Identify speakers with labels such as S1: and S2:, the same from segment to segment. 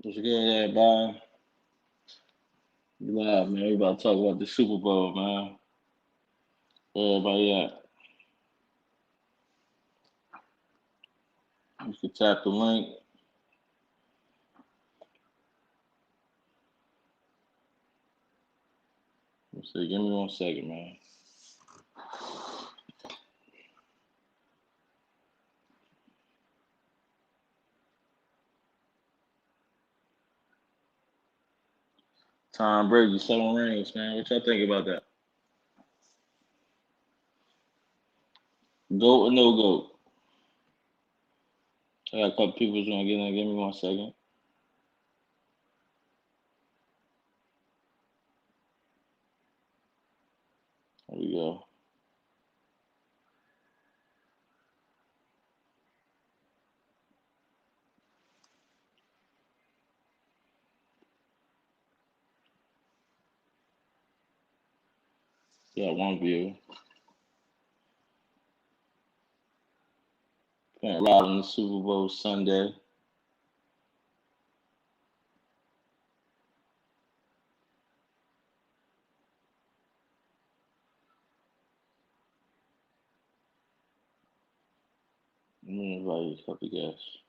S1: What's good, everybody? You live, man. We about to talk about the Super Bowl, man. Where everybody at? You can tap the link. Let's see. Give me 1 second, man. Tom Brady, 7 rings, man. What y'all think about that? Goat or no goat? I got a couple people who's gonna get in. Give me 1 second. There we go. Yeah, one view. Playing live on the Super Bowl Sunday. Let me invite a couple guests.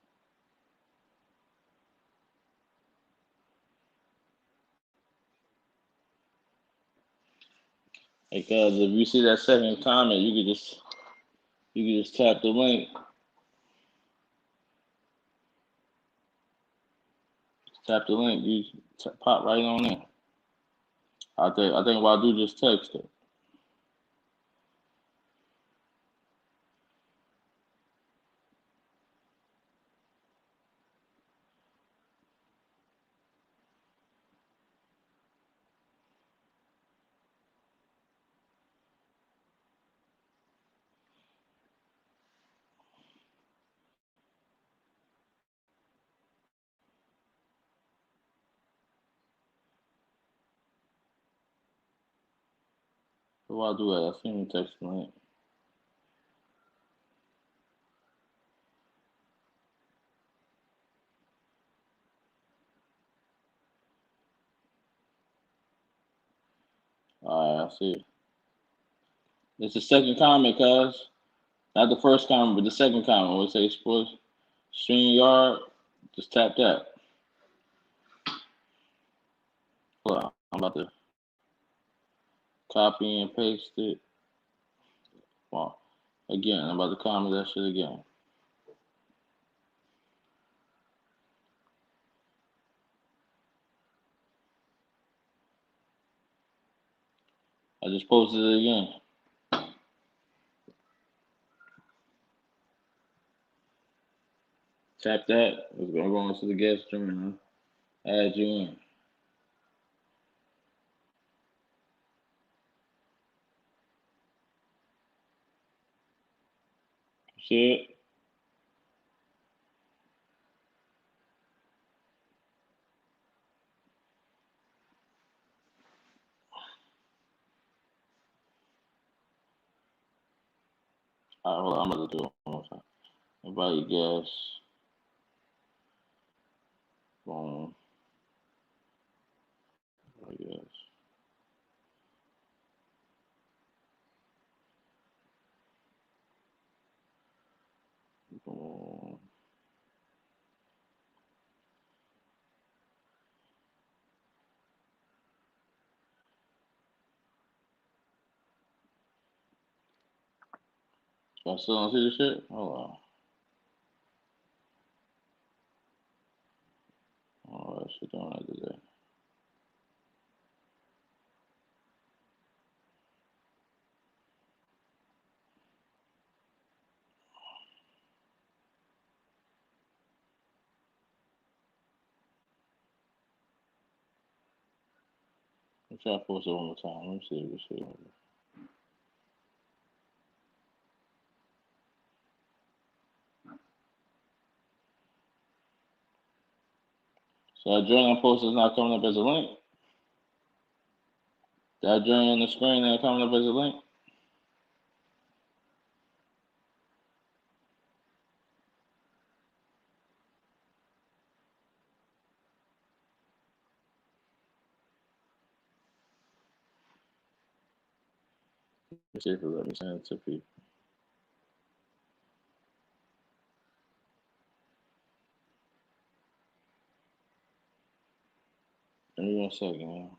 S1: Hey, guys, if you see that second comment, you can just tap the link. Tap the link. You pop right on in. I think what I do just text it. So why do that? I seen you text the link. Alright, I see it. It's the second comment, cuz. Not the first comment, but the second comment. Where it say sports stream yard, just tap that. Hold on. I'm about to copy and paste it. Well, again, I'm about to comment that shit again. I just posted it again. Tap that. It's gonna go into the guest stream, huh? Add you in. See it? Alright, hold on. I'm about to do it one more time. Invite guests. Boom. I guess. Boom. I still don't see the shit? Hold on. Oh, that shit doing that today. Let's try to post it one more time. Let me see if this shit. So that joint I posted is not coming up as a link. That joint on the screen not coming up as a link. Let's see if it let me send it to people. Give me 1 second, man.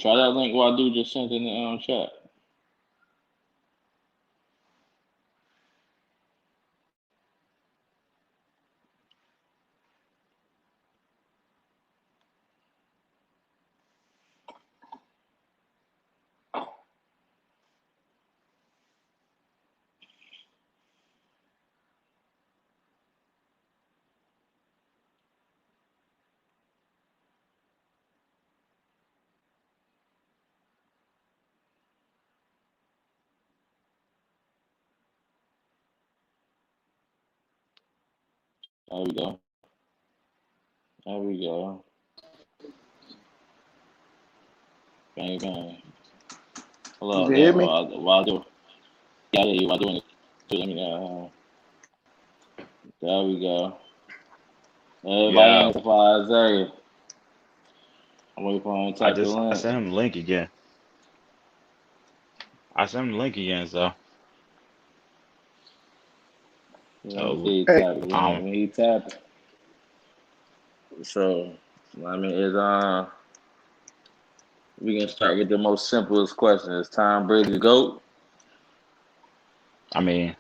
S1: Try that link while I do just sent in the chat. There we go. There we go. Bang, bang. Hello,
S2: You hear me?
S1: while I do, yeah, you while doing it. Let me there we go. Everybody
S3: Yeah,
S1: amplify Isaiah. I'm waiting for him to type the
S3: I
S1: link.
S3: sent him the link again. So
S1: Let me see he
S2: Hey,
S1: type the link. When he tap it. So I mean it's we can start with the most simplest question. Is Tom Brady the GOAT?
S3: I mean,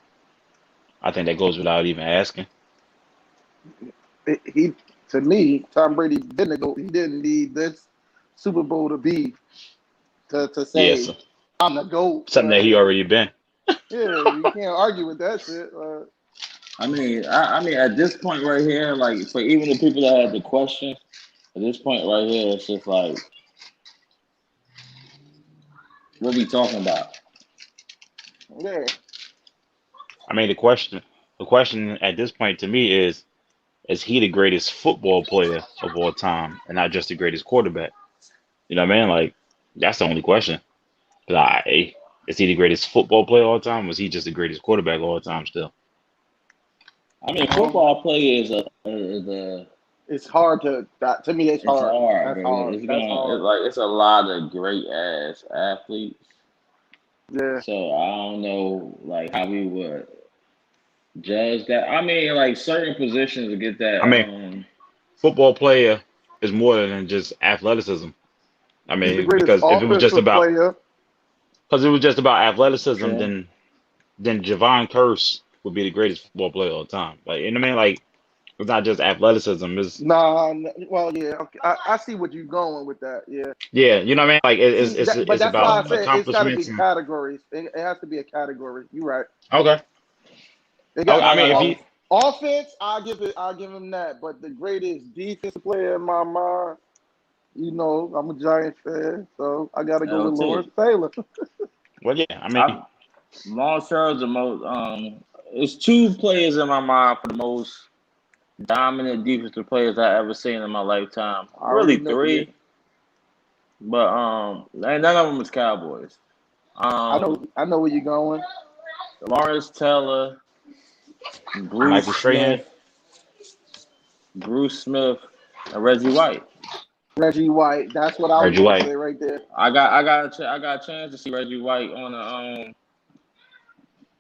S3: I think that goes without even asking.
S2: he to me, Tom Brady didn't go. He didn't need this Super Bowl to say
S3: Yes,
S2: I'm the GOAT.
S3: something that he already been.
S2: Yeah, you can't argue with that shit.
S1: I mean, at this point right here, like for even the people that had the question, at this point right here, it's just like, what are we talking about?
S2: Yeah.
S3: I mean, the question at this point to me is he the greatest football player of all time and not just the greatest quarterback? You know what I mean? Like, that's the only question. Is he the greatest football player of all time? Or was he just the greatest quarterback of all time still?
S1: I mean, football play is a
S2: It's hard to me. It's hard. That's
S1: bro.
S2: hard. That's hard.
S1: It's a lot of great ass athletes.
S2: Yeah.
S1: So I don't know like how we would judge that. I mean, like certain positions to get that.
S3: I mean, football player is more than just athleticism. I
S2: He's the
S3: mean,
S2: greatest
S3: because if it was just
S2: offensive
S3: about
S2: player.
S3: athleticism,
S1: True.
S3: then Javon Curse would be the greatest football player of all time. Like, you know what I mean? Like, it's not just athleticism. It's
S2: Nah. Well, yeah. Okay. I see what you're going with that. Yeah.
S3: yeah, you know what I mean? Like,
S2: See, but
S3: it's
S2: that's
S3: about
S2: why I said it's got to be
S3: accomplishments.
S2: categories. It has to be a category. You're right.
S3: Okay.
S2: They got
S3: I mean, if
S1: I
S3: he
S2: offense. I'll give him that. But the greatest defensive player in my mind, I'm a Giant fan, so I got to go with Lawrence Taylor.
S3: well, yeah, I mean,
S1: Lawrence the most. It's two players in my mind for the most dominant defensive players I ever seen in my lifetime. Really three,
S2: Yeah.
S1: but none of them is Cowboys.
S2: I know where you're going.
S1: Lawrence Taylor,
S3: Michael Strahan.
S1: Bruce Smith, and Reggie White.
S2: Reggie White. That's what I was going to say right there.
S1: I got a chance to see Reggie White on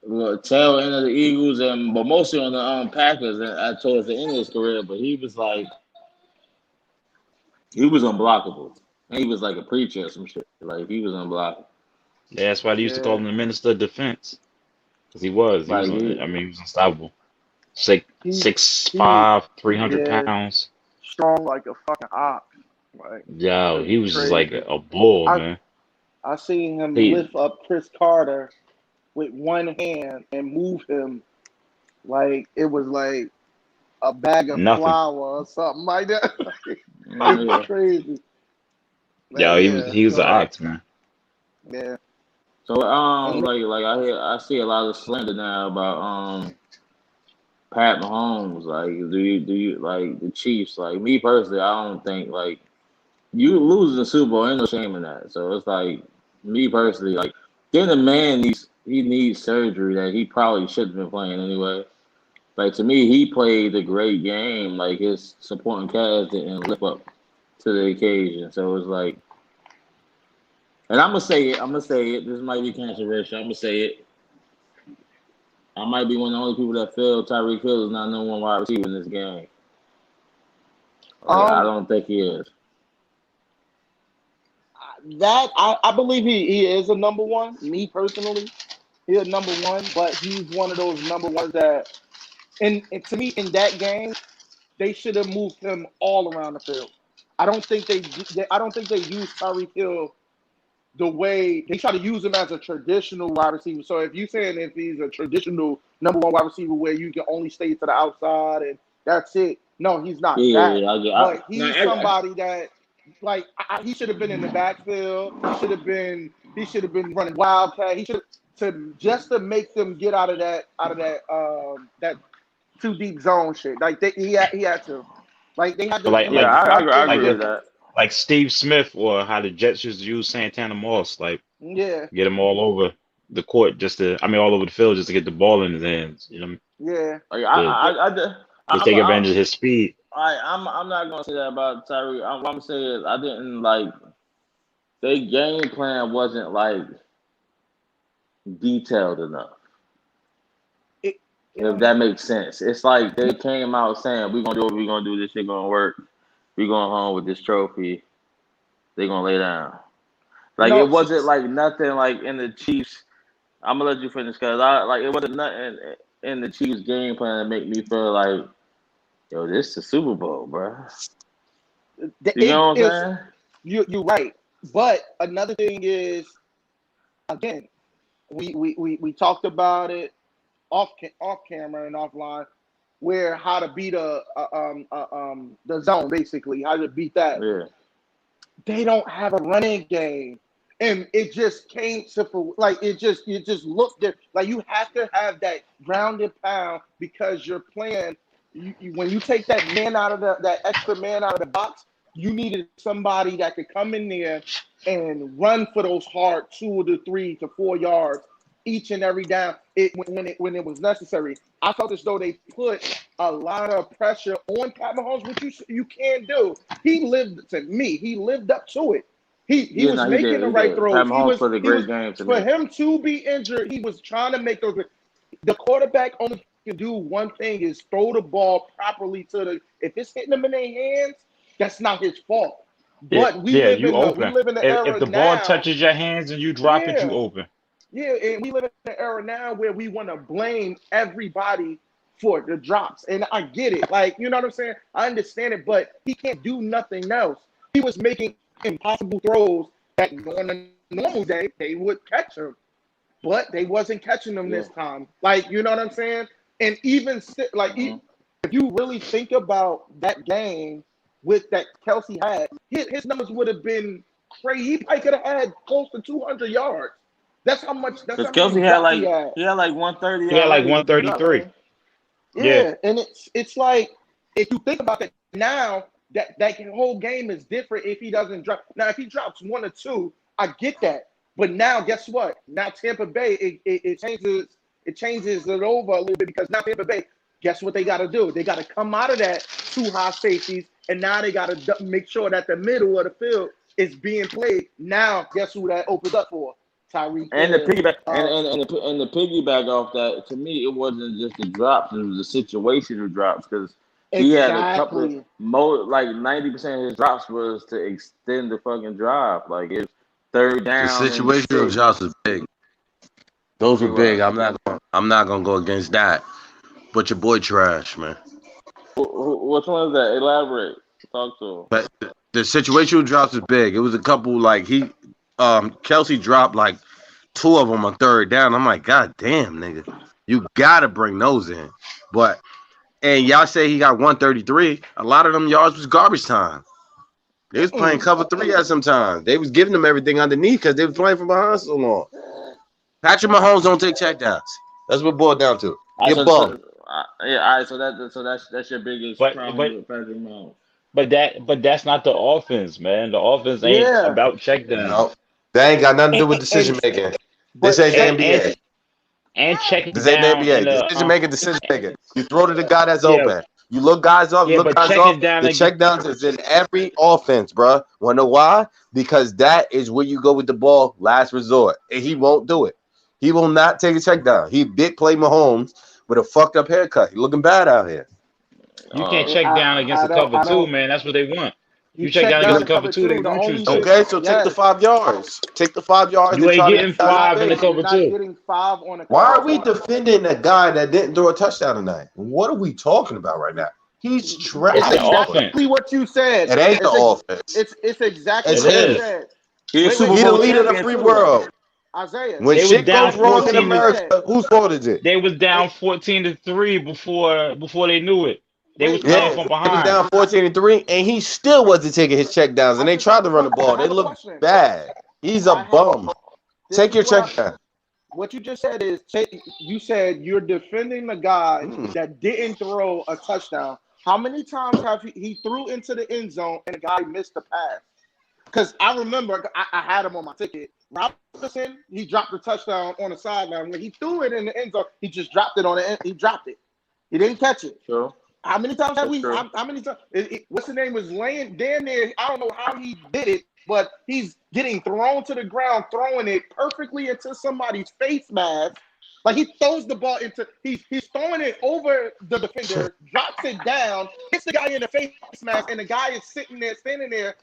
S1: the tail end of the Eagles, but mostly on the Packers towards the end of his career. But he was unblockable. He was like a preacher or some shit. Like he was unblockable.
S3: Yeah, that's why they used to call him the Minister of Defense, because he was. He was unstoppable. 6'5", 300 pounds.
S2: Strong like a fucking ox. Like,
S3: yo, he was just like a bull, man.
S2: I seen him lift up Chris Carter with one hand and move him like it was like a bag of flour or something like that. It was crazy.
S3: Yo, he was an ox, man.
S2: Yeah.
S1: So I see a lot of slander now about Pat Mahomes. Like, do you like the Chiefs? Like me personally, I don't think like you losing the Super Bowl ain't no shame in that. So it's like me personally, then the man needs surgery that he probably shouldn't have been playing anyway. Like to me, he played a great game. Like his supporting cast didn't live up to the occasion. So it's like, and I'm gonna say it. I'm gonna say it. This might be controversial. I'm gonna say it. I might be one of the only people that feel Tyreek Hill is not number one wide receiver in this game. Like, I don't think he is.
S2: That I believe he is a number one. Me personally, he's a number one, but he's one of those number ones that, and to me, in that game, they should have moved him all around the field. I don't think they used Tyreek Hill the way they try to use him as a traditional wide receiver. So if you're saying if he's a traditional number one wide receiver where you can only stay to the outside and that's it, no, he's not but he's somebody that, like, he should have been in the backfield. He should have been running wildcat. He should to make them get out of that that too deep zone shit. Like he had to. Like they had to.
S1: I agree with that.
S3: Like Steve Smith, or how the Jets used to use Santana Moss, like get him all over the court all over the field just to get the ball in his hands. You know.
S2: Yeah.
S1: Like
S3: to take advantage of his speed.
S1: I'm not gonna say that about Tyreek. What I'm saying is I didn't like their game plan wasn't like detailed enough. If that makes sense. It's like they came out saying we're gonna do what we're gonna do, this shit gonna work. We going home with this trophy. They gonna lay down. Like it wasn't like nothing like in the Chiefs. I'm gonna let you finish because it wasn't nothing in the Chiefs game plan to make me feel like, yo, this is the Super Bowl, bro. You know what I'm saying?
S2: You're right. But another thing is, again, we talked about it off camera and offline, where how to beat the zone, basically, how to beat that.
S1: Yeah.
S2: They don't have a running game, and it just came to it just looked different. Like you have to have that grounded pound because you're playing. When you take that man out of that extra man out of the box, you needed somebody that could come in there and run for those hard 2 to 3 to 4 yards each and every down when it was necessary. I felt as though they put a lot of pressure on Pat Mahomes, which you can't do. He lived up to it. He was making the right throws.
S1: Pat Mahomes played a great game
S2: for him to be injured. He was trying to make those. The quarterback only can do one thing: is throw the ball properly to if it's hitting them in their hands, that's not his fault. But we live in the era
S3: if the
S2: now,
S3: ball touches your hands and you drop it, you open.
S2: Yeah, and we live in an era now where we want to blame everybody for the drops. And I get it. Like, you know what I'm saying? I understand it, but he can't do nothing else. He was making impossible throws that on a normal day, they would catch him. But they wasn't catching them this time. Like, you know what I'm saying? And even, if you really think about that game with that Kelsey had, his numbers would have been crazy. He probably could have had close to 200 yards. That's how much. That's how
S1: Kelsey had like 130.
S3: He had like 133.
S2: Yeah, and it's like if you think about it now, that whole game is different if he doesn't drop. Now, if he drops 1 or 2, I get that. But now, guess what? Now Tampa Bay it changes it over a little bit because now Tampa Bay, guess what they got to do? They got to come out of that 2 high safeties, and now they got to make sure that the middle of the field is being played. Now, guess who that opens up for? Tyreek.
S1: And the piggyback and the piggyback off that, to me, it wasn't just the drops; it was the situational drops because he had a couple like 90% of his drops was to extend the fucking drive. Like it's third down.
S4: The situational drops was big. Those were big. I'm not gonna go against that. But your boy trash, man.
S1: Which one is that? Elaborate. Talk to him.
S4: But the situational drops was big. It was a couple like Kelsey dropped like 2 of them on third down. I'm like, God damn, nigga. You gotta bring those in. And y'all say he got 133. A lot of them yards was garbage time. They was playing cover 3 at some time. They was giving them everything underneath because they was playing from behind so long. Patrick Mahomes don't take checkdowns. That's what it boiled down to. Get ball.
S1: So that's your biggest problem with Patrick Mahomes.
S3: But that's not the offense, man. The offense ain't about checkdowns.
S4: No, that ain't got nothing to do with decision making. This ain't the NBA.
S3: and checking
S4: This ain't the
S3: down in
S4: NBA. Decision making, decision making. You throw to the guy that's
S3: yeah,
S4: open. You look guys off,
S3: yeah,
S4: look
S3: but
S4: guys
S3: checking
S4: off.
S3: down
S4: The
S3: again.
S4: check downs is in every offense, bro. Wanna know why? Because that is where you go with the ball last resort. And he won't do it. He will not take a check down. He big play Mahomes with a fucked up haircut. He looking bad out here.
S3: You can't check down against the cover two, man. That's what they want. You check down against the cover two, they want you to.
S4: Okay, so take the 5 yards. Take the 5 yards.
S3: You ain't getting 5 in the cover two.
S2: Getting 5 on the
S4: Why are we defending a guy that didn't throw a touchdown tonight? What are we talking about right now? He's trash.
S3: It's the
S2: exactly what you said.
S4: It ain't the offense.
S2: It's exactly
S4: what
S2: you said.
S1: He's
S4: the leader of the free world.
S2: Isaiah.
S4: When
S3: They
S4: shit
S3: was down
S4: goes wrong in
S3: 14
S4: America, whose fault is it?
S3: They was down 14-3 before they knew it. They was playing from
S4: He
S3: behind.
S4: was down 14-3, and he still wasn't taking his check downs. And they tried to run the ball. They look bad. He's a bum. Take your check down.
S2: What you just said is, you said you're defending the guy that didn't throw a touchdown. How many times have he threw into the end zone and the guy missed the pass? Because I remember I had him on my ticket. Robinson, he dropped the touchdown on the sideline. When he threw it in the end zone, he just dropped it on the end. He dropped it. He didn't catch it.
S1: Sure.
S2: How many times have we? How many times? What's the name? Was laying damn near. I don't know how he did it, but he's getting thrown to the ground, throwing it perfectly into somebody's face mask. Like he throws the ball into. He's throwing it over the defender, drops it down, hits the guy in the face mask, and the guy is standing there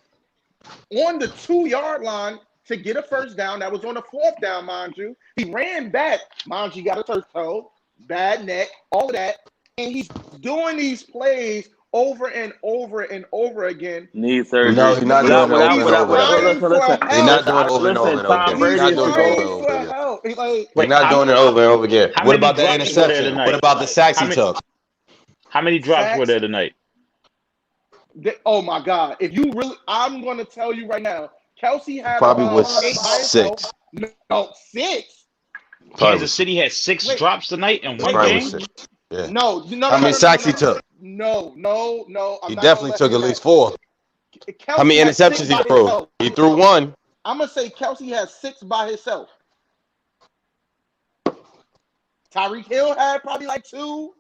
S2: on the 2-yard line to get a first down. That was on the 4th down, mind you. He ran back. Mind you, got a turf toe, bad neck, all of that. And he's doing these plays over and over and over again.
S1: Need surgery.
S4: No, he's not doing it over and over.
S1: Listen.
S4: He's not doing it over and over again. He's not doing it over and over again. He's not doing it over and over again. What about the interception? What about the sacks he took?
S3: How many drops were there tonight?
S2: Oh my God! If you really, I'm going to tell you right now. Kelsey had
S4: probably was 6.
S2: No, 6.
S3: Kansas City had 6 drops tonight in one game.
S4: Yeah.
S2: No.
S4: How many sacks he took?
S2: No.
S4: He definitely took at least 4. How many interceptions he threw? He threw 1.
S2: I'm gonna say Kelsey has 6 by himself. Tyreek Hill had probably like 2.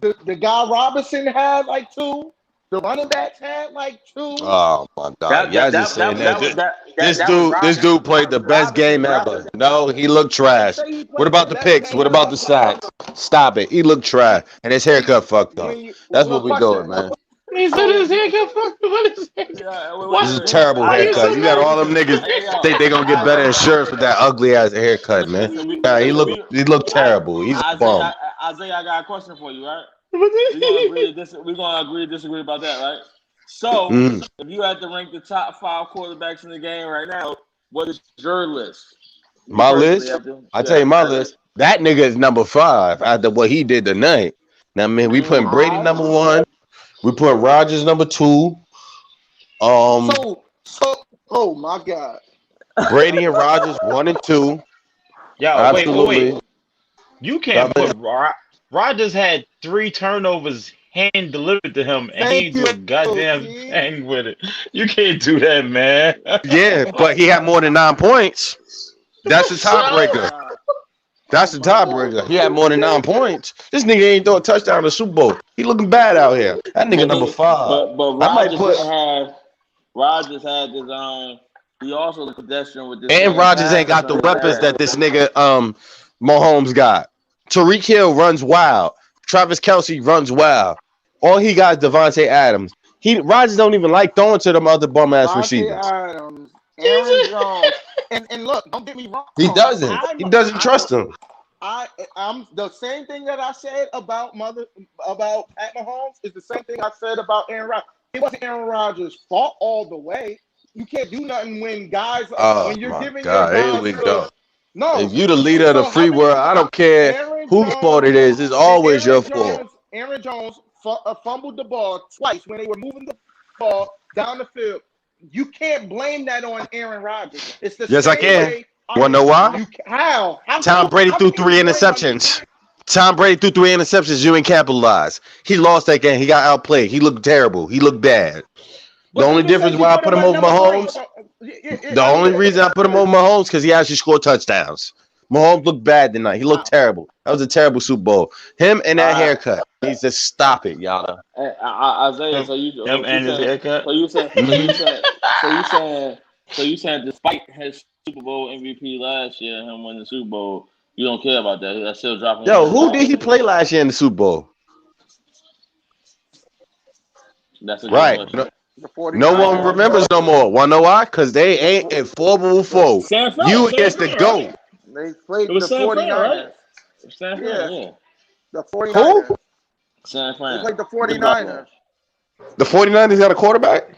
S2: The guy Robinson had like 2. The running backs had like 2.
S4: Oh my God! Y'all just saying that. This dude played the best game ever. No, he looked trash. What about the picks? What about the sacks? Stop it. He looked trash, and his haircut fucked up. That's what we doing, man.
S3: He said his haircut fucked up.
S4: This is a terrible haircut. You got all them niggas think they gonna get better insurance with that ugly ass haircut, man. Yeah, he looked terrible. He's a bum.
S1: Isaiah, I got a question for you, right? We're gonna agree to disagree about that, right? So, if you had to rank the top 5 quarterbacks in the game right now, what is your list?
S4: My list? I tell you my list. That nigga is number 5 after what he did tonight. Now, man, we putting Brady number 1. We put Rodgers number 2.
S2: Oh my God.
S4: Brady and Rodgers 1 and 2.
S3: Yeah, wait. You can't put Rodgers had 3 turnovers hand delivered to him, and he did a goddamn thing with it. You can't do that, man.
S4: Yeah, but he had more than 9 points. That's the tiebreaker. That's the tiebreaker. He had more than 9 points. This nigga ain't throw a touchdown in the Super Bowl. He looking bad out here. That nigga number 5.
S1: But Rodgers had his own. He also the pedestrian with this.
S4: And Rodgers ain't got the weapons that this nigga Mahomes got. Tyreek Hill runs wild. Travis Kelce runs wild. All he got is Devontae Adams. Rodgers don't even like throwing to them other bum ass receivers.
S2: Adams, Aaron Jones, and look, don't get me wrong.
S4: He doesn't. He doesn't trust him.
S2: I'm the same thing that I said about Pat Mahomes is the same thing I said about Aaron Rodgers. It wasn't Aaron Rodgers' fault all the way. You can't do nothing when guys when you're giving your guys.
S4: Here we go.
S2: No,
S4: if you the leader of the free world, I don't care whose fault it is. It's always your fault.
S2: Aaron Jones fumbled the ball twice when they were moving the ball down the field. You can't blame that on Aaron Rodgers. It's the
S4: yes,
S2: same
S4: I can.
S2: Way.
S4: Want to know why?
S2: How
S4: Tom Brady threw 3 interceptions. Tom Brady threw 3 interceptions. You ain't capitalized. He lost that game. He got outplayed. He looked terrible. He looked bad. The only difference why I put him over Mahomes, the only reason I put him over Mahomes because he actually scored touchdowns. Mahomes looked bad tonight. He looked terrible. That was a terrible Super Bowl. Him and that haircut. He needs to stop it, y'all.
S1: Isaiah, so you
S3: Him and his haircut.
S1: So you saying despite his Super Bowl MVP last year, him winning the Super Bowl, you don't care about that? That's still dropping.
S4: Yo, who did he play last year in the Super Bowl?
S1: That's a good
S4: right.
S1: question.
S4: No one remembers no more. Wanna know why? Because they ain't in 4-4. You against the GOAT.
S2: They played the 49ers.
S1: San Fran, yeah.
S2: The 49ers.
S4: Who?
S1: San Fran.
S2: They played the 49ers.
S4: The 49ers got a quarterback?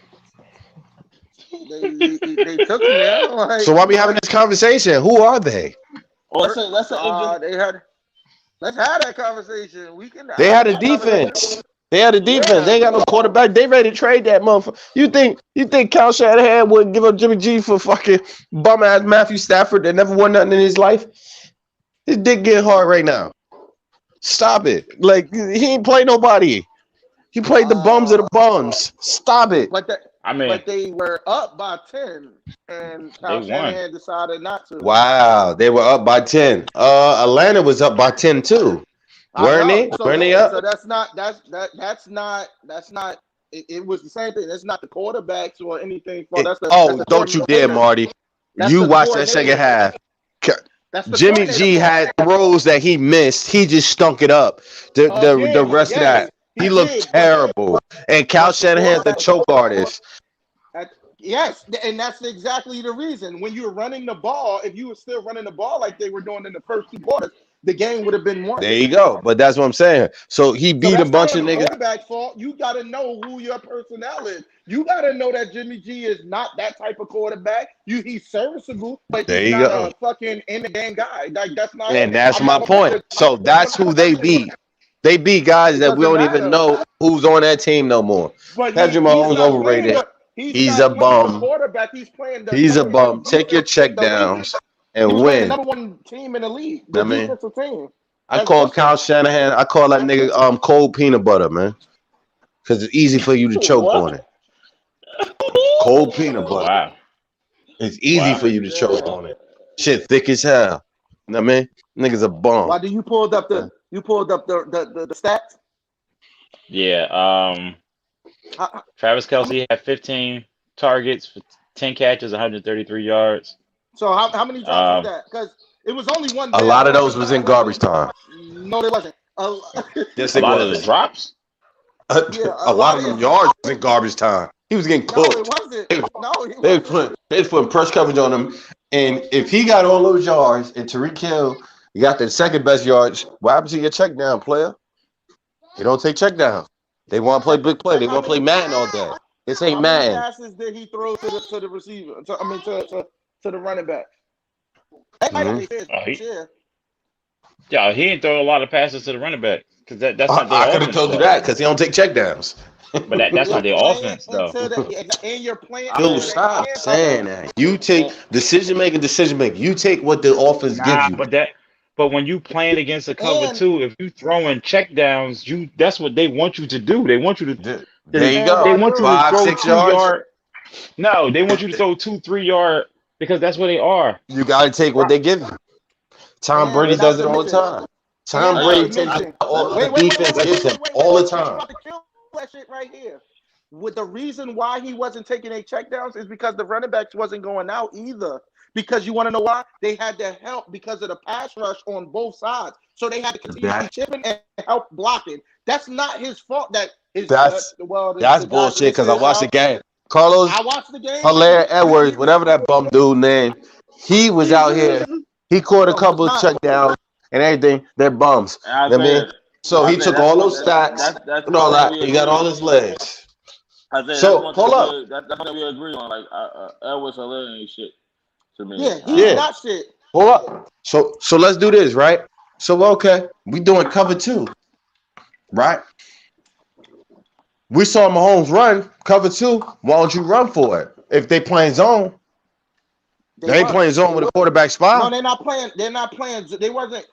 S2: They took him there. Like,
S4: so why we having this conversation? Who are they?
S1: Let's
S2: have that conversation.
S4: They had a defense. They had a defense. Yeah. They ain't got no quarterback. They ready to trade that motherfucker. You think Kyle Shanahan would give up Jimmy G for fucking bum ass Matthew Stafford that never won nothing in his life? His dick getting hard right now. Stop it. Like, he ain't play nobody. He played the bums of the bums. Stop it.
S2: But they were up by 10, and Kyle Shanahan decided not to.
S4: Wow, they were up by 10. Atlanta was up by 10 too. Weren't they? Weren't they up?
S2: So that's not. It was the same thing. That's not the quarterbacks or anything.
S4: Don't you dare, Marty. You watched that second half. Jimmy G had throws that he missed. He just stunk it up. The rest of that. He looked terrible. And Kyle Shanahan's the choke artist.
S2: Yes, and that's exactly the reason. When you're running the ball, if you were still running the ball like they were doing in the first 2 quarters, the game would have been won.
S4: There you go. But that's what I'm saying. So he beat a bunch of niggas.
S2: Quarterback's fault. You got to know who your personnel is. You got to know that Jimmy G is not that type of quarterback. He's serviceable, but he's not a fucking in the game guy. Like, that's not.
S4: And that's my point. So that's who they beat. They beat guys that we don't even know who's on that team no more. Patrick Mahomes overrated. He's a bum. He's a bum. Take your check downs and win.
S2: Number 1 team in the league. The defensive team.
S4: I call Kyle Shanahan. I call that nigga cold peanut butter, man. Because it's easy for you to choke on it. Cold peanut butter.
S3: Wow.
S4: It's easy for you to choke on it. Shit thick as hell. You know what I mean? Niggas a bum.
S2: Why do you pulled up the stats?
S3: Yeah. Travis Kelce had 15 targets for 10 catches, 133 yards.
S2: So how many drops was that? Because it was only one.
S4: A lot of those was in garbage time.
S2: No, there wasn't.
S4: Yes,
S3: a lot of the drops.
S4: A lot of them yards was in garbage time. He was getting cooked.
S2: No, it wasn't.
S4: They put press coverage on him, and if he got all those yards, and Tyreek Hill, you got the second best yards. What happens to your check down, player? You don't take check down. They want to play big play. They want to play Madden all day. This ain't Madden.
S2: How many passes did he throw to the receiver? To the running back.
S3: Yeah, he didn't throw a lot of passes to the running back because that's not their
S4: I could have told you that because he don't take check downs.
S3: But that's not their offense, though.
S2: And you're playing.
S4: Dude, stop saying that. You take decision making. You take what the offense gives you.
S3: But when you playing against a cover 2, if you throwing check downs, that's what they want you to do. They want you to.
S4: There you go.
S3: They want you
S4: 5,
S3: to throw
S4: 6
S3: 2
S4: yards.
S3: yard. No, they want you to throw 2-3 yard because that's what they are.
S4: You got to take what they give you. Tom Brady does it all the time. Tom Brady takes all the defense gives him all the time.
S2: That shit right here. With the reason why he wasn't taking a checkdowns is because the running backs wasn't going out either. Because you want to know why? They had to help because of the pass rush on both sides. So they had to continue chipping and help blocking. That's not his fault. That's
S4: bullshit because I watched the game. Carlos,
S2: I watched the game.
S4: Hilaire Edwards, whatever that bum dude name, he was out here. He caught a couple of checkdowns and everything. They're bums. You know what I mean? So he took all those stats and all that. He got all his legs. So hold up.
S1: That's what we agree on. Like Edwards, Hilaire ain't shit to me.
S2: Yeah, he's not shit.
S4: Hold up. So let's do this, right? So okay, we doing cover 2, right? We saw Mahomes run cover 2. Why don't you run for it? If they playing zone, they ain't playing zone with a quarterback spot.
S2: No, they're not playing. They wasn't.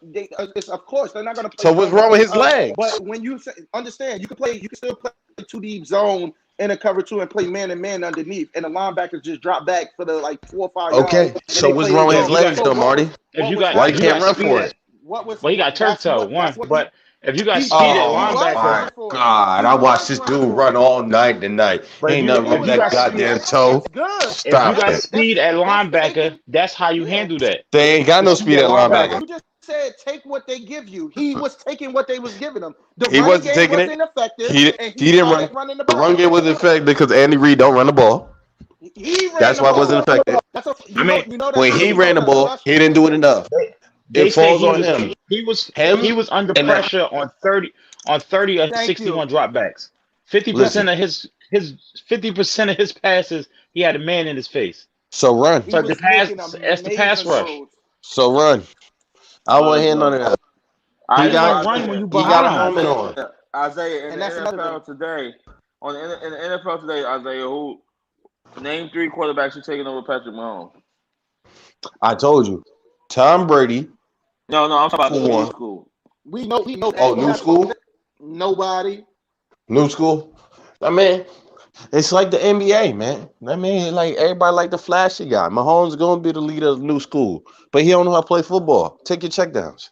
S2: Of course, they're not gonna play.
S4: So what's wrong with his legs?
S2: But when you understand, you can still play 2 deep zone in a cover 2 and play man to man underneath, and the linebackers just drop back for the 4 or 5 yards.
S4: Okay, so what's wrong with his legs, though, Marty?
S3: if you
S4: why you can't run for it?
S2: Well,
S3: he got turf toe one, but if you got speed at
S4: My
S3: linebacker,
S4: God, I watched this dude run all night tonight. Ain't nothing wrong with that goddamn toe.
S3: If you got speed at linebacker, that's how you handle that.
S4: They ain't got no speed at linebacker.
S2: You just said take what they give you. He was taking what they was giving him.
S4: He wasn't taking it.
S2: Effective,
S4: he didn't run. The run game wasn't effective because Andy Reid don't run the ball. That's why it wasn't effective. When he ran the ball, he didn't do it enough. It falls on him.
S3: He was under pressure on 30 or 61 dropbacks. 50% of his 50% of his passes, he had a man in his face.
S4: So run.
S3: So that's the pass rush.
S4: So run. I don't want to hear none of that.
S3: He got
S4: a helmet on.
S1: Isaiah, in the NFL today, in the NFL today, Isaiah, who name 3 quarterbacks who taking over Patrick Mahomes?
S4: I told you, Tom Brady.
S1: No, I'm talking about new school.
S2: We know.
S4: Oh, new school?
S2: Nobody.
S4: New school? I mean, it's like the NBA, man. I mean, like everybody like the flashy guy. Mahomes is gonna be the leader of the new school, but he don't know how to play football. Take your checkdowns.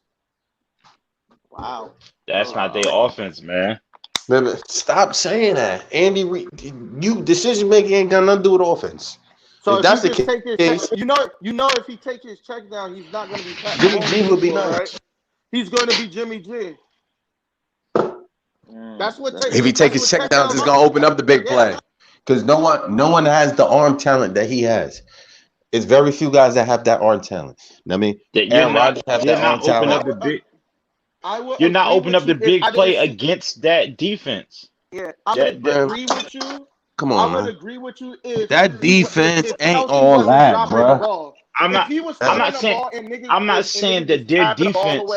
S2: Wow.
S3: That's not their offense, man.
S4: Baby, stop saying that. Andy Reid, decision making ain't got nothing to do with offense.
S2: So
S4: if that's the case,
S2: you know, if he takes his check down, he's not going to be
S4: Jimmy G would be nice.
S2: Right? He's going to be Jimmy G. That's what.
S4: If he takes his check downs, it's going to open up the big play. Because no one has the arm talent that he has. It's very few guys that have that arm talent. I mean,
S3: you're not opening up the big play against that defense.
S2: Yeah, I would agree with you.
S4: Come on,
S2: I would agree with you if
S4: that defense ain't all that, bro.
S3: I'm not saying that their defense.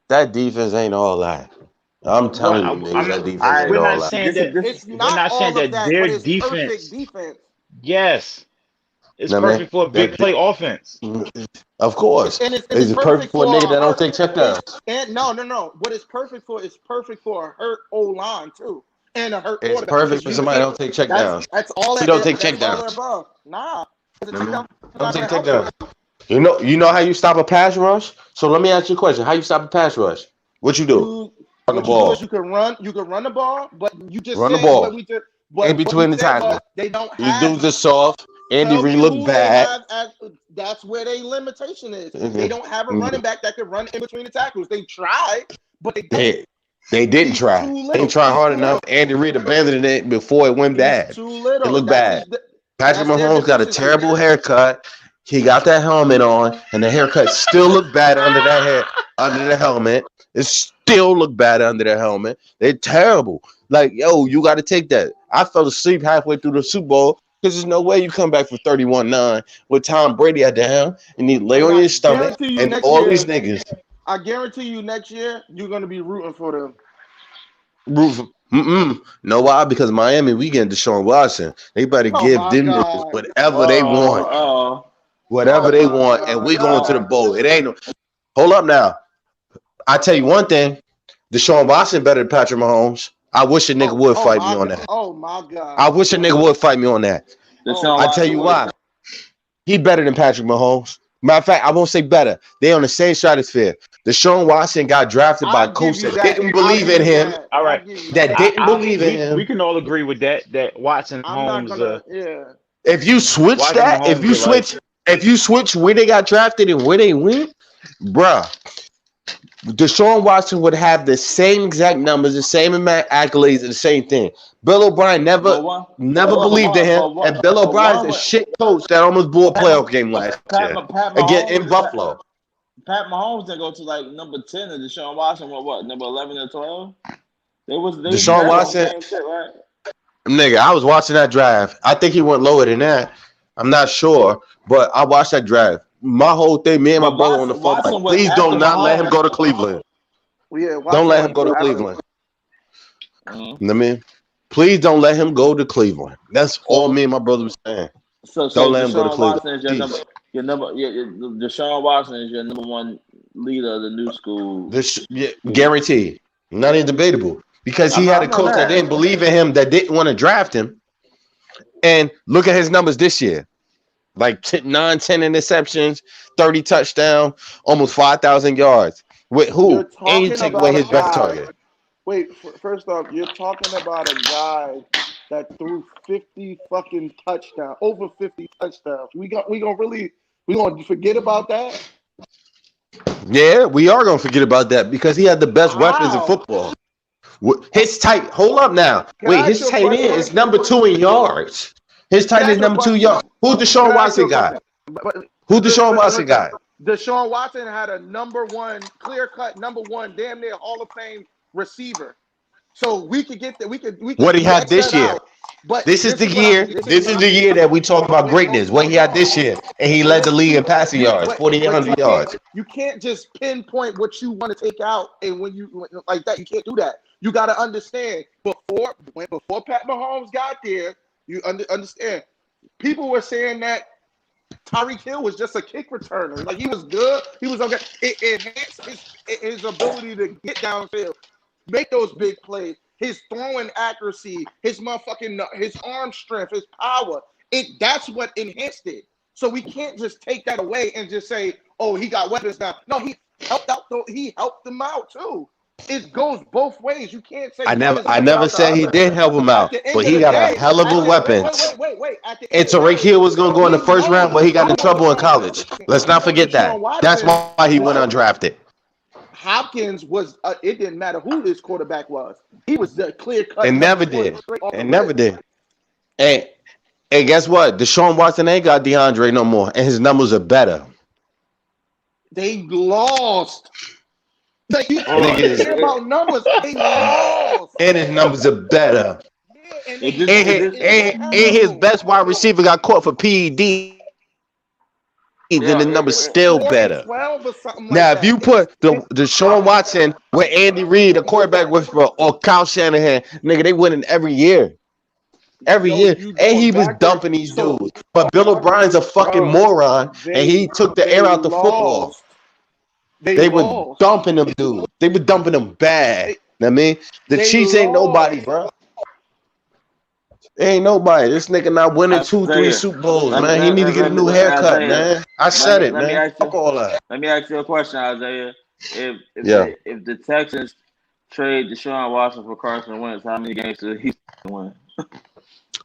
S4: That defense ain't all that. I'm telling you, that defense ain't all that.
S3: We're not saying that their defense. Yes, it's perfect for a big play offense.
S4: Of course, it's perfect for a nigga that don't take checkdowns.
S2: And no. What it's perfect for is perfect for a hurt O-line too. And a hurt
S4: it's perfect for somebody that don't take checkdowns.
S2: That's all.
S4: He don't take checkdowns.
S2: Nah.
S4: Don't take checkdowns. You know how you stop a pass rush? So let me ask you a question. How you stop a pass rush? What you do?
S2: Run the ball. You can run the ball, but you just
S4: run the ball in between the tackles.
S2: They don't
S4: have. You do the soft. Andy Reid look bad.
S2: That's where their limitation is. They don't have a running back that can run in between the tackles. They tried, but
S4: they didn't try. They didn't try hard enough. Andy Reid abandoned it before it went bad. It looked bad. Patrick Mahomes got a terrible haircut. He got that helmet on, and the haircut still looked bad under the helmet. It still looked bad under the helmet. They're terrible. Like, yo, you got to take that. I fell asleep halfway through the Super Bowl because there's no way you come back for 31-9 with Tom Brady at the helm and you lay on your stomach and all these niggas.
S2: I guarantee you next year you're going to be rooting for them.
S4: No, why? Because Miami, we getting Deshaun Watson. They better give them niggas whatever they want. Whatever they want, and we going to the bowl. It ain't no. Hold up now. I tell you one thing. Deshaun Watson better than Patrick Mahomes. I wish a nigga would fight me on that.
S2: Oh, my God.
S4: I wish a nigga would fight me on that. I tell you why. He better than Patrick Mahomes. Matter of fact, I won't say better. They on the same stratosphere. Deshaun Watson got drafted by a coach that didn't believe in him.
S3: All right.
S4: That didn't believe in him.
S3: We can all agree with that. That Watson Holmes.
S4: If you switch that, if you switch where they got drafted and where they went, bruh, Deshaun Watson would have the same exact numbers, the same amount of accolades, and the same thing. Bill O'Brien never believed in him, and Bill O'Brien's a shit coach that almost blew a playoff game last year again in Buffalo.
S1: Pat Mahomes didn't go to like number 10, and Deshaun Watson went what, number 11 or 12?
S4: Deshaun Watson, shit, right? Nigga, I was watching that draft. I think he went lower than that. I'm not sure, but I watched that draft. My whole thing, me and my brother on the phone, like, please don't not let him go to Cleveland. Don't let him go to Cleveland. I mean, please don't let him go to Cleveland. That's all me and my brother was saying.
S1: So
S4: don't let him go to Cleveland.
S1: Deshaun Watson is your number one leader of the new school.
S4: Guaranteed. Not even debatable. Because he had a coach that didn't believe in him, that didn't want to draft him. And look at his numbers this year. like 9, 10 interceptions, 30 touchdowns, almost 5,000 yards. With who?
S2: You're
S4: And you
S2: talking
S4: take away
S2: about a
S4: his best
S2: guy.
S4: target.
S2: Wait, first off, you're talking about a guy that threw 50 fucking touchdowns, over 50 touchdowns. We gonna forget about that?
S4: Yeah, we are gonna forget about that because he had the best weapons in
S2: How?
S4: football. His tight. Hold up now.
S2: Can I
S4: Wait,
S2: ask
S4: his
S2: you a
S4: tight end
S2: question?
S4: is number 2 in yards. His tight end is number 2 yards. Who's Deshaun
S2: Can I ask you
S4: Watson
S2: a
S4: guy?
S2: question?
S4: Who's Deshaun Watson guy?
S2: Deshaun Watson had a number 1, clear-cut number 1, damn near Hall of Fame receiver. So we could get that. We could.
S4: What he had this year.
S2: But
S4: This is the year. This is the year that we talk about greatness. What he had this year, and he led the league in passing yards, 4,800 yards.
S2: You can't just pinpoint what you want to take out, and when you like that, you can't do that. You got to understand before Pat Mahomes got there, you understand. People were saying that Tyreek Hill was just a kick returner. Like, he was good. He was okay. It enhanced his ability to get downfield, make those big plays. His throwing accuracy, his arm strength, his power. That's what enhanced it. So we can't just take that away and just say, "Oh, he got weapons now." No, he helped out. He helped them out too. It goes both ways. You can't say
S4: I never said he did help him out, but he got a hell of a weapons.
S2: Wait.
S4: And Tyreek Hill was gonna go in the first round, but he got in trouble in college. Let's not forget that. That's why he went undrafted.
S2: Hopkins was. It didn't matter who his quarterback was. He was the clear cut.
S4: And never did. And guess what? Deshaun Watson ain't got DeAndre no more, and his numbers are better.
S2: They lost. Like, you can't care about numbers. They lost.
S4: And his numbers are better.
S2: Yeah,
S4: and his best wide receiver got caught for PED. Then the number's still better. Now, if you put the Deshaun Watson with Andy Reid, a quarterback with or Kyle Shanahan, nigga, they winning every year. Every year. And he was dumping these dudes. But Bill O'Brien's a fucking moron, and he took the air out the football. They were dumping them dudes. They were dumping them bad. I mean, the Chiefs ain't nobody, bro. Ain't nobody. This nigga not winning 2-3 Super Bowls, man. He need to get a new haircut, man. I said it, man. Fuck all that.
S1: Let me ask you a question, Isaiah. If the Texans trade Deshaun Watson for Carson Wentz, how many games did he win?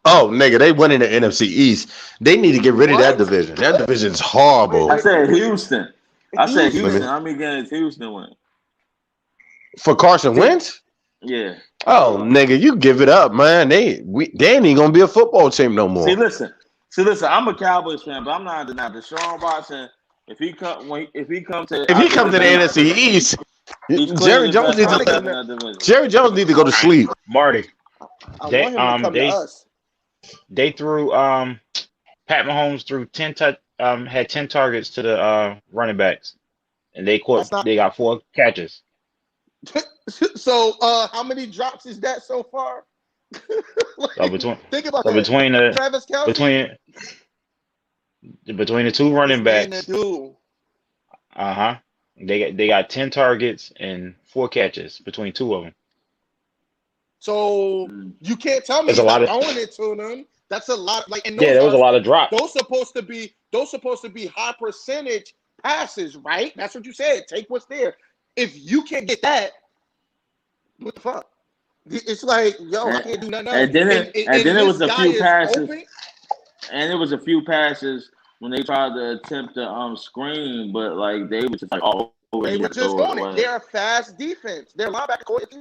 S4: Oh, nigga, they win in the NFC East. They need to get rid of that division. That division's horrible.
S1: I said Houston. How many games Houston win?
S4: For Carson Wentz?
S1: Yeah.
S4: Oh, nigga, you give it up, man. They ain't even gonna be a football team no more.
S1: See, listen. I'm a Cowboys fan, but I'm not denying Deshaun Watson. If he come to the
S4: NFC East, Jerry Jones needs to go to sleep.
S3: Marty, they threw Pat Mahomes threw 10 had 10 targets to the running backs, and they got 4 catches.
S2: So how many drops is that so far?
S3: Think about that.
S2: Travis Kelce?
S3: Between the 2 running backs. They got 10 targets and 4 catches between 2 of them.
S2: So you can't tell me he's not throwing it to them. That's a lot.
S3: There was a lot of drops.
S2: Those supposed to be high percentage passes, right? That's what you said. Take what's there. If you can't get that, what the fuck? It's like, I can't do nothing else.
S1: And then it was a few passes. And it was a few passes when they tried to attempt to screen, but like they were just like all over.
S2: They were just on it. They're a fast defense. Their linebacker coach.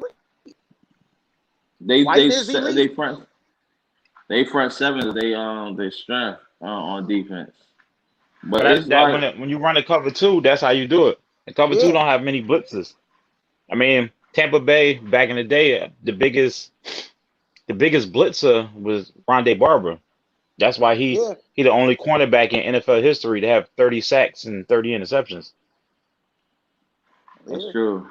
S1: They front seven. They strength on defense. But
S3: when you run a cover 2, that's how you do it. And cover 2 don't have many blitzes. I mean, Tampa Bay back in the day, the biggest blitzer was Rondé Barber. That's why he the only cornerback in NFL history to have 30 sacks and 30 interceptions.
S1: That's true.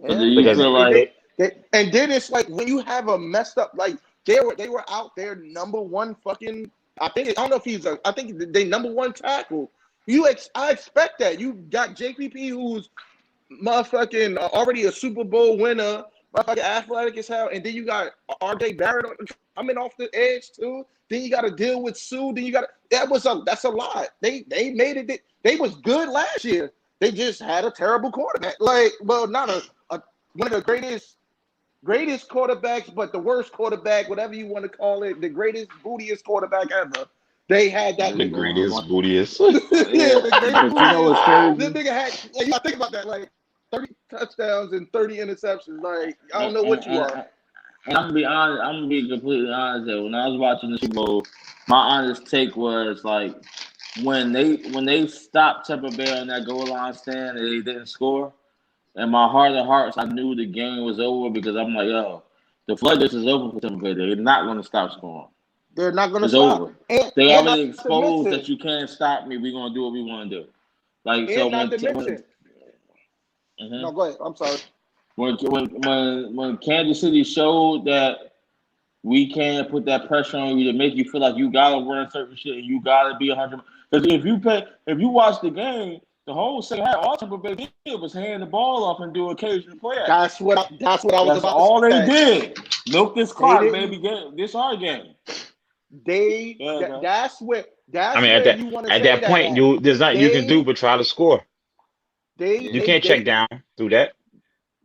S2: Yeah. You feel like, and then it's like when you have a messed up, like they were out there number 1 fucking. I don't know if I think they number 1 tackle. I expect that. You got JPP, who's motherfucking already a Super Bowl winner, motherfucking athletic as hell, and then you got RJ Barrett coming off the edge too. Then you got to deal with Sue. Then you got that's a lot. They made it. They was good last year. They just had a terrible quarterback. Like, well, not one of the greatest quarterbacks, but the worst quarterback, whatever you want to call it, the greatest bootiest quarterback ever. They had that.
S3: The greatest bootiest.
S2: Yeah, the greatest
S1: But you know what's crazy?
S2: This nigga had. Like, you gotta think about that. Like 30 touchdowns and 30 interceptions. Like, I don't know what you are.
S1: And I'm gonna be honest. I'm gonna be completely honest. That when I was watching the Super Bowl, my honest take was like when they stopped Tampa Bay on that goal line stand and they didn't score. In my heart of hearts, I knew the game was over because I'm like, yo, the floodgates is over for Tampa Bay. They're not going to stop scoring.
S2: They're not going to
S1: It's
S2: stop.
S1: over. They already exposed that you can't stop me. We're going to do what we want to do. Like, so
S2: no, go ahead. I'm sorry.
S1: When Kansas City showed that we can't put that pressure on you to make you feel like you got to run certain shit and you got to be 100. Because if you watch the game, the whole second half, all Tampa Bay did was hand the ball off and do occasional play.
S2: That's what I was
S1: That's
S2: about
S1: all
S2: to say.
S1: they did. Milk this clock, baby. This our game.
S2: That's where.
S3: I mean, at that point, there's nothing you can do but try to score. You can't check down through that.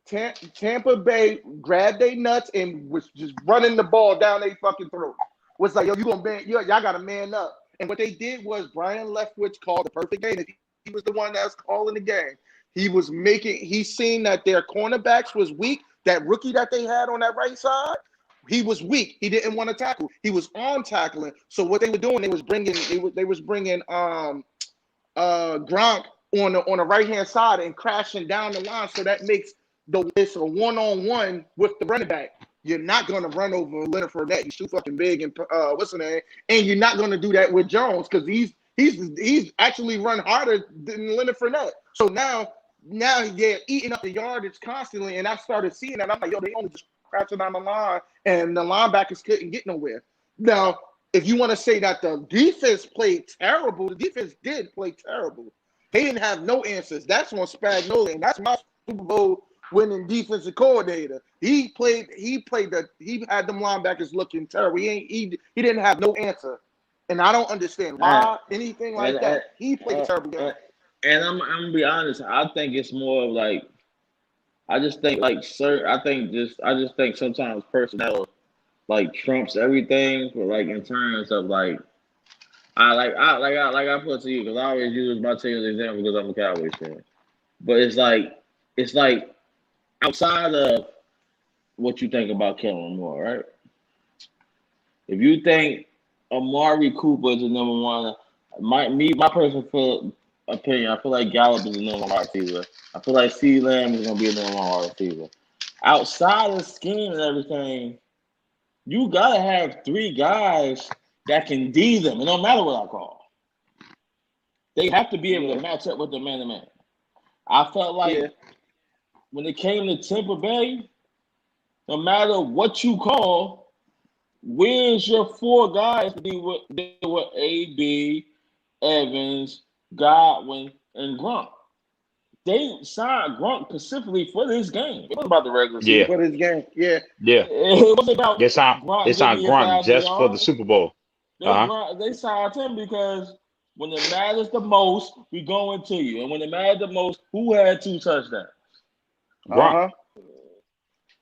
S2: Tampa Bay grabbed their nuts and was just running the ball down their fucking throat. Was like, yo, y'all got to man up. And what they did was Brian Leftwich called the perfect game. He was the one that was calling the game. He seen that their cornerbacks was weak. That rookie that they had on that right side, he was weak. He didn't want to tackle. He was on tackling. So what they were doing, they was bringing Gronk on the right hand side and crashing down the line. So that makes it's a 1-on-1 with the running back. You're not going to run over Leonard Fournette. He's too fucking big and what's the name? And you're not going to do that with Jones because he's actually run harder than Leonard Fournette. So now they're eating up the yardage constantly, and I started seeing that. I'm like, yo, they only just crashing down the line, and the linebackers couldn't get nowhere. Now, if you want to say that the defense played terrible, the defense did play terrible. They didn't have no answers. That's on Spagnuolo, and that's my Super Bowl winning defensive coordinator. He had them linebackers looking terrible. He didn't have no answer. And I don't understand why anything like that. He played a terrible game.
S1: And I'm gonna be honest. I think it's more of like, I just think sometimes personnel like trumps everything for like in terms of like I put to you because I always use my team as an example because I'm a Cowboys fan. But it's like outside of what you think about Kellen Moore, right? If you think Amari Cooper is the number one, my personal opinion, I feel like Gallup is the number one wide receiver. I feel like CeeDee Lamb is gonna be the number one wide receiver. Outside of the scheme and everything, you gotta have three guys that can D them. It don't matter what I call. They have to be able to match up with the man-to-man. I felt like when it came to Tampa Bay, no matter what you call, where's your four guys to be with AB, Evans, Godwin, and Gronk? They signed Gronk specifically for this game. It wasn't about the regular season.
S2: For this game,
S3: yeah.
S1: It wasn't about
S3: they signed Gronk just for the Super Bowl.
S1: They signed him because when it matters the most, we go into you. And when it matters the most, who had 2 touchdowns?
S3: Gronk.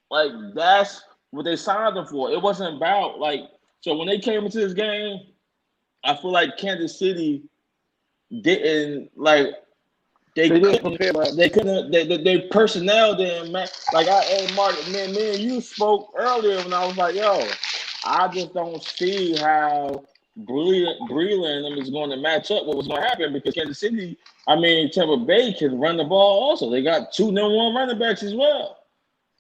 S1: Like, that's what they signed him for. It wasn't about, like, so when they came into this game, I feel like Kansas City didn't, like, their personnel didn't match. Like, Mark, man, you spoke earlier when I was like, yo, I just don't see how Breland and them is going to match up what was going to happen because Kansas City, Tampa Bay can run the ball also. They got 2 number 1 running backs as well.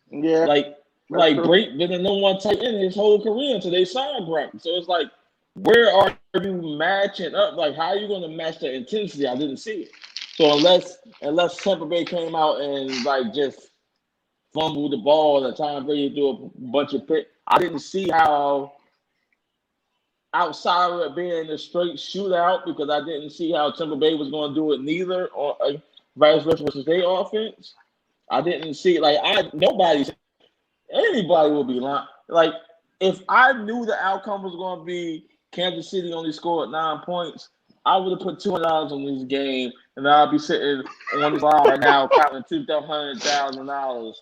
S2: Yeah.
S1: Like Brake been the number 1 tight end his whole career until they signed Brock. So it's like, where are you matching up? Like, how are you going to match the intensity? I didn't see it. So unless Tampa Bay came out and like just fumbled the ball and Tom Brady threw a bunch of picks, I didn't see how outside of it being a straight shootout because I didn't see how Tampa Bay was going to do it neither or vice versa versus their offense. I didn't see anybody would be lying. Like if I knew the outcome was going to be Kansas City only scored 9 points, I would have put $200 on this game, and I'll be sitting on this line right now counting $200,000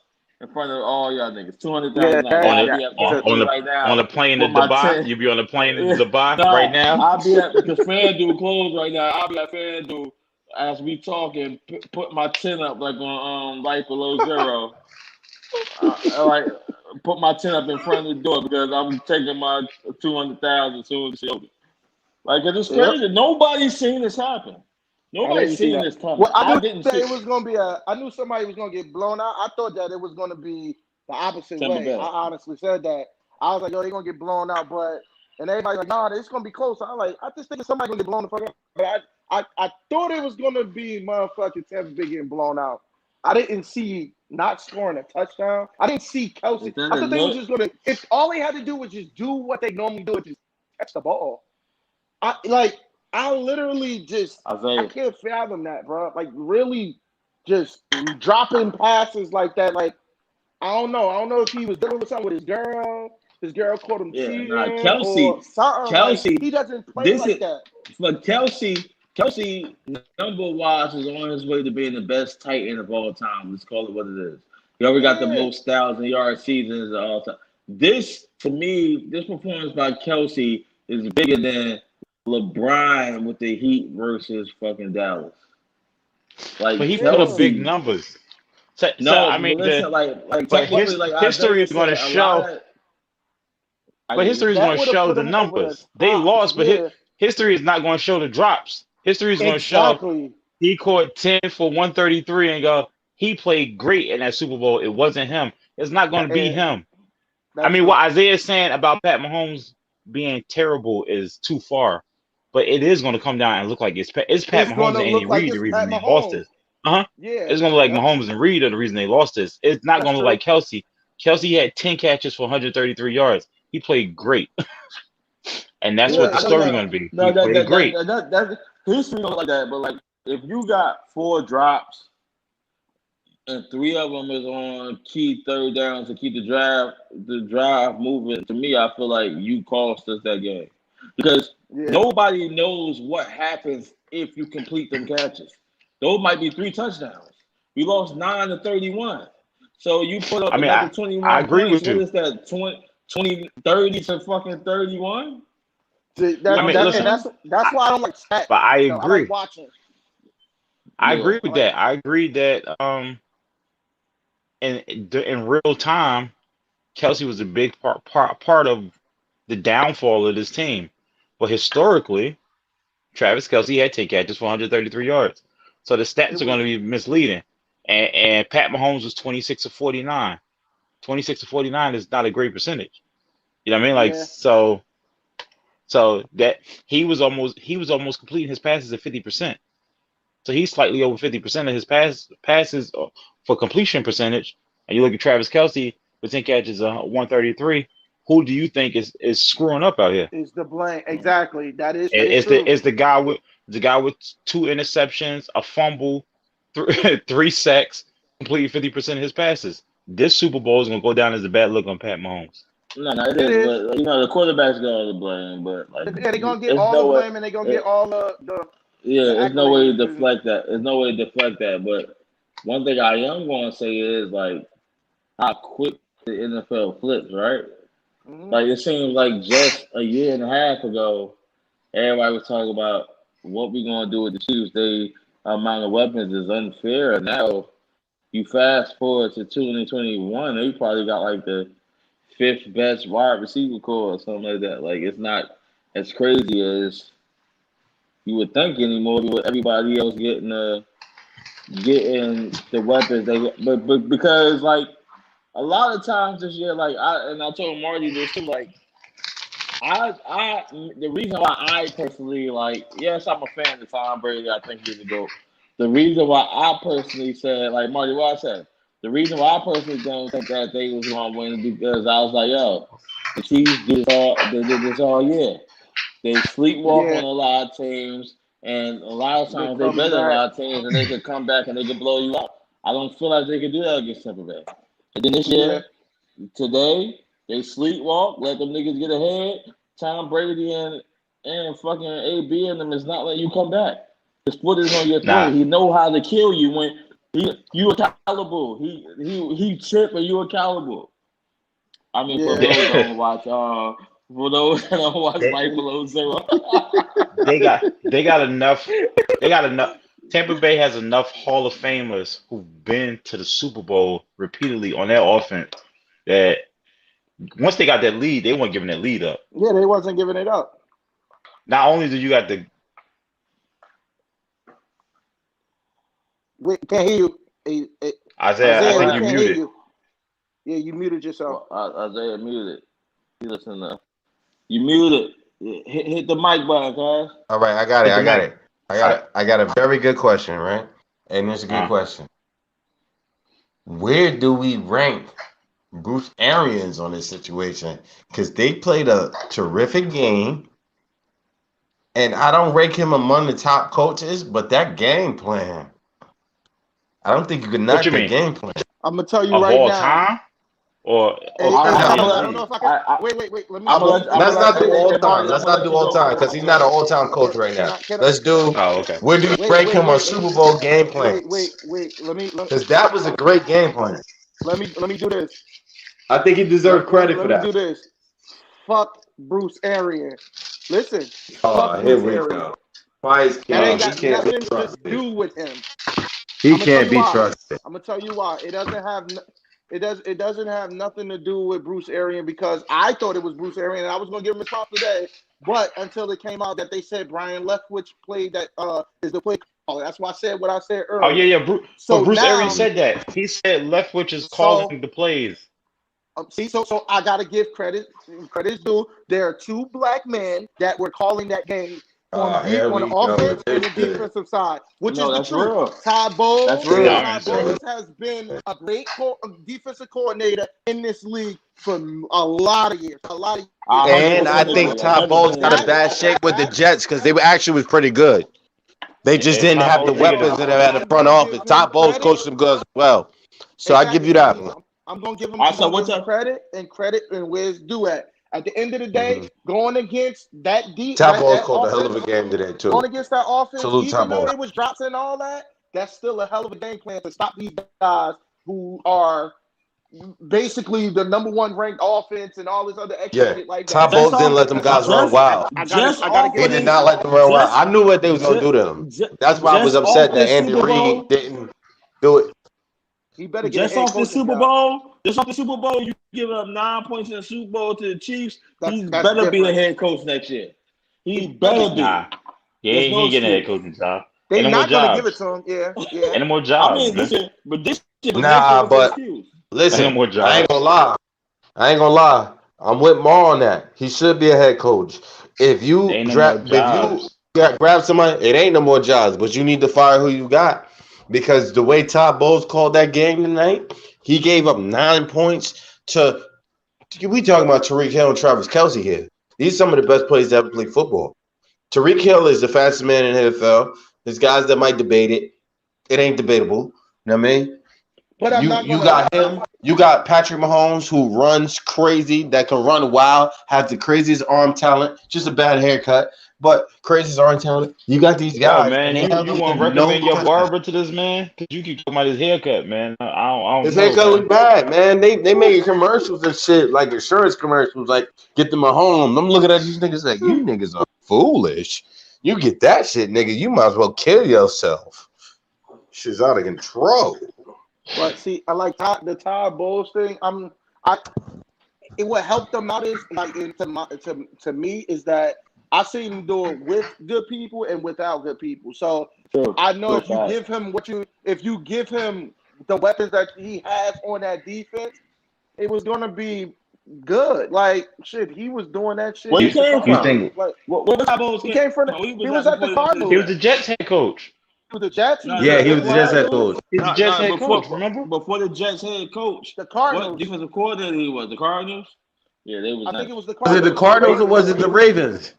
S1: in front of all y'all niggas. $200,000. I'll be at FanDuel right now
S3: on the plane to
S1: with my
S3: Dubai.
S1: 10.
S3: You be on the plane to Dubai
S1: Nah,
S3: right now.
S1: I'll be at because FanDuel closed right now. I'll be at FanDuel as we talking, put my 10 up like on right below zero. Like put my 10 up in front of the door because I'm taking my 200,000 soon as it's open. Like it's crazy.
S2: Yep.
S1: Nobody's seen this happen. Nobody's seen this coming.
S2: Well, I
S1: didn't
S2: say
S1: see
S2: it was gonna be I knew somebody was gonna get blown out. I thought that it was gonna be the opposite
S1: Tampa
S2: way.
S1: Bay.
S2: I honestly said that. I was like, yo, they're gonna get blown out, and everybody's like, nah, it's gonna be close. I just think somebody's gonna get blown the fuck out. But I thought it was gonna be motherfucking Tampa Bay getting blown out. I didn't see not scoring a touchdown. I didn't see Kelsey. I thought they was just gonna. If all they had to do was just do what they normally do, just catch the ball. I literally just I can't fathom that, bro. Like really, just dropping passes like that. Like I don't know. I don't know if he was dealing with something with his girl. His girl caught him cheating
S1: Kelsey,
S2: or something.
S1: Kelsey,
S2: like, he doesn't play like that.
S1: But Kelsey, number-wise, is on his way to being the best tight end of all time. Let's call it what it is. He already got the most 1,000-yard seasons of all time. This, to me, this performance by Kelsey is bigger than LeBron with the Heat versus fucking Dallas.
S3: Like, but he put up big numbers. I mean, but history is going to show. But history is going to show the numbers. They lost, but history is not going to show the drops. History is going to show he caught 10 for 133 and go, he played great in that Super Bowl. It wasn't him. It's not going to be him. I mean, what Isaiah is saying about Pat Mahomes being terrible is too far. But it is going to come down and look like it's Pat Mahomes and Andy Reid the reason they lost this. Yeah. It's going to look like Mahomes and Reid are the reason they lost this. It's not going to look like Kelsey. Kelsey had 10 catches for 133 yards. He played great. And that's what the story's going to be.
S1: No, that's great. History don't like that, but like if you got 4 drops and 3 of them is on key third downs to keep the drive moving, to me, I feel like you cost us that game. Because nobody knows what happens if you complete them catches. Those might be 3 touchdowns. We lost 9-31. So you put up another 21
S3: I agree
S1: points.
S3: with you.
S1: What is that? 30 to fucking 31?
S2: That's why I don't like stats.
S3: But I agree.
S2: I like watching.
S3: I agree with that. I agree that in real time, Kelsey was a big part of the downfall of this team. But historically, Travis Kelsey had 10 catches for 133 yards. So the stats are going to be misleading. And Pat Mahomes was 26 of 49. 26 of 49 is not a great percentage. You know what I mean? Like so that he was almost completing his passes at 50%. So he's slightly over 50% of his passes for completion percentage. And you look at Travis Kelsey with 10 catches, 133. Who do you think is screwing up out here?
S2: Is the blame exactly? That is.
S3: It's the guy with 2 interceptions, a fumble, 3 sacks, completing 50% of his passes. This Super Bowl is gonna go down as a bad look on Pat Mahomes.
S1: No, it is. But, the quarterback's got all the blame, but
S2: they're gonna get all the blame and they're gonna get all the.
S1: There's no way to deflect that. There's no way to deflect that. But one thing I am going to say is like how quick the NFL flips, right? Mm-hmm. Like it seems like just a year and a half ago, everybody was talking about what we're gonna do with the Chiefs. The amount of weapons is unfair. And now you fast forward to 2021, they probably got like the 5th best wide receiver core or something like that. Like it's not as crazy as you would think anymore with everybody else getting the weapons but because like a lot of times this year, like I told Marty this too, like the reason why I personally like, yes, I'm a fan of Tom Brady, I think he's a GOAT. The reason why I personally said, like Marty, what I said, the reason why I personally don't think that they was gonna win is because I was like, yo, the Chiefs did this all year. They sleepwalk on a lot of teams, and a lot of times they better a lot of teams, and they could come back and they could blow you up. I don't feel like they could do that against Tampa Bay. And then this year, today, they sleepwalk, let them niggas get ahead. Tom Brady and and fucking AB and them is not letting you come back. His foot is on your
S3: Nah.
S1: throat. He know how to kill you when you accountable. He trip and you accountable. I mean, for
S2: Yeah.
S1: those that don't watch, for those that don't watch Fight Below Zero,
S3: They got enough. Tampa Bay has enough Hall of Famers who've been to the Super Bowl repeatedly on their offense that once they got that lead, they weren't giving that lead up.
S2: Yeah, they wasn't giving it up.
S3: Not only do you got the
S2: Wait, can't hear you.
S3: Isaiah, I think
S2: we
S3: you
S2: can't hear
S3: muted.
S2: you. Yeah, you muted yourself.
S1: Isaiah muted. You listen to you muted. Hit the mic button, guys.
S4: All right, I got it. I got a very good question, right? And it's a good question. Where do we rank Bruce Arians on this situation? Because they played a terrific game, and I don't rank him among the top coaches, but that game plan, I don't think you can knock that game plan.
S2: I'm gonna tell you
S3: Of
S2: right
S3: all
S2: now.
S3: time? Or
S2: I don't know if I can. Wait. Let me.
S4: Let's not do all time. Let's not do all time because he's not an all-time coach right now. Let's do.
S3: Oh, okay.
S4: Where do you rank him on Super Bowl game plan?
S2: Wait. Let me.
S4: Because that was a great game plan.
S2: Let me do this.
S4: I think he deserved credit for that.
S2: Let me do this. Fuck Bruce Arians. Listen.
S4: Oh, here we go. Spice
S2: That ain't
S4: he
S2: got
S4: can't be
S2: nothing to
S4: trusted.
S2: do with him.
S4: He can't be trusted.
S2: I'm gonna tell you why. It doesn't have nothing to do with Bruce Arians because I thought it was Bruce Arians and I was gonna give him a top today, but until it came out that they said Brian Leftwich played that is the play caller. That's why I said what I said earlier.
S3: Oh yeah. Bruce Arians said that. He said Leftwich is calling the plays.
S2: So I gotta give credit due. There are two black men that were calling that game. On the offense and the defensive side, which is the truth.
S1: Real.
S2: Todd Bowles,
S1: That's real.
S2: Todd Bowles has been a great defensive coordinator in this league for a lot of years.
S4: And I think Todd Bowles got a bad shake with the Jets because they actually was pretty good. They just didn't have the weapons that had the front office. Todd Bowles coached them good as well. So I give you that one.
S2: I'm gonna give him credit and where it's due at. At the end of the day, going against that defense,
S4: Todd Bowles called a hell of a game today too.
S2: Going against that offense,
S4: salute
S2: even though it was drops and all that, that's still a hell of a game plan to stop these guys who are basically the number one ranked offense and all this other extra shit like that.
S4: Todd Bowles didn't let them guys run wild. He did not let them run wild. I knew what they was gonna do to them. That's why I was upset that Andy Reid didn't do it.
S2: He better get
S1: just off the Super Bowl. Just off the Super Bowl, you give up 9 points in the Super Bowl to the Chiefs. He better be a head coach next year. He better be.
S3: He ain't getting a head coaching job.
S2: They're not gonna give it to him. Yeah.
S3: Any more jobs?
S1: I mean, listen, but this shit.
S4: Listen, I ain't gonna lie. I'm with Mar on that. He should be a head coach. If you grab somebody, it ain't no more jobs. But you need to fire who you got. Because the way Todd Bowles called that game tonight, he gave up 9 points to. We talking about Tyreek Hill and Travis Kelce here. These are some of the best players to ever play football. Tyreek Hill is the fastest man in the NFL. There's guys that might debate it. It ain't debatable. You know what I mean?
S2: But
S4: you got him. You got Patrick Mahomes who runs crazy, that can run wild, has the craziest arm talent, just a bad haircut. But craziest arm talent. You got these guys.
S3: Man, you want to recommend your barber to this man? Because you keep talking about his haircut, man. I don't
S4: his haircut was bad, man. They made commercials and shit, like insurance commercials, like get them at home. I'm looking at these niggas like, you niggas are foolish. You get that shit, nigga, you might as well kill yourself. Shit's out of control.
S2: But see, I like the Todd Bowles thing. What helped them out is like to me is that I seen him do it with good people and without good people. So I know if you give him the weapons that he has on that defense, it was gonna be good. Like shit, he was doing that shit.
S1: Where he came from?
S2: He came from. He was at the Cardinals.
S3: He was the Jets head coach.
S2: He was the Jets.
S4: Yeah, he was the Jets head coach.
S3: He's the Jets head coach. Remember?
S1: Before the Jets head coach,
S2: the Cardinals.
S1: What defensive coordinator he was? The Cardinals. Yeah, they was.
S2: I think it was the Cardinals.
S4: Was it the Cardinals or was it the Ravens?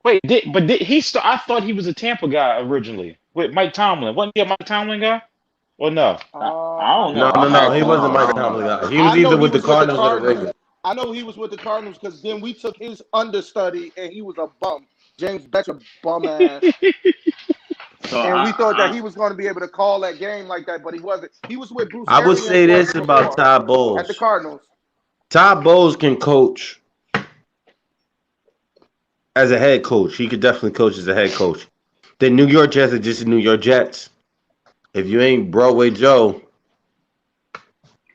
S3: Wait, I thought he was a Tampa guy originally with Mike Tomlin. Wasn't he a Mike Tomlin guy? Or no?
S1: I don't know.
S4: No. He wasn't Mike Tomlin guy. He was either with the Cardinals or the Ravens.
S2: I know he was with the Cardinals because then we took his understudy and he was a bum. James Bettcher bum ass.
S1: So
S2: And we thought that he was going to be able to call that game like that, but he wasn't. He was with Bruce
S4: I would
S2: Arians
S4: say this
S2: once
S4: about
S2: before
S4: Todd
S2: at the
S4: Bowles.
S2: Cardinals.
S4: Todd Bowles can coach as a head coach. He could definitely coach as a head coach. The New York Jets are just the New York Jets. If you ain't Broadway Joe,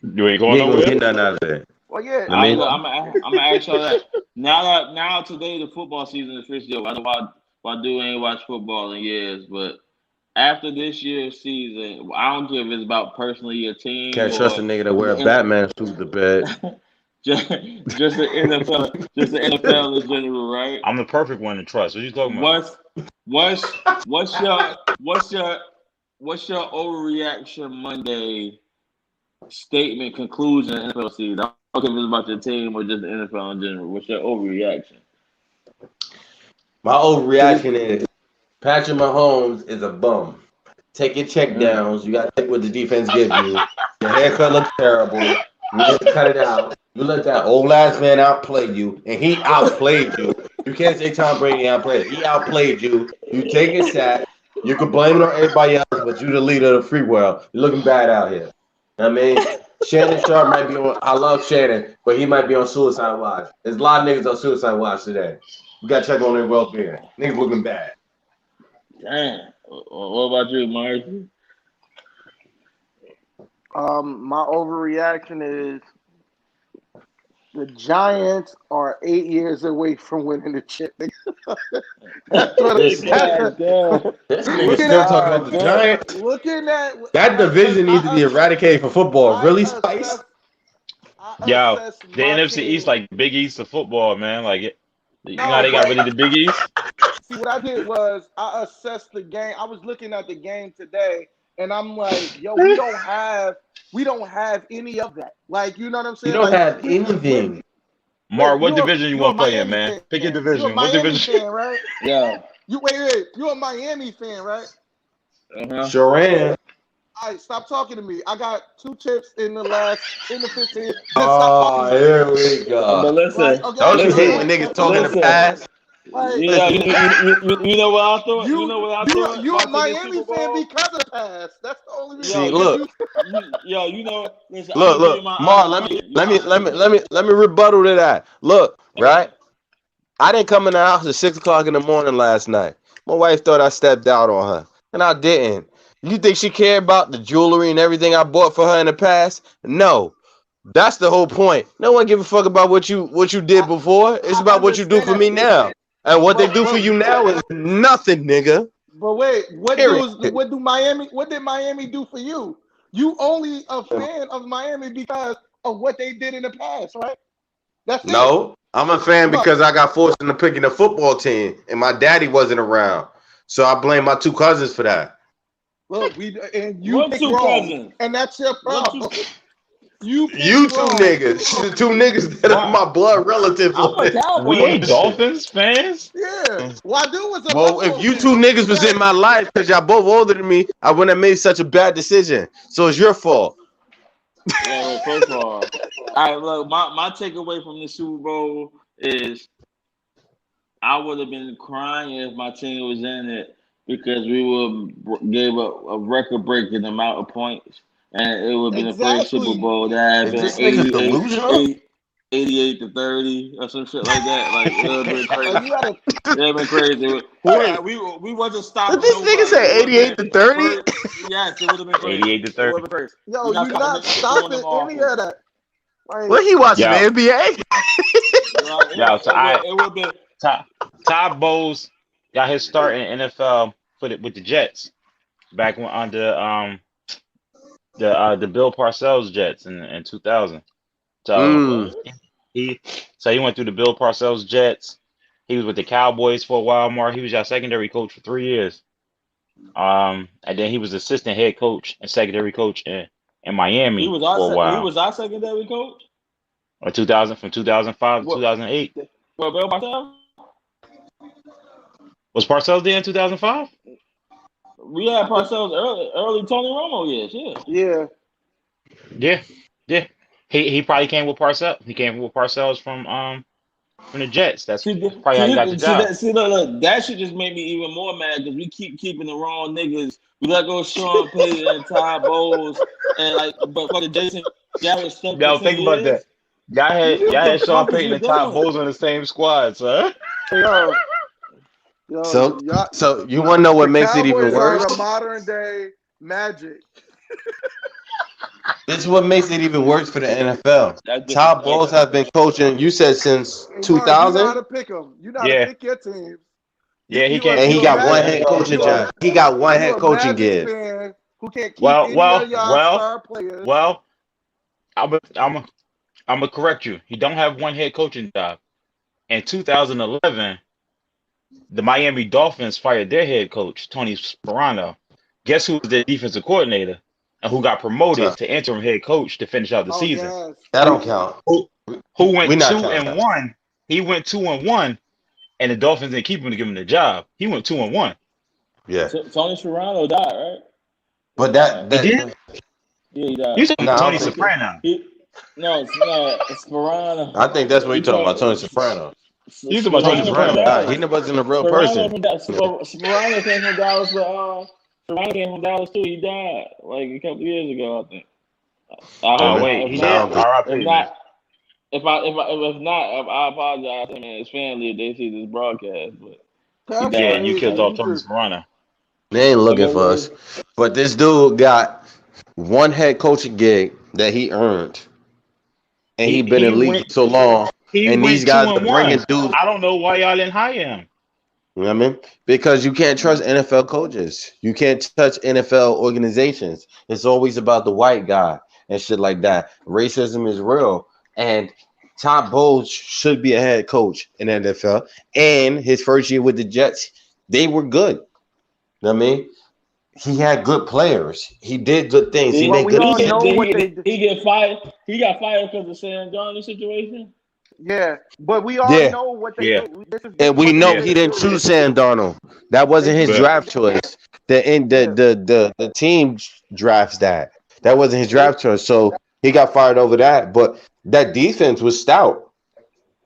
S3: You ain't
S4: you
S3: going
S4: ain't gonna
S3: nowhere.
S4: get nothing out of it.
S2: Well, yeah.
S4: I mean,
S1: I'm gonna ask y'all that. Now today the football season is officially over. I know why dude ain't watched football in years, but after this year's season, I don't care if it's about personally your team
S4: can't
S1: or
S4: trust a nigga that wear a Batman suit to bed.
S1: just the NFL in general, right?
S3: I'm the perfect one to trust. What you talking about?
S1: What's your overreaction Monday statement conclusion NFL season? I don't care if it's about your team or just the NFL in general. What's your overreaction?
S4: My overreaction is Patrick Mahomes is a bum. Take your check downs. You got to take what the defense gives you. Your haircut looks terrible. You need to cut it out. You let that old ass man outplay you, and he outplayed you. You can't say Tom Brady outplayed. He outplayed you. You take a sack. You can blame it on everybody else, but you the leader of the free world. You're looking bad out here. I mean, Shannon Sharp might be on. I love Shannon, but he might be on suicide watch. There's a lot of niggas on suicide watch today. We got to check on their welfare. Niggas looking bad.
S1: Damn. What about you, Marcy?
S2: My overreaction is the Giants are 8 years away from winning the chip. That's what
S4: This nigga still talking about the Giants.
S2: Looking at
S4: That division needs to be eradicated for football. Really, Spice?
S3: Yo, the NFC East like the Big East of football, man. Like it. You know how they got rid of the Big East?
S2: See, what I did was I assessed the game. I was looking at the game today, and I'm like, yo, we don't have any of that. Like, you know what I'm saying?
S4: You don't
S2: like,
S4: have anything.
S3: Mark, what division you want to play in, man? Pick your division.
S2: You're a
S3: What
S2: Miami
S3: division?
S2: fan, right?
S1: Yeah.
S2: Wait. You're a Miami fan, right?
S1: Uh-huh.
S4: Sure am.
S2: All right, stop talking to me. I got 2 chips in the last 10 to 15. Just
S4: Oh, here we go.
S1: But listen,
S2: Like, okay,
S4: Don't you
S1: listen,
S4: hate when niggas talking
S1: listen.
S4: the past?
S2: Like,
S1: you know what I thought? You know what I thought?
S2: You a
S1: Watching this
S2: Miami
S1: Super
S2: fan
S1: Bowl?
S2: because of the past. That's the only reason.
S4: See, look.
S1: You know. Listen, I'm gonna give
S4: Look,
S1: you my
S4: Mar,
S1: honest
S4: let me rebuttal to that. Look, right? I didn't come in the house at 6 o'clock in the morning last night. My wife thought I stepped out on her, and I didn't. You think she cared about the jewelry and everything I bought for her in the past? No. That's the whole point. No one give a fuck about what you did before. It's about what you do for me now. And what they do for you now is nothing, nigga.
S2: But wait, what did Miami do for you? You only a fan of Miami because of what they did in the past, right? That's it.
S4: No, I'm a fan because I got forced into picking a football team, and my daddy wasn't around. So I blame my 2 cousins for that.
S2: Look, you
S1: What
S2: pick
S1: 2
S2: wrong,
S1: cousins?
S2: and that's your problem. You
S4: 2
S2: wrong.
S4: niggas, the 2 niggas that are my blood relatives.
S1: I'm a Cowboys.
S3: We ain't Dolphins fans.
S2: Yeah. Wadu was a
S4: Well, if you 2 niggas was in my life because y'all both older than me, I wouldn't have made such a bad decision. So it's your fault.
S1: Yeah, well, first of all right, look, my takeaway from the Super Bowl is I would have been crying if my team was in it because we gave a record-breaking amount of points, and it would have been the first Super Bowl that had been 88-30 or some shit like that. Like it would have been crazy. It would have been crazy. Wait, we wasn't stopping.
S4: Did this nigga say 88-30?
S1: Yes, it would have been crazy.
S3: 88-30.
S2: Yo, you're not stopping any of that. Like,
S4: What he watching the NBA?
S1: It would be
S3: Todd Bowles got his start in NFL with the Jets back when under the Bill Parcells Jets in 2000. So he went through the Bill Parcells Jets. He was with the Cowboys for a while. Mark, he was our secondary coach for 3 years. And then he was assistant head coach and secondary coach in Miami for a while.
S1: He was our secondary coach?
S3: From 2005 to 2008.
S1: Well, Bill Parcells?
S3: Was Parcells there in 2005?
S1: We had Parcells early Tony Romo years,
S2: yeah.
S3: Yeah. He probably came with Parcells. He came with Parcells from from the Jets. That's
S1: See,
S3: probably how he got the job.
S1: look, that should just make me even more mad because we keep keeping the wrong niggas. We let go Sean Payton and Todd Bowles, and like, but for the Jason Garrett stuff for
S3: Yo,
S1: 10
S3: think about
S1: years.
S3: that. Y'all
S1: What
S3: had
S1: the
S3: Sean
S1: fuck is
S3: Payton
S1: we
S3: and Todd
S1: doing?
S3: Bowles on the same squad, son.
S2: Yo,
S4: So
S2: y'all,
S4: so you want to know what
S2: the
S4: makes it even
S2: Cowboys are
S4: worse?
S2: the modern day Magic.
S4: This is what makes it even worse for the NFL.
S1: That's
S4: Todd Bowles
S1: disrespectful.
S4: has been coaching. You said since
S2: Hey, Mark, you know how
S4: 2000,
S2: to pick them. You know how to
S3: Yeah,
S2: pick your teams.
S3: yeah, he
S2: You a
S3: can't.
S4: and he
S3: He
S2: you a
S3: can't
S4: got
S3: do
S4: one
S3: the
S2: Magic
S4: head
S3: NFL
S4: coaching
S2: you
S3: anymore.
S2: a
S4: job. He got one
S2: you
S4: head
S2: a
S4: coaching
S2: Magic
S4: gig.
S2: fan who can't keep
S3: Well,
S2: any
S3: well,
S2: of y'all
S3: well,
S2: star players.
S3: well. I'm gonna correct you. He don't have one head coaching job. In 2011, the Miami Dolphins fired their head coach, Tony Sparano. Guess who was their defensive coordinator and who got promoted
S4: So
S3: to interim head coach to finish out the
S2: Oh
S3: season?
S2: yes,
S4: that don't
S2: yes.
S4: count.
S3: Who
S4: We're
S3: went
S4: not
S3: two
S4: counting
S3: and
S4: that.
S3: one? He went 2-1, and the Dolphins didn't keep him to give him the job. He went 2-1.
S4: Yeah,
S1: Tony Serrano died, right?
S4: but
S1: Died.
S3: He did.
S1: Yeah, he died.
S3: You said
S4: no, I
S3: Tony
S4: don't think.
S3: Soprano.
S1: No, Sparano.
S4: I think that's what you're talking about, Tony
S1: Tony
S4: Soprano.
S3: You said about
S4: Tony
S3: Tony
S1: Sparano from
S4: Soprano
S3: Soprano.
S4: died. He
S1: Dallas.
S4: wasn't a real
S1: Sparano
S4: person.
S1: from Dallas. Sparano came from Dallas, but Sparano came from Dallas too. He died like a couple years ago, I think. I
S4: Did
S1: hope
S4: he?
S3: Wait,
S1: not.
S3: he
S1: If
S4: No, I
S3: did.
S4: don't think.
S1: not,
S3: R.I.P. man.
S1: if not, I apologize to him and his family if they see this broadcast. But he
S2: That's
S3: Yeah,
S1: died.
S3: and you
S2: crazy.
S3: killed
S1: Like,
S3: off
S2: You
S3: Tony
S2: just
S3: Soprano.
S4: They ain't looking
S1: okay,
S4: for us. But this dude got one head coaching gig that he earned, and he been
S3: He
S4: in league
S3: went
S4: for so long.
S3: he
S4: And these
S3: went two
S4: guys are
S3: and
S4: bringing
S3: one.
S4: dudes.
S3: I don't know why y'all didn't hire him.
S4: You know what I mean? Because you can't trust NFL coaches. You can't touch NFL organizations. It's always about the white guy and shit like that. Racism is real. And Todd Bowles should be a head coach in the NFL. And his first year with the Jets, they were good. You know what I mean? He had good players. He did good things. He
S1: did,
S2: but
S4: made
S2: we
S4: good
S2: all
S1: did,
S2: know
S4: decisions.
S2: what they
S1: he get fired? He got fired because of Sam Darnold situation.
S2: yeah, but we all
S4: Yeah.
S2: know what they
S3: Yeah,
S2: do. This is
S4: And we
S2: what they
S4: know
S3: yeah,
S4: he
S2: did.
S4: didn't choose Sam Darnold. That wasn't his
S3: but
S4: draft choice.
S2: Yeah.
S4: The team drafts that. That wasn't his draft choice. So he got fired over that. But that defense was stout.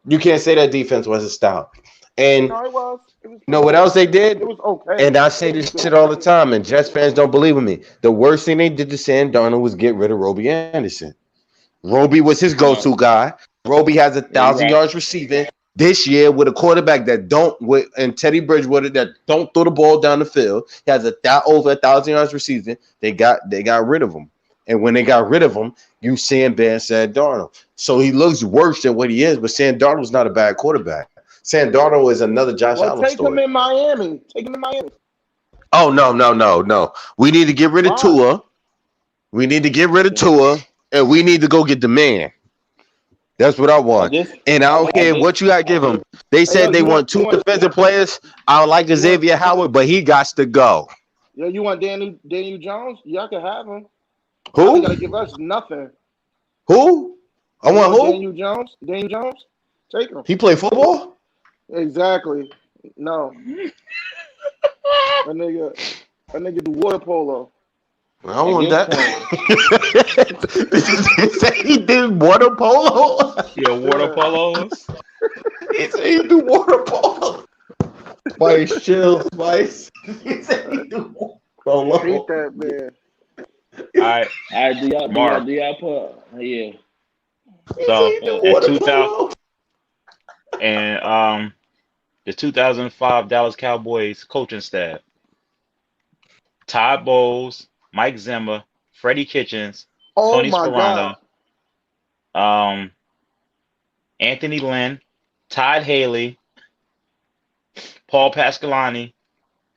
S4: You can't say that defense wasn't stout. And
S2: No, it was. It was
S4: you know
S2: pretty
S4: what
S2: good.
S4: else they did?
S2: It was okay.
S4: And I say this shit all the time, and Jets fans don't believe in me. The worst thing they did to Sam Darnold was get rid of Roby Anderson. Roby was his
S1: Right.
S4: go-to guy. Roby has
S1: Yeah, you
S4: 1,000
S1: right.
S4: yards receiving this year with a quarterback that and Teddy Bridgewater that don't throw the ball down the field. He has over 1,000 yards receiving. They got rid of him, and when they got rid of him, you Sam Darnold. So he looks worse than what he is. But Sam Darnold's not a bad quarterback. Sam Darnold is another Josh
S2: Well,
S4: Allen
S2: take him
S4: story.
S2: in Miami. Take him in Miami.
S4: Oh no. We need to get rid of
S2: Why?
S4: Tua. We need to get rid of Tua, and we need to go get the man. That's what I want. And I don't care what you got to give him. They
S2: Hey, yo,
S4: said they want two defensive players. I would like Xavier Howard, but he got to go.
S2: Yeah, you want Daniel Jones? Y'all can have him. Y'all ain't gotta
S4: Who?
S2: give us nothing.
S4: Who? I want who?
S2: Daniel Jones? Daniel Jones? Take him.
S4: He play football?
S2: Exactly. No. That nigga do water polo.
S4: I don't want that. Did you say he did water polo?
S3: yeah, water polos.
S4: He said he do water polo. Spice, chill, Spice. He said he do water polo.
S2: Beat that man.
S3: All right,
S1: All right,
S3: Mark.
S1: do y'all put? Yeah.
S3: So
S4: He said he do
S3: at
S4: water
S3: 2000
S4: polo.
S3: and the 2005 Dallas Cowboys coaching staff: Todd Bowles, Mike Zimmer, Freddie Kitchens,
S2: Oh
S3: Tony
S2: my
S3: Sparano,
S2: God.
S3: Anthony Lynn, Todd Haley, Paul Pasqualoni,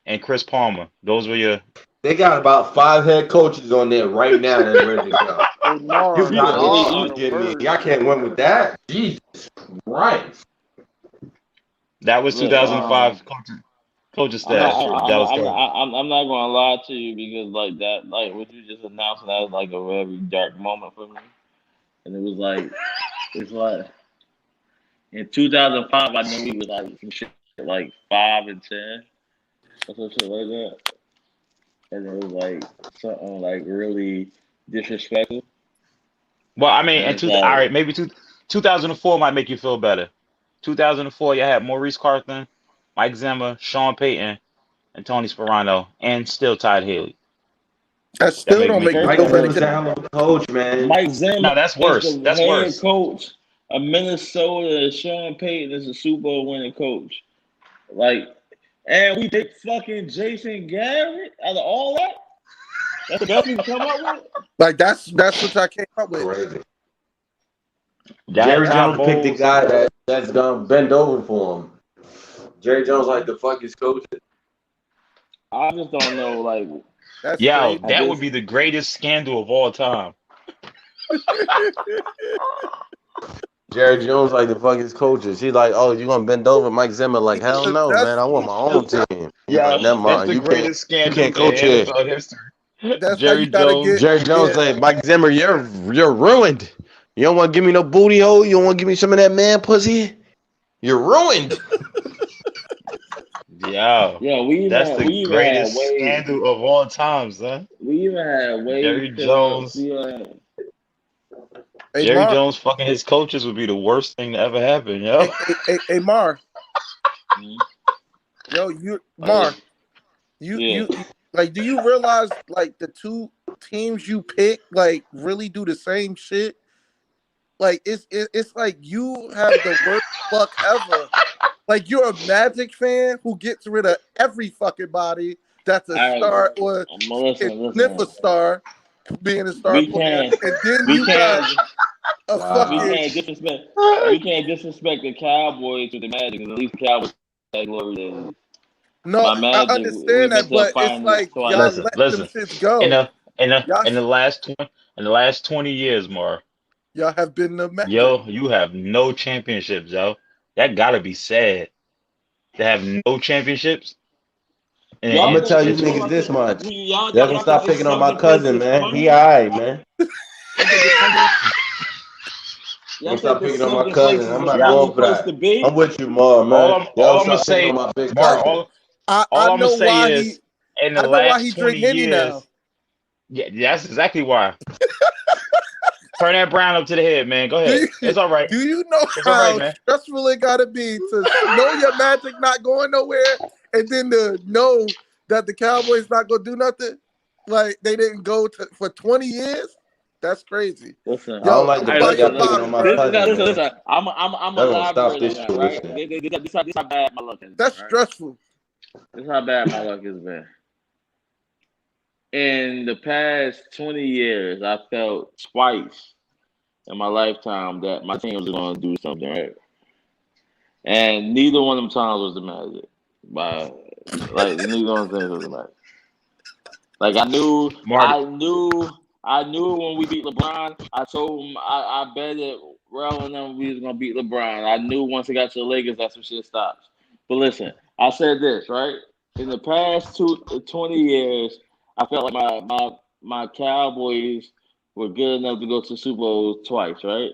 S3: and Chris Palmer. Those were your.
S4: They got about 5 head coaches on there right now that's ready to go.
S2: Hey, Mark,
S4: You got
S2: y'all
S4: to
S2: are
S4: get me.
S2: worse.
S4: I can't win with that. Jesus Christ.
S3: That was
S1: Look,
S3: 2005 coaching
S1: I'm
S3: staff.
S1: not.
S3: That was
S1: I'm not gonna lie to you because like that, like what you just announced, that was like a very dark moment for me, and it was like, it's like in 2005, I knew we was like some shit like 5-10 or some shit like that, and it was like something like really disrespectful.
S3: Well, I mean,
S1: And it's
S3: all
S1: like,
S3: right, maybe 2004 might make you feel better. 2004, you had Maurice Carthan, Mike Zimmer, Sean Payton, and Tony Sperano, and still Todd Haley.
S2: That still don't make
S4: Mike Zimmer's a hell of a coach, man.
S1: Mike Zimmer.
S3: No, that's worse.
S1: Is the
S3: That's
S1: head
S3: worse.
S1: coach of Minnesota. Sean Payton is a Super Bowl winning coach. Like, and we picked fucking Jason Garrett out of all that. That's the best we can come up with.
S2: Like that's what I came up with.
S4: Crazy. Jerry Jones picked the guy that's gonna bend over for him. Jerry Jones like the fuck his coach.
S1: I just don't know, like.
S2: That's
S3: Yo,
S2: crazy.
S3: that would be the greatest scandal of all time.
S4: Jerry Jones like the fuck his coaches. He's like, oh, you gonna bend over Mike Zimmer? Like, hell no, man. I want my own team.
S3: Yeah,
S4: like, never mind.
S3: that's the
S4: You
S3: greatest scandal
S4: can't coach
S3: in
S4: here.
S3: NFL history.
S2: That's
S3: Jerry
S2: how you gotta
S3: Jones.
S2: get.
S4: Jerry Jones say, Mike Zimmer, you're ruined. You don't want to give me no booty hole. You don't want to give me some of that man pussy. You're ruined.
S3: Yo, that's the greatest scandal of all time, son.
S1: We even had Wade.
S3: Jerry Jones.
S2: Hey,
S3: Jerry
S2: Mar,
S3: Jones fucking his coaches would be the worst thing to ever happen, yo.
S2: Hey, Mar. Yo, Mar. You like? Do you realize like the two teams you pick like really do the same shit? Like it's like you have the worst luck ever. Like you're a Magic fan who gets rid of every fucking body that's a star or sniff a star being a star player, and then you got a fucking.
S1: We can't disrespect the Cowboys with the Magic. At least the Cowboys had glory days.
S2: No, I understand that, but it's like y'all let them shits go.
S3: In the last 20 years, Mar.
S2: Y'all have been the Magic.
S3: Yo, you have no championships, yo. That gotta be sad. To have no championships.
S4: I'm gonna tell you niggas this much. Y'all gonna stop picking on my cousin, man. He alright, man. Y'all stop picking on my cousin. I'm not going for that. I'm with you, Mar, man.
S3: All I'm gonna say, Mar, all I'm gonna say is, in the last 20 years, yeah, that's exactly why. Turn that brown up to the head, man. Go ahead. It's all right.
S2: Do you know how stressful it gotta be to know your Magic not going nowhere, and then to know that the Cowboys not gonna do nothing? Like they didn't go for 20 years. That's crazy.
S4: Listen, I don't like the fact y'all picking on my cousin.
S1: Listen. I'm a elaborate on that, right? This how bad my luck is.
S2: That's stressful.
S1: This is how bad my luck has been. In the past 20 years, I felt twice in my lifetime that my team was going to do something right. And neither one of them times was the Magic. Neither one of them was the Magic. Like, I knew when we beat LeBron, I told him I betted Rel and them we was going to beat LeBron. I knew once it got to the Lakers, that's when shit stops. But listen, I said this, right? In the past 20 years, I felt like my Cowboys were good enough to go to the Super Bowl twice, right?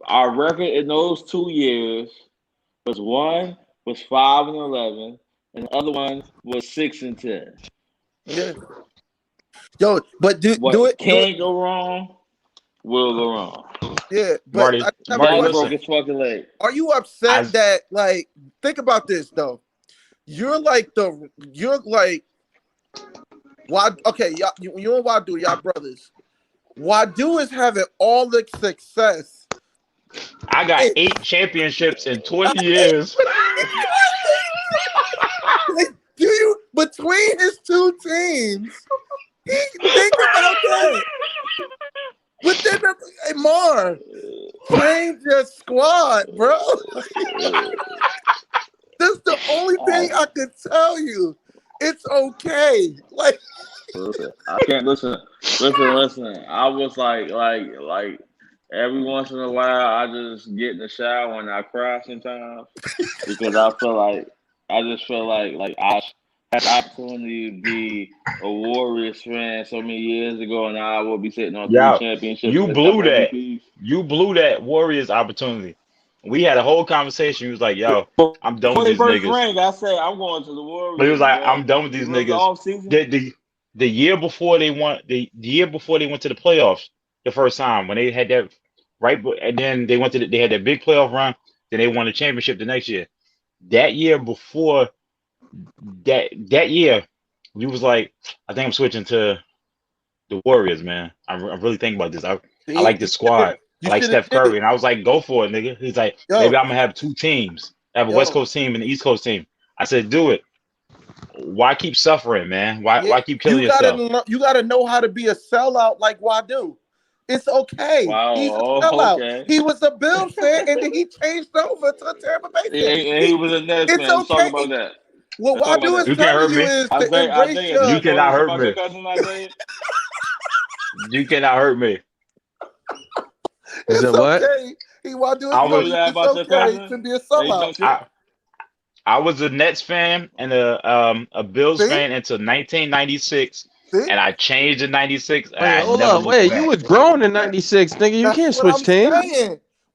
S1: Our record in those 2 years was 5-11, and the other one was 6-10.
S2: Yeah. Yo, but do it
S1: can't go wrong, will go wrong.
S2: Yeah, but
S1: Marty broke his fucking leg.
S2: Are you upset that like think about this though? You're like why? Okay, you and Wadu, y'all brothers. Wadu is having all the success.
S3: I got 8 championships in 20 years.
S2: Do you between his two teams? Think about that. But then, Mar, change your squad, bro. That's the only thing I can tell you. It's okay. Like,
S1: I can't listen. I was like every once in a while, I just get in the shower and I cry sometimes because I feel like I had the opportunity to be a Warriors fan so many years ago, and now I will be sitting on 3 championships.
S3: You blew that. You blew that Warriors opportunity. We had a whole conversation. He was like, "Yo, I'm done with these niggas."
S1: Ring, I said I'm going to the Warriors.
S3: But he was like, "I'm done with these niggas." The year before they won, the year before they went to the playoffs, the first time when they had that and then they went to they had that big playoff run. Then they won the championship the next year. That year before that year, we was like, I think I'm switching to the Warriors, man. I'm really thinking about this. I like this squad. I like Steph Curry, and I was like, go for it, nigga. He's like, maybe I'm gonna have two teams. I have a West Coast team and an East Coast team. I said, do it. Why keep suffering, man? Why keep killing yourself?
S2: You gotta know how to be a sellout like Wadu. It's okay.
S1: Wow.
S2: He's a sellout.
S1: Okay.
S2: He was a Bills fan, and then he changed over to a Tampa Bay fan.
S1: He was a Nets fan. Let's talk about that.
S2: What Wadu is telling you is to embrace your...
S3: You cannot hurt me. You cannot hurt me.
S2: It's okay. It's okay to be a sellout.
S3: I was a Nets fan and a Bills fan until 1996, and I changed in 96.
S4: Wait, you was grown in 96, nigga. You can't switch teams.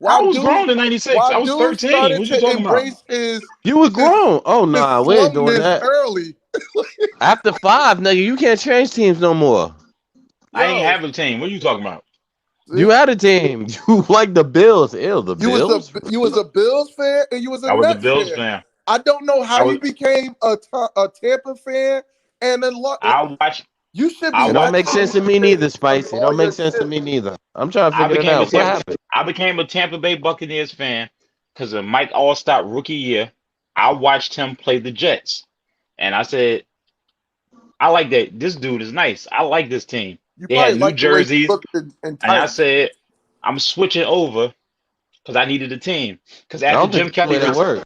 S3: I was grown in 96. I was 13. What you talking about?
S4: You was grown. Oh, nah, we ain't doing that.
S2: Early.
S4: After 5, nigga, you can't change teams no more.
S3: I ain't have a team. What are you talking about?
S4: You had a team. You like the Bills. Ew, the Bills.
S2: You was a Bills fan and you was a
S3: I was
S2: Nets
S3: a Bills fan.
S2: I don't know how you became a Tampa fan and then
S3: I watched.
S2: You should be.
S4: It don't make sense to me neither, Spice. It don't make sense to me neither. I'm trying to figure it out. What happened?
S3: I became a Tampa Bay Buccaneers fan because of Mike Allstott rookie year. I watched him play the Jets, and I said, I like that. This dude is nice. I like this team. They had new jerseys, and I said, I'm switching over because I needed a team. Because after Jim Kelly,
S4: that works.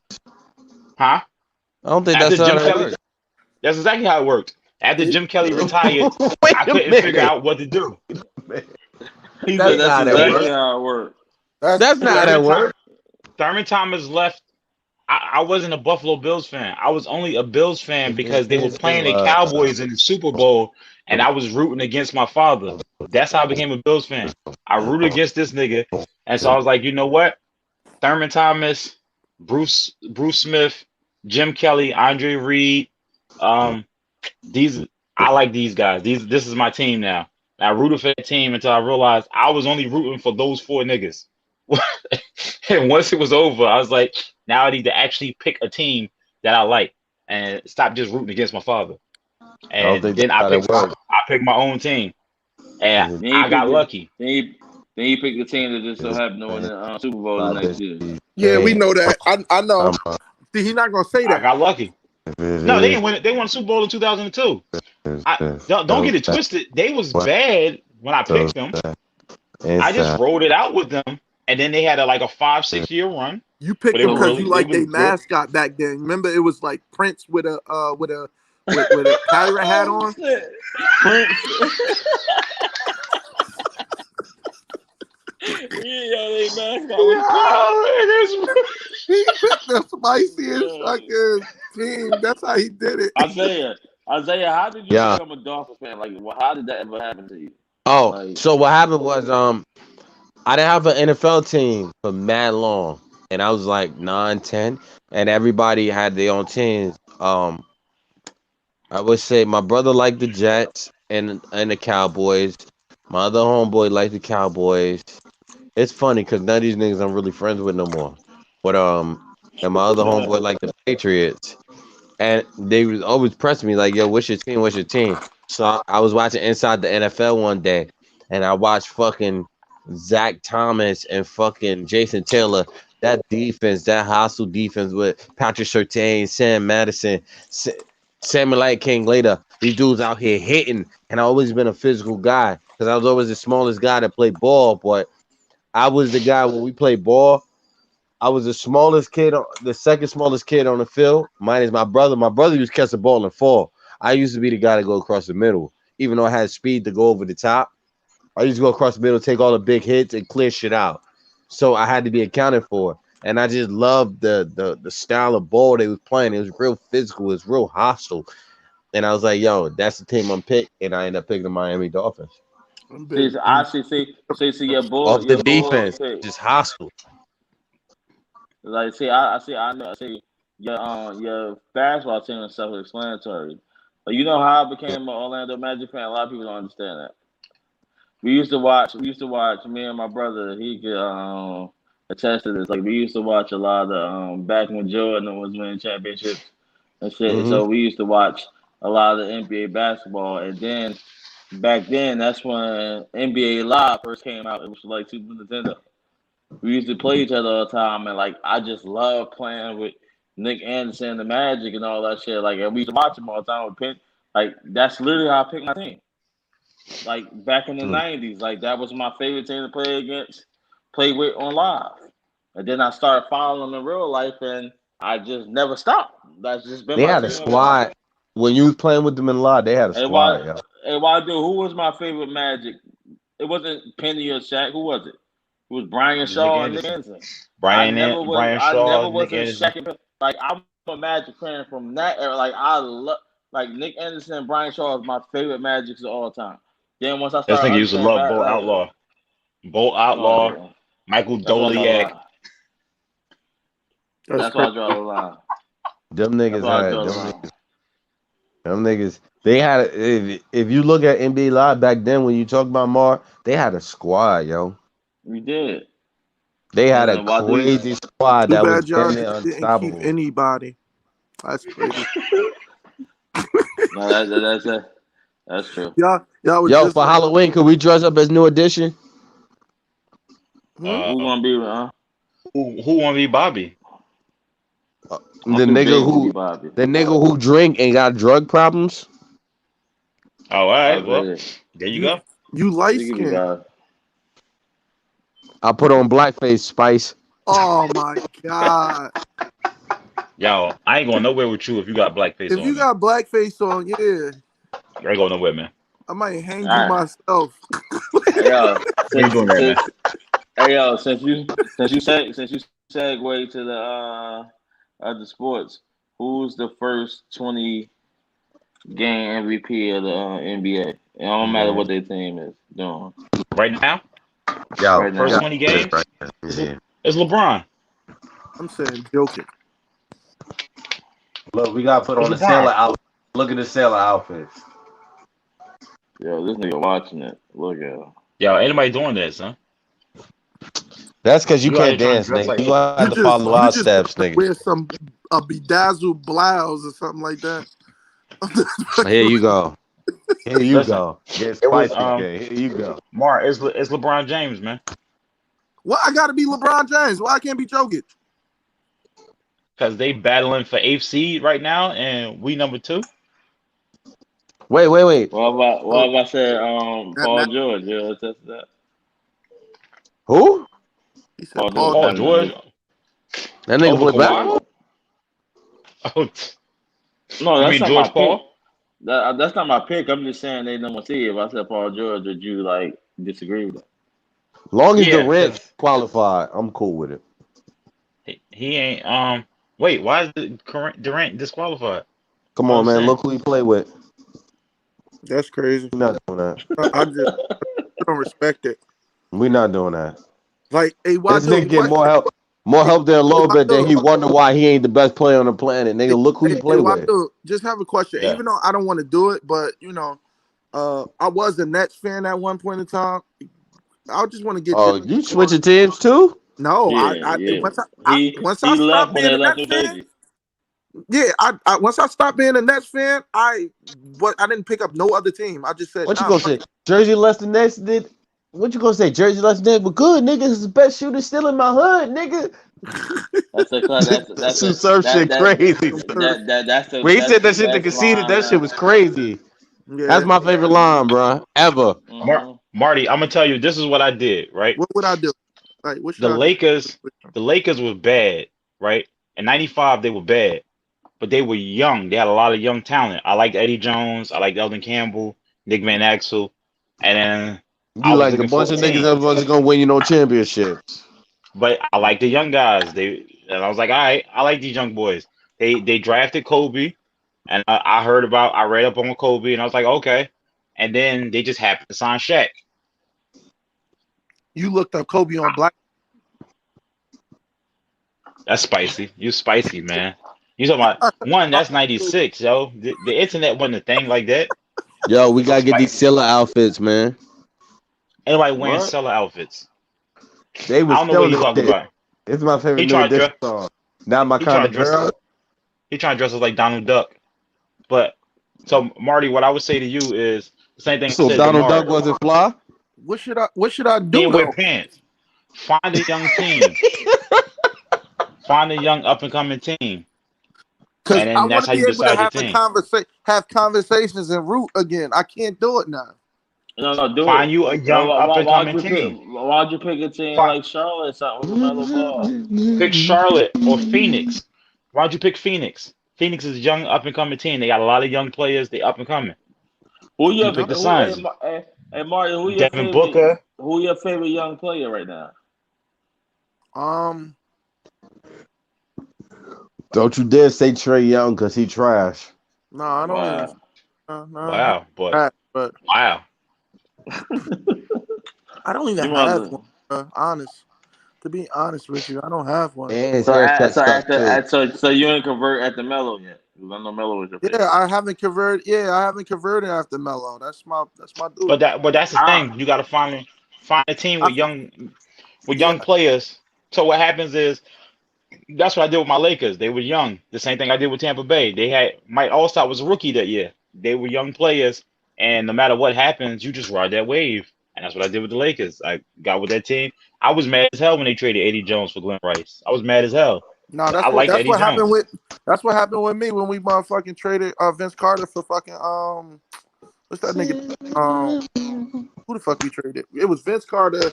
S3: Huh?
S4: I don't think that's how it works.
S3: That's exactly how it worked. After Jim Kelly retired, I couldn't figure out what to do.
S1: That's exactly how it worked.
S4: That's not how it worked.
S3: Thurman Thomas left. I wasn't a Buffalo Bills fan. I was only a Bills fan because they were playing the Cowboys in the Super Bowl, and I was rooting against my father. That's how I became a Bills fan. I rooted against this nigga, and so I was like, you know what? Thurman Thomas, Bruce Smith, Jim Kelly, Andre Reed. I like these guys. This is my team now. I rooted for that team until I realized I was only rooting for those 4 niggas. And once it was over, I was like, now I need to actually pick a team that I like and stop just rooting against my father. And then I picked my own team, and I got lucky.
S1: Then you picked the team that just so happened to win the Super Bowl the next year.
S2: Yeah, we know that. I know. See, he's not gonna say that.
S3: I got lucky. No, they didn't win it. They won the Super Bowl in 2002. Don't get it twisted. They was bad when I picked them. I just rolled it out with them, and then they had a 5-6 year run.
S2: You picked them because you like their mascot back then. Remember, it was like Prince with a pirate hat on.
S1: Prince.
S2: He picked the spiciest fucking team. That's how he did it.
S1: Isaiah, how did you become a Dolphins fan? How did that ever happen to you?
S4: So what happened was I didn't have an NFL team for mad long, and I was like 9, 10, and everybody had their own teams. I would say my brother liked the Jets and the Cowboys. My other homeboy liked the Cowboys. It's funny because none of these niggas I'm really friends with no more. But and my other homeboy liked the Patriots. And they was always pressing me like, yo, what's your team? What's your team? So I was watching Inside the NFL one day, and I watched fucking Zach Thomas and fucking Jason Taylor. That defense, that hostile defense with Patrick Surtain, Sam Madison, Samuel King later. These dudes out here hitting, and I always been a physical guy because I was always the smallest guy that played ball. But I was the guy when we played ball. I was the smallest kid, the second smallest kid on the field. Mine is my brother. My brother used to catch the ball and fall. I used to be the guy to go across the middle, even though I had speed to go over the top. I used to go across the middle, take all the big hits, and clear shit out. So I had to be accounted for. And I just loved the style of ball they was playing. It was real physical. It was real hostile. And I was like, yo, that's the team I'm picking. And I ended up picking the Miami Dolphins.
S1: I see your ball.
S4: Off the defense, just hostile.
S1: I see your basketball team is self-explanatory. But you know how I became an Orlando Magic fan? A lot of people don't understand that. We used to watch me and my brother, he could attest to this. Like we used to watch a lot of back when Jordan was winning championships and shit.
S4: Mm-hmm.
S1: So we used to watch a lot of the NBA basketball, and then back then that's when NBA Live first came out. It was like Super Nintendo. We used to play each other all the time, and like I just love playing with Nick Anderson, the Magic, and all that shit. Like, and we used to watch them all the time with Penn. Like that's literally how I picked my team. Like back in the '90s, like that was my favorite team to play with on live. And then I started following them in real life, and I just never stopped. That's just been.
S4: They
S1: my
S4: had a
S1: team.
S4: squad when you was playing with them in live. They had a squad.
S1: Hey, why do? Who was my favorite Magic? It wasn't Penny or Shaq. Who was it? It was Brian Shaw and Nick Anderson.
S3: Brian Shaw,
S1: Nick Anderson. Like I'm a Magic fan from that era. Like I love, like Nick Anderson and Brian Shaw is my favorite Magics of all time. Then once I started,
S3: this nigga used to love Bolt Outlaw, Michael Doliak.
S1: That's why I draw the line.
S4: Them niggas. They had. If you look at NBA Live back then, when you talk about Mar, they had a squad, yo.
S1: We did.
S4: They had a crazy squad that was
S2: didn't keep anybody. That's crazy.
S1: No, that's true.
S4: Yo, for Halloween, could we dress up as New Edition?
S1: Who gonna be?
S3: Who wanna be Bobby?
S4: The nigga who drink and got drug problems.
S3: Oh, all right. Well, there you go.
S2: You light skin.
S4: I put on blackface, Spice.
S2: Oh my god.
S3: Yo, I ain't going nowhere with you if you got blackface on.
S2: If you got blackface on, yeah.
S3: You ain't going nowhere, man.
S2: I might hang you myself.
S1: Hey yo, since you segue to the other sports, who's the first 20 game MVP of the NBA? It don't matter what their team is doing.
S3: Right now?
S4: Yeah,
S3: first 20 games? It's LeBron.
S2: I'm saying Jokic.
S4: Look, we got to put on the sailor outfit. Look at the sailor outfits.
S1: Yo, this nigga watching it. Look at him.
S3: Yo, anybody doing this, huh?
S4: That's because you can't dance, nigga. Like, you gonna have to follow our steps, nigga.
S2: Wear some bedazzled blouse or something like that.
S4: Here you go. Here you go. Get spicy. Here you go.
S3: Mark, it's LeBron James, man.
S2: What? I gotta be LeBron James. Why I can't be Jokic?
S3: Because they battling for 8th seed right now, and we number 2.
S4: Wait.
S1: What about I said Paul George? Yeah, that's that.
S4: Who?
S2: He said
S3: Paul George.
S4: That nigga went back.
S3: Oh,
S1: no, that's not
S3: George
S1: my
S3: Paul.
S1: Pick. That's not my pick. I'm just saying they number 3. If I said Paul George, would you like disagree with it?
S4: Long as Durant qualified, I'm cool with it.
S3: He ain't. Wait, why is Durant disqualified?
S4: Come on, man. Look who he played with.
S2: That's crazy.
S4: We're not doing that.
S2: I don't respect it.
S4: We're not doing that.
S2: Like, hey, why
S4: this nigga get more help there a little bit, then he wonder why he ain't the best player on the planet. Nigga, look who he played with.
S2: Just have a question. Yeah. Even though I don't want to do it, but you know, I was a Nets fan at one point in time. I just want to get.
S4: Oh, you switching teams too?
S2: No,
S1: yeah.
S2: Once I stopped being a Nets fan. Yeah, I once I stopped being a Nets fan, I didn't pick up no other team. I just said,
S4: what you gonna say? Jersey less than Nets did. What you gonna say? Jersey less than Nets, but good, nigga. Is the best shooter still in my hood, nigga. That's some surf shit crazy. When he said that shit to Conceited, that shit was crazy. Yeah. That's my favorite line, bro, ever.
S3: Marty, I'm gonna tell you, this is what I did, right?
S2: What would I do? Like,
S3: the Lakers were bad, right? In '95, they were bad, but they were young. They had a lot of young talent. I liked Eddie Jones. I liked Elden Campbell, Nick Van Exel, and then
S4: you like a bunch of niggas that wasn't gonna win you no championships.
S3: But I like the young guys. And I was like, all right, I like these young boys. They drafted Kobe, and I read up on Kobe, and I was like, okay. And then they just happened to sign Shaq.
S2: You looked up Kobe on Black.
S3: That's spicy. You spicy, man. You talking about one? That's '96, yo. The internet wasn't a thing like that.
S4: Yo, we gotta get these Silla outfits, man.
S3: Anybody wearing Silla outfits?
S4: They was
S3: I don't know what you're talking about.
S4: It's my favorite
S3: He
S4: New
S3: trying to
S4: Edition
S3: dress.
S4: song. Not my
S3: He
S4: kind
S3: trying
S4: of
S3: to dress.
S4: girl.
S3: He trying to dress us like Donald Duck. But so Marty, what I would say to you is the same thing I
S4: So
S3: said to
S4: Donald Duck
S3: Mark.
S4: wasn't fly.
S2: What should I
S3: He
S2: do
S3: didn't wear
S2: though?
S3: pants. Find a young team. Find a young up and coming team,
S2: Because
S3: and
S2: I
S3: then
S2: want
S3: that's
S2: to
S3: how
S2: be
S3: you
S2: able to
S3: decide your
S2: have
S3: team.
S2: have conversations and root again. I can't do it now.
S1: No, do
S3: Find
S1: it.
S3: you a young up and coming team.
S1: Why'd you pick a team
S3: Find,
S1: like Charlotte or something with LaMelo Ball?
S3: pick Charlotte or Phoenix. Why'd you pick Phoenix? Phoenix is a young up and coming team. They got a lot of young players. They up and coming.
S1: Who
S3: You
S1: your
S3: pick the Suns.
S1: hey Mario,
S3: Devin Booker.
S1: who your favorite young player right now?
S4: Don't you dare say Trey Young because he trash.
S2: No, I don't
S1: Wow.
S2: even. No,
S3: Wow, but wow.
S2: I don't even have one. Honest. To be honest with you, I don't have one.
S4: And his haircut stuck too.
S1: So you ain't convert at the Melo yet? Because I know Melo was your favorite.
S2: Yeah, I haven't converted after Melo. That's my dude.
S3: But that's the thing. You got to find a team with young players. So what happens is that's what I did with my Lakers. They were young. The same thing I did with Tampa Bay. They had Mike Allstott was a rookie that year. They were young players, and no matter what happens, you just ride that wave. And that's what I did with the Lakers. I got with that team. I was mad as hell when they traded Eddie Jones for Glenn Rice. I was mad as hell.
S2: No, that's what happened with me when we motherfucking traded Vince Carter for fucking what's that nigga? Who the fuck we traded? It was Vince Carter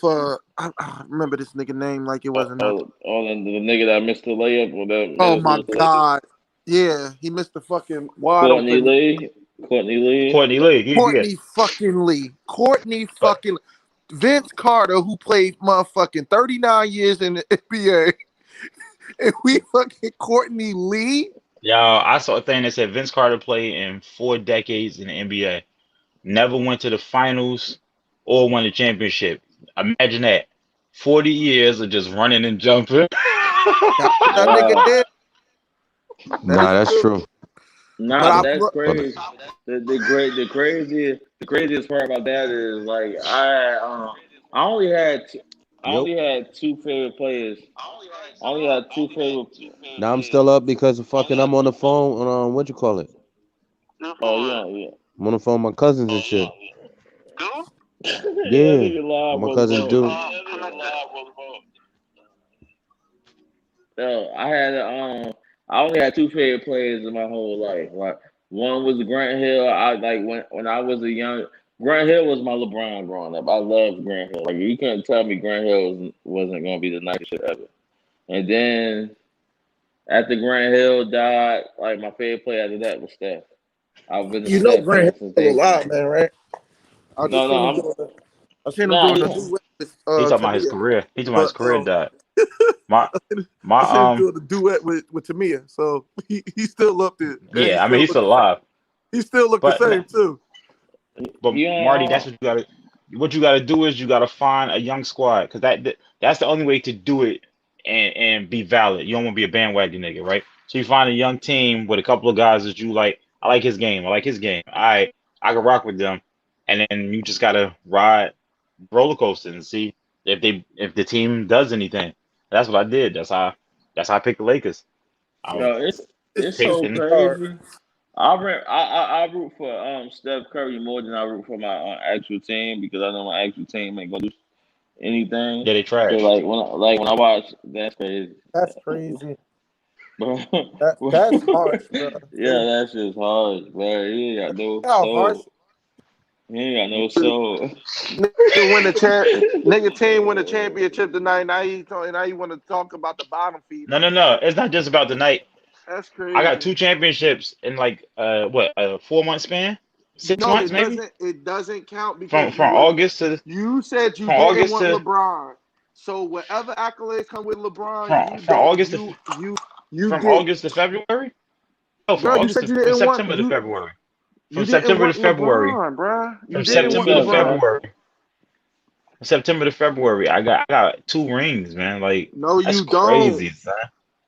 S2: for I remember this nigga name like it wasn't nothing.
S1: The nigga that missed the layup or that.
S2: Oh my god. Yeah, he missed the fucking wide
S1: Courtney Lee.
S2: Courtney fucking Vince Carter, who played motherfucking 39 years in the NBA. And we fucking Courtney Lee.
S3: Y'all, I saw a thing that said Vince Carter played in 4 decades in the NBA. Never went to the finals or won a championship. Imagine that. 40 years of just running and jumping.
S2: That nigga did.
S4: Nah, that's true.
S1: Nah, that's crazy. The craziest part about that is like I only had two favorite players. I only had two favorite.
S4: Now I'm still up because fucking I'm on the phone on what you call it?
S1: Oh yeah.
S4: I'm on the phone with my cousins and shit. Yeah, my cousins do.
S1: I only had two favorite players in my whole life. Like one was Grant Hill. I like when I was a young Grant Hill was my LeBron growing up. I loved Grant Hill. Like you couldn't tell me Grant Hill wasn't gonna be the nicest shit ever. And then after Grant Hill died, like my favorite player after that was Steph. I've been
S2: Grant Hill a lot, man, right? I seen him doing a duet with
S3: He's talking about his career. He's talking about his career died. I seen him
S2: doing a duet with Tamia, so he still up there.
S3: Yeah, I mean he's still alive.
S2: He still look the same too.
S3: But Marty, that's what you gotta. What you gotta do is you gotta find a young squad because that's the only way to do it and be valid. You don't want to be a bandwagon nigga, right? So you find a young team with a couple of guys that you like. I like his game. I can rock with them, and then you just gotta ride roller coaster and see if the team does anything. That's what I did. That's how I picked the Lakers.
S1: It's so crazy. I root for Steph Curry more than I root for my actual team because I know my actual team ain't gonna do anything.
S3: Yeah, they trash.
S1: So when I watch, that's crazy.
S2: That's crazy.
S1: That's
S2: harsh, bro.
S1: Yeah, that's just harsh, bro. He ain't got no soul. He ain't got no soul.
S2: Nigga team win the championship tonight. Now you want to talk about the bottom feed.
S3: No. It's not just about tonight.
S2: That's crazy.
S3: I got 2 championships in like a 4-month span, 6 months maybe.
S2: It doesn't count because
S3: from August to
S2: you said you didn't want LeBron. So whatever accolades come with LeBron,
S3: from August to February. No, from September to February. From September to February. From September to February, I got 2 rings, man. Like
S2: no,
S3: that's
S2: you don't.
S3: Crazy, son.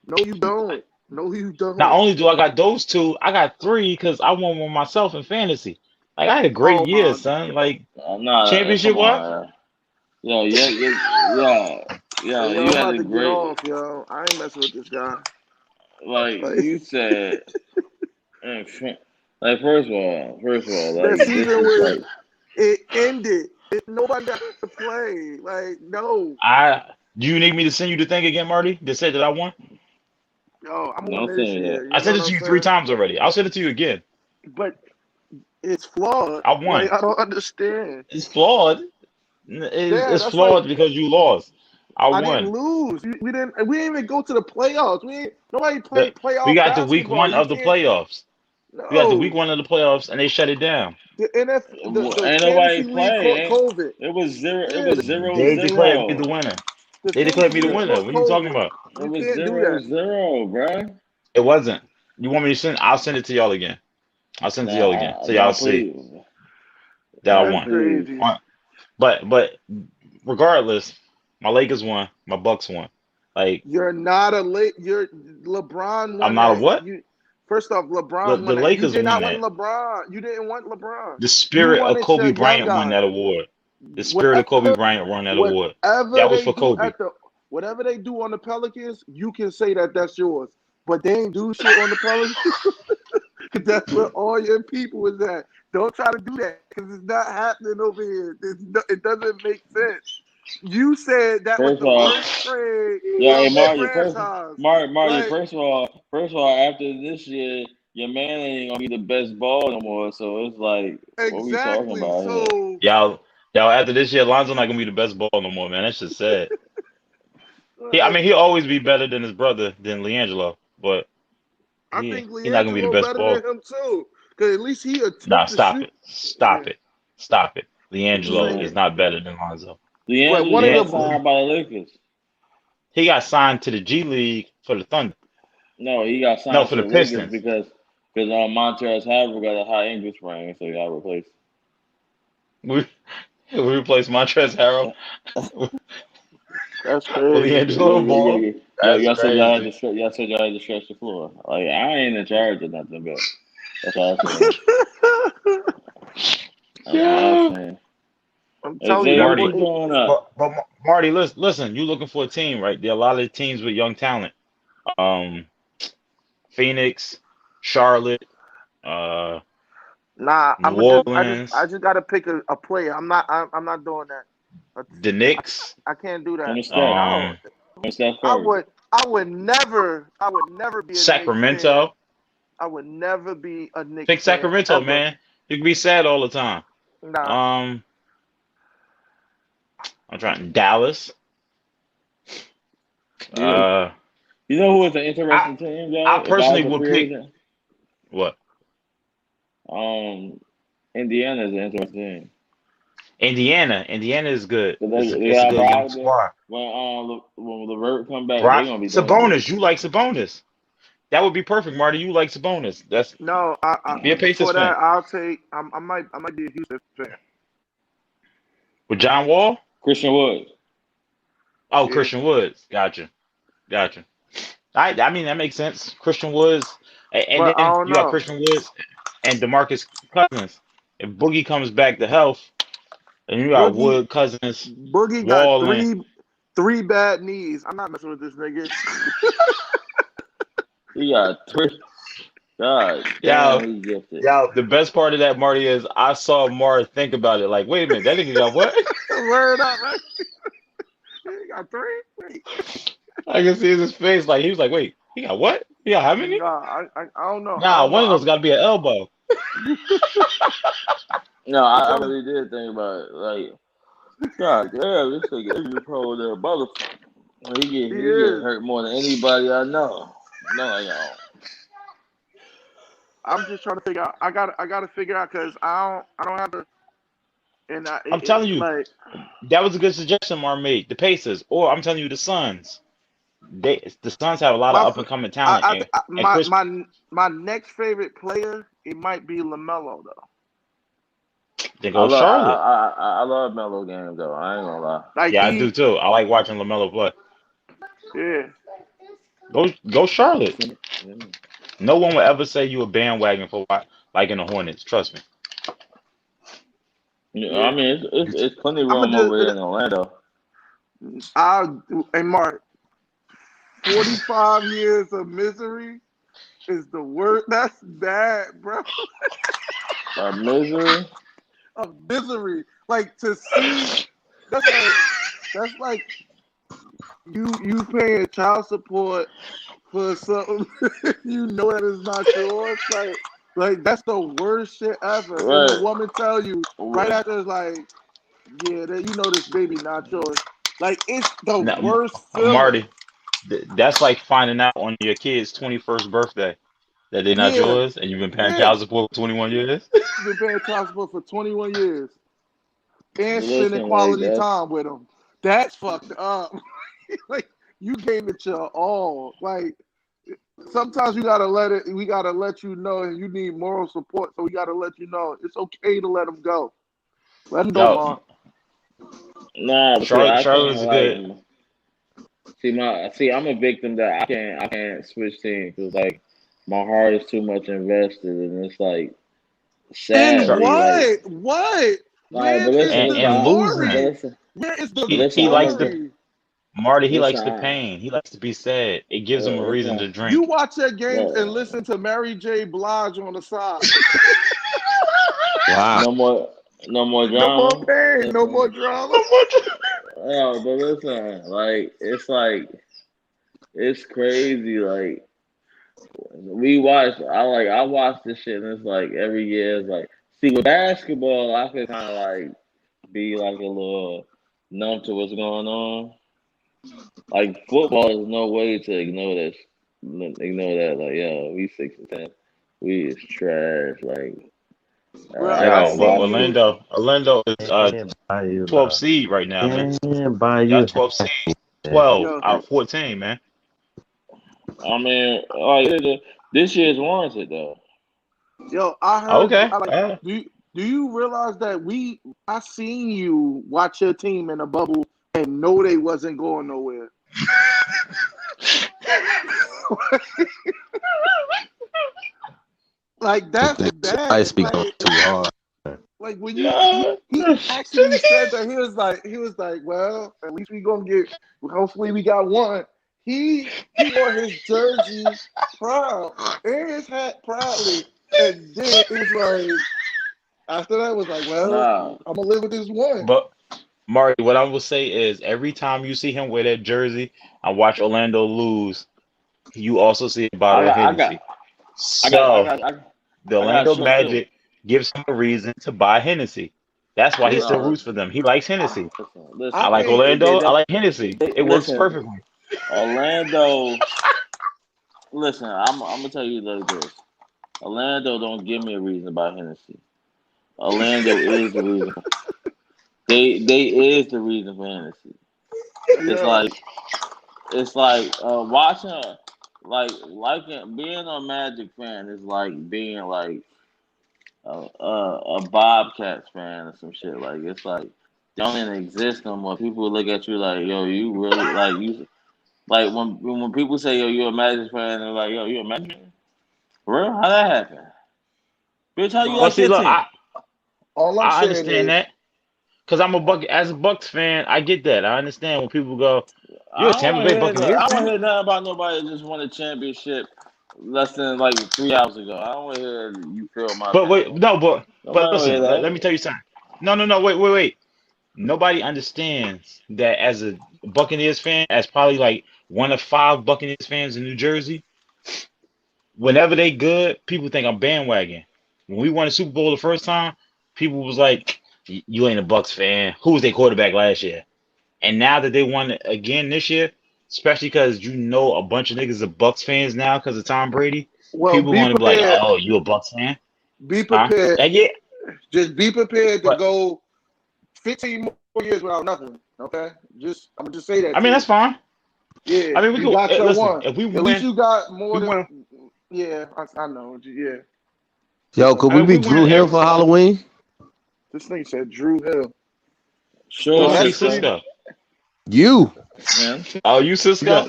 S2: No, you don't.
S3: Not only do I got those 2, I got 3 because I won one myself in fantasy. Like I had a great year, son. Like championship what?
S1: Yeah. Yeah,
S2: Yo,
S1: you
S2: I'm
S1: had
S2: about
S1: a
S2: to get
S1: great,
S2: off, yo. I ain't messing with this guy.
S1: like
S2: Like,
S1: you said. Like first of all,
S2: the
S1: like this
S2: season
S1: is
S2: was
S1: like
S2: it ended. Nobody got to play. Like, no.
S3: Do you need me to send you the thing again, Marty? That said that I won?
S2: Yo, I'm on
S1: don't
S2: this
S1: say that.
S2: year.
S3: I
S2: You know
S3: sent
S2: what
S3: it to
S2: I'm
S3: you 3
S2: saying?
S3: times already. I'll send it to you again.
S2: But it's flawed.
S3: I won.
S2: Like, I don't understand.
S3: It's flawed. It's,
S2: Yeah,
S3: it's
S2: that's like
S3: flawed because you lost. I
S2: I didn't
S3: won.
S2: lose. We didn't. We didn't even go to the playoffs. Nobody
S3: The,
S2: played
S3: we
S2: playoff
S3: got the week
S2: basketball.
S3: 1
S2: You
S3: of the
S2: can't.
S3: playoffs. We got the week
S2: No.
S3: 1 of the playoffs, and they shut it down.
S2: The the
S1: Ain't nobody
S2: fantasy league caught
S1: play.
S2: COVID.
S1: It was zero. It
S2: Yeah,
S1: was zero
S3: They declared me
S1: zero.
S3: the winner.
S2: the
S3: They declared
S2: fantasy
S3: me the
S2: league
S3: winner.
S2: caught
S3: What are you talking
S2: COVID.
S3: about?
S1: It
S2: You
S1: was
S2: can't do
S1: zero
S2: that.
S1: zero, bruh.
S3: It wasn't. You want me to send? I'll send it to y'all again. I'll send it to y'all again, so y'all
S1: Nah,
S3: see
S1: please,
S3: that I
S2: That's
S3: won.
S1: please.
S2: crazy.
S3: But regardless, my Lakers won. My Bucks won. Like
S2: You're not a late. You're LeBron
S3: I'm
S2: won
S3: not a
S2: that.
S3: what?
S2: First off, LeBron
S3: The
S2: won that. You
S3: Lakers
S2: did
S3: won
S2: not want
S3: that.
S2: LeBron. You didn't want LeBron.
S3: The
S2: You
S3: spirit of
S2: wanted
S3: Kobe
S2: your young
S3: Bryant won
S2: guy.
S3: that award. The spirit of Kobe
S2: Whatever,
S3: Bryant won that award.
S2: whatever
S3: That was
S2: they
S3: for
S2: do
S3: Kobe.
S2: whatever they do on the Pelicans, you can say that that's yours. But they ain't do shit on the Pelicans. That's where all your people is at. Don't try to do that because it's not happening over here. It doesn't make sense. You said that was
S1: First of
S2: the
S1: all,
S2: worst trade
S1: yeah, hey
S2: of the
S1: Marty.
S2: franchise.
S1: Marty.
S2: Like,
S1: First of all, after this year, your man ain't gonna be the best ball no more. So it's like, what we talking
S2: exactly.
S1: about here?
S2: So,
S3: Y'all after this year, Lonzo not gonna be the best ball no more, man. That's just sad. I
S2: like,
S3: mean, he'll always be better than his brother, than LiAngelo, but
S2: I think
S3: he's not gonna be the
S2: LiAngelo
S3: best
S2: better than
S3: ball.
S2: him too. Because at least he
S3: Nah,
S2: attempt to
S3: stop
S2: shoot.
S3: it. Stop
S2: Yeah,
S3: it. Stop it.
S2: I'm just
S3: LiAngelo is
S2: saying.
S3: not better than Lonzo.
S2: But
S1: LeAngelo
S2: one
S1: just
S2: of
S1: got
S2: the
S1: signed by the Lakers.
S3: He got signed to the G League for the Thunder.
S1: No, he got
S3: No,
S1: signed
S3: for
S1: to
S3: the
S1: the Lakers
S3: Pistons.
S1: because Montrezl Harrell got a high ankle sprain, so he got replaced.
S3: We replaced Montrezl Harrell
S2: that's
S3: for
S2: crazy.
S3: LiAngelo Ball. That's
S1: Y'all said y'all had
S3: crazy.
S1: to stretch the floor. Like I ain't in charge of nothing, but that's all I'm saying. That's all I'm
S3: Yeah.
S1: saying.
S2: I'm
S1: Hey
S2: telling you
S1: Zay,
S2: that
S1: what
S2: boy.
S1: you doing up?
S3: But Marty, listen, you looking for a team, right? There are a lot of teams with young talent. Phoenix, Charlotte,
S2: Nah,
S3: New Orleans,
S2: I just gotta pick a player. I'm not doing that.
S3: the Knicks,
S2: I can't do
S1: Give
S2: that.
S1: me Steph.
S2: No,
S3: um,
S1: Give me Steph Curry.
S2: I would never be a Knicks fan.
S3: Sacramento.
S2: I would never be a Knicks
S3: Pick
S2: fan
S3: Sacramento,
S2: ever.
S3: man. You can be sad all the time.
S2: Nah,
S3: I'm trying Dallas.
S1: You know who is an
S3: I
S1: interesting team,
S3: I
S1: though? If I
S3: personally
S1: was a
S3: would
S1: free
S3: pick
S1: agent,
S3: what?
S1: Indiana is an interesting team.
S3: Indiana. Indiana is good.
S1: But they
S3: It's a
S1: got
S3: good young
S1: Brogdon.
S3: squad.
S1: When LeVert come back, they're
S3: Brock
S1: gonna be dangerous.
S3: Sabonis. You like Sabonis? That would be perfect, Marty. You like Sabonis? That's
S2: no.
S3: be a Pacers
S2: For
S3: fan
S2: that, I'll take. I might be a Houston fan.
S3: with John Wall.
S1: Christian Woods.
S3: Oh,
S2: Yeah,
S3: Christian Woods. Gotcha. I mean that makes sense. Christian Woods, and
S2: but I
S3: then
S2: don't
S3: you got
S2: know.
S3: Christian Woods and DeMarcus Cousins. If Boogie comes back to health, and you got
S2: Boogie
S3: Wood, Cousins,
S2: got
S3: Wall, and
S2: three bad knees. I'm not messing with this nigga.
S1: He got three. God
S3: yeah.
S1: damn, he gifted.
S3: The best part of that, Marty, is I saw Mar think about it. Like, wait a minute, that nigga got what?
S2: Word up, man. He got three. Wait.
S3: I can see his face. Like he was like, wait, he got what? He got how many?
S2: Nah, I don't know. I
S3: Nah,
S2: don't
S3: one of
S2: know.
S3: those got to be an elbow.
S1: No, I really did think about it. Like, God damn, this nigga is pro there, motherfucker. He
S2: He
S1: get
S2: is.
S1: hurt more than anybody I know. No, y'all.
S2: I'm just trying to figure out. I gotta figure out because I don't have to. And
S3: I'm telling you,
S2: like
S3: that was a good suggestion Mar made. The Pacers, or I'm telling you, the Suns. The Suns have a lot of
S2: my
S3: up and coming talent, and Chris.
S2: my next favorite player, it might be LaMelo though.
S3: Then go Charlotte.
S1: I love Melo games though. I ain't gonna lie.
S2: Like
S3: Yeah, I do too. I like watching LaMelo play.
S2: yeah.
S3: Go Charlotte. No one will ever say you a bandwagon for liking the Hornets. Trust me.
S1: Yeah, I mean, it's plenty of
S2: I'm
S1: room over there in Orlando.
S2: Hey Mark, 45 years of misery is the worst. That's bad, bro.
S1: Misery.
S2: Of misery, like to see. That's like you paying child support for something you know that is not yours. Like that's the worst shit ever.
S1: Right.
S2: And the woman tell you right after, it's like, yeah, that you know this baby not yours. Like it's the worst feeling.
S3: Marty, that's like finding out on your kid's 21st birthday that they're not yours, and you've been paying child support for 21 years.
S2: You've been paying child support for 21 years, and spending quality time with them. That's fucked up. Like you gave it your all. Like sometimes we gotta let you know, and you need moral support. So we gotta let you know it's okay to let them go. Let them go, Mom.
S1: Nah,
S3: Charlotte's good.
S1: See, I'm a victim that I can't switch teams because like my heart is too much invested, and it's like sad.
S2: And what?
S1: What?
S2: Where is the losing? Where is the
S3: he likes the Marty. He likes the pain. He likes to be sad. It gives him a reason to drink.
S2: You watch your games and listen to Mary J. Blige on the side.
S4: Wow.
S1: No more drama.
S2: No more pain. No more drama.
S1: No, but listen, like it's crazy. Like I watch this shit, and it's like every year it's like, see, with basketball I could kind of like be like a little numb to what's going on. Like football, there's no way to ignore that. Like, yo, we 6-10, we is trash. Like,
S3: Orlando is 12 seed right now, man. Got 12 seed, 12 out of 14, man.
S1: I mean, this year's warranted though.
S2: Yo, I heard.
S3: Okay.
S2: Do you realize that I seen you watch your team in a bubble and know they wasn't going nowhere? Like that's bad.
S4: I speak too hard.
S2: Like when he actually said that, he was like, well, at least we gonna get. Hopefully, we got one. He wore his jersey proud and his hat proudly, and then it's like after that was like, well, I'm gonna live with this one.
S3: But Marty, what I will say is every time you see him wear that jersey and watch Orlando lose, you also see a bottle of Hennessy. The Orlando Magic gives him a reason to buy Hennessy. That's why he still roots for them. He likes Hennessy. Listen, I like Orlando. I like Hennessy. It works perfectly.
S1: Orlando. Listen, I'm gonna tell you like this. Orlando don't give me a reason to buy Hennessy. Orlando is the reason. They is the reason for Hennessy. It's like watching, being a Magic fan is like being like a Bobcats fan or some shit. Like it's like don't even exist no more. People look at you like, yo, you really like you. Like when people say, yo, you're a Magic fan, they're like, yo, you're a Magic fan? For real? How that happen? Bitch, how you like that team?
S3: I understand that. Because I'm as a Bucks fan, I get that. I understand when people go, you're a Tampa Bay Buccaneers.
S1: I don't hear nothing about nobody that just won a championship less than like 3 hours ago. I don't want to hear you feel my
S3: But listen, let me tell you something. No, wait. Nobody understands that as a Buccaneers fan, as probably like one of 5 Buccaneers fans in New Jersey, whenever they good, people think I'm bandwagon. When we won the Super Bowl the first time, people was like, you ain't a Bucks fan. Who was their quarterback last year? And now that they won it again this year, especially because a bunch of niggas are Bucks fans now because of Tom Brady, people want to be like, oh, you a Bucks fan?
S2: Be prepared.
S3: Yeah.
S2: Just be prepared to go 15 more years without nothing. Okay? I'm gonna just say that.
S3: I mean, that's fine.
S2: Yeah.
S3: I mean, we
S2: got your
S3: listen,
S2: one.
S3: If we win,
S2: at least you got more than. Yeah, I know. Yeah.
S4: Yo, could we be Drew Hill for Halloween?
S2: This thing said Drew Hill.
S1: Sure,
S3: that's Cisco.
S4: You.
S1: Yeah.
S3: Oh, you Cisco?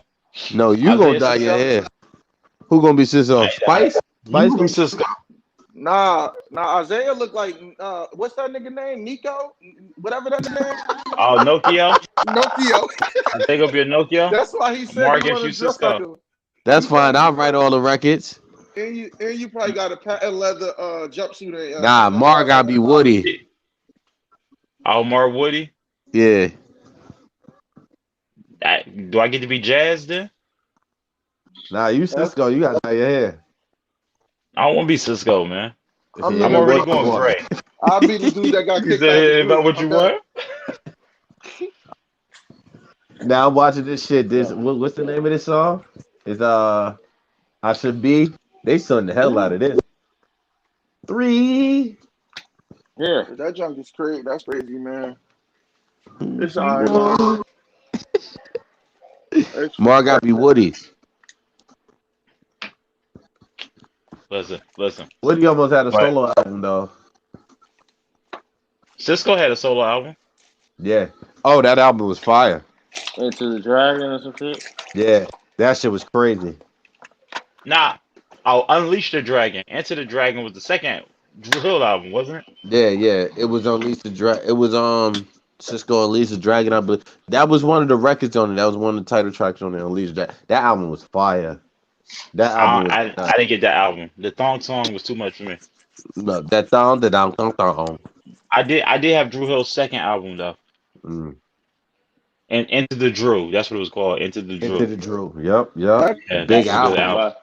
S4: No, you gonna dye your hair. Who gonna be Cisco? Spice?
S3: You be Cisco.
S2: Nah, Isaiah looked like what's that nigga name? Nico? Whatever that nigga name?
S3: Oh, Nokia.
S2: Nokia.
S3: You take up your Nokia.
S2: That's why he said
S3: More
S2: he
S3: against
S2: wanted
S3: you,
S2: to dress like
S3: Cisco.
S2: him.
S4: That's fine. I'll write all the records.
S2: And you probably got a patent leather jumpsuit.
S4: Nah, Mar gotta be Woody.
S3: Oh, Mar Woody.
S4: Yeah.
S3: Do I get to be Jazz then?
S5: Nah, you Cisco. You got your hair.
S3: I don't want to be Cisco, man.
S2: I'm
S3: already going gray.
S2: I'll be the dude that got
S3: You
S2: kicked
S3: said
S2: out.
S3: about what you want?
S5: Now I'm watching this shit. What's the name of this song? It's I Should Be. They sung the hell out of this. 3.
S1: Yeah.
S2: That junk is crazy. That's crazy, man. It's alright.
S4: Mar gotta be Woody.
S3: Listen.
S5: Woody almost had a solo album though.
S3: Cisco had a solo album.
S5: Yeah.
S4: Oh, that album was fire.
S1: Into the Dragon or some shit.
S4: Yeah, that shit was crazy.
S3: Nah, I'll Unleash the Dragon. Enter the Dragon was the second Dru Hill album, wasn't it?
S4: Yeah. It was Unleash the Dragon. It was Cisco Unleash the Dragon. I believe that was one of the records on it. That was one of the title tracks on it. Unleash that. That album was fire. That album.
S3: I didn't get that album. The Thong song was too much for me.
S4: No, that thong.
S3: I did have Dru Hill's second album though.
S4: Mm.
S3: And Into the Drew. That's what it was called. Into the Drew.
S5: Into the Drew. Yep.
S3: Yeah,
S4: Big
S3: that's a good
S4: album.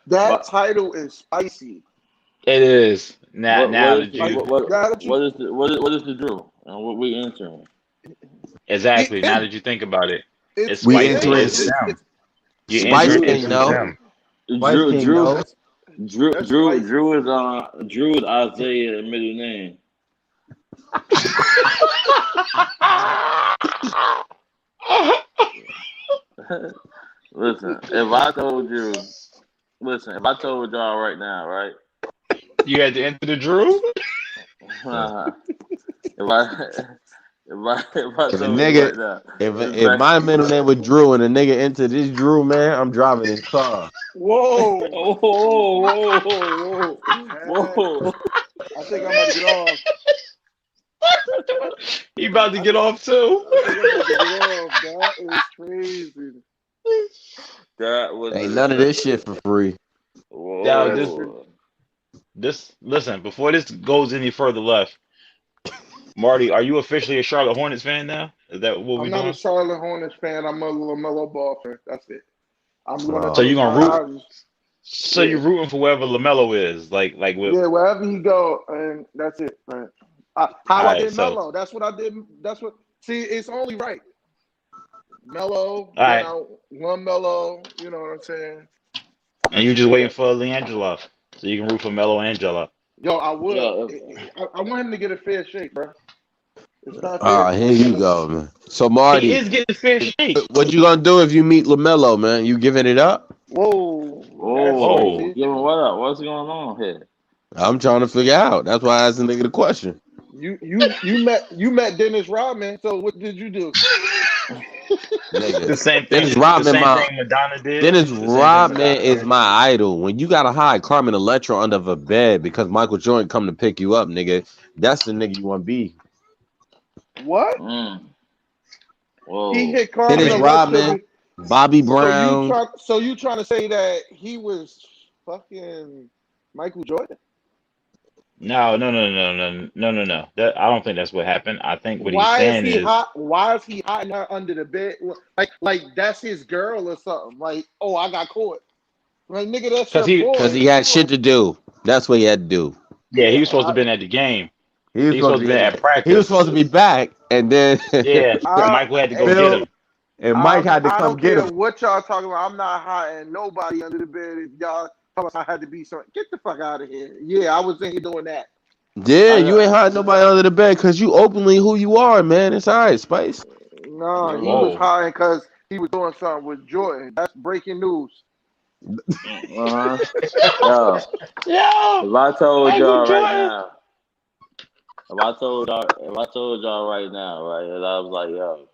S2: That title is spicy.
S3: It is.
S1: What is the Drew? And what we entering?
S3: Exactly. Now that you think about it, it's
S4: we
S3: Spice
S4: entering
S3: King.
S4: them.
S3: You
S4: Spice
S3: enter
S4: King,
S3: into
S4: no.
S3: them.
S1: Drew is Isaiah's middle name. Listen, if I told y'all right now, right?
S3: You had to enter the Drew?
S1: If I told you right now,
S4: If my middle name was Drew and a nigga entered this Drew, man, I'm driving his car.
S2: Whoa.
S1: Whoa.
S2: I think I'm about to get off.
S3: He about to get off too.
S2: That is crazy.
S1: That was
S4: Ain't none of this shit for free.
S1: Whoa.
S3: This listen, before this goes any further left, Marty, are you officially a Charlotte Hornets fan now? Is that what we're doing?
S2: I'm not a Charlotte Hornets fan. I'm a LaMelo Ball fan. That's it. I'm gonna.
S3: So you gonna root? So you're rooting for wherever LaMelo is, like with
S2: wherever he go, and that's it. Right. I did Melo. That's what I did. That's what. See, it's only right. Melo.
S3: Right.
S2: One Melo. You know what I'm saying?
S3: And you just waiting for LiAngelo, so you can root for Melo Angela.
S2: Yo, I would. I want him to get a fair shake, bro. It's not fair.
S4: All right, here you go, man. So Marty,
S3: He is getting fair shake.
S4: what you gonna do if you meet LaMelo, man? You giving it up?
S2: Whoa.
S1: Give him what up? What's going on here?
S4: I'm trying to figure out. That's why I asked the nigga the question.
S2: You met Dennis Rodman. So what did you do?
S4: Nigga.
S3: The same thing.
S4: Dennis Rodman,
S3: the same thing Madonna did.
S4: Dennis Rodman is my idol. When you gotta hide Carmen Electra under the bed because Michael Jordan come to pick you up, nigga, that's the nigga you want to be.
S2: What?
S1: Whoa.
S2: He hit Carmen
S4: Dennis
S2: Electra.
S4: Rodman, Bobby Brown.
S2: So you trying to say that he was fucking Michael Jordan?
S3: No. That I don't think that's what happened. I think what he's saying is
S2: why is he hiding her under the bed? Like that's his girl or something. Like, oh, I got caught. Like, nigga, that's
S4: because he had shit to do. That's what he had to do.
S3: Yeah, he was supposed to be at the game.
S5: He was supposed to be
S3: at practice.
S4: He was supposed to be back, and then
S3: Michael had to go get him.
S5: And Mike had to come get him.
S2: What y'all talking about? I'm not hiding nobody under the bed. If y'all talking about I had to be something, get the fuck out of here. Yeah, I was in here doing that.
S4: Yeah, you ain't hiding nobody under the bed because you openly who you are, man. It's all right, Spice.
S2: No, he was hiding because he was doing something with Jordan. That's breaking news.
S1: Yo, if I told y'all right now, right, and I was like, yo,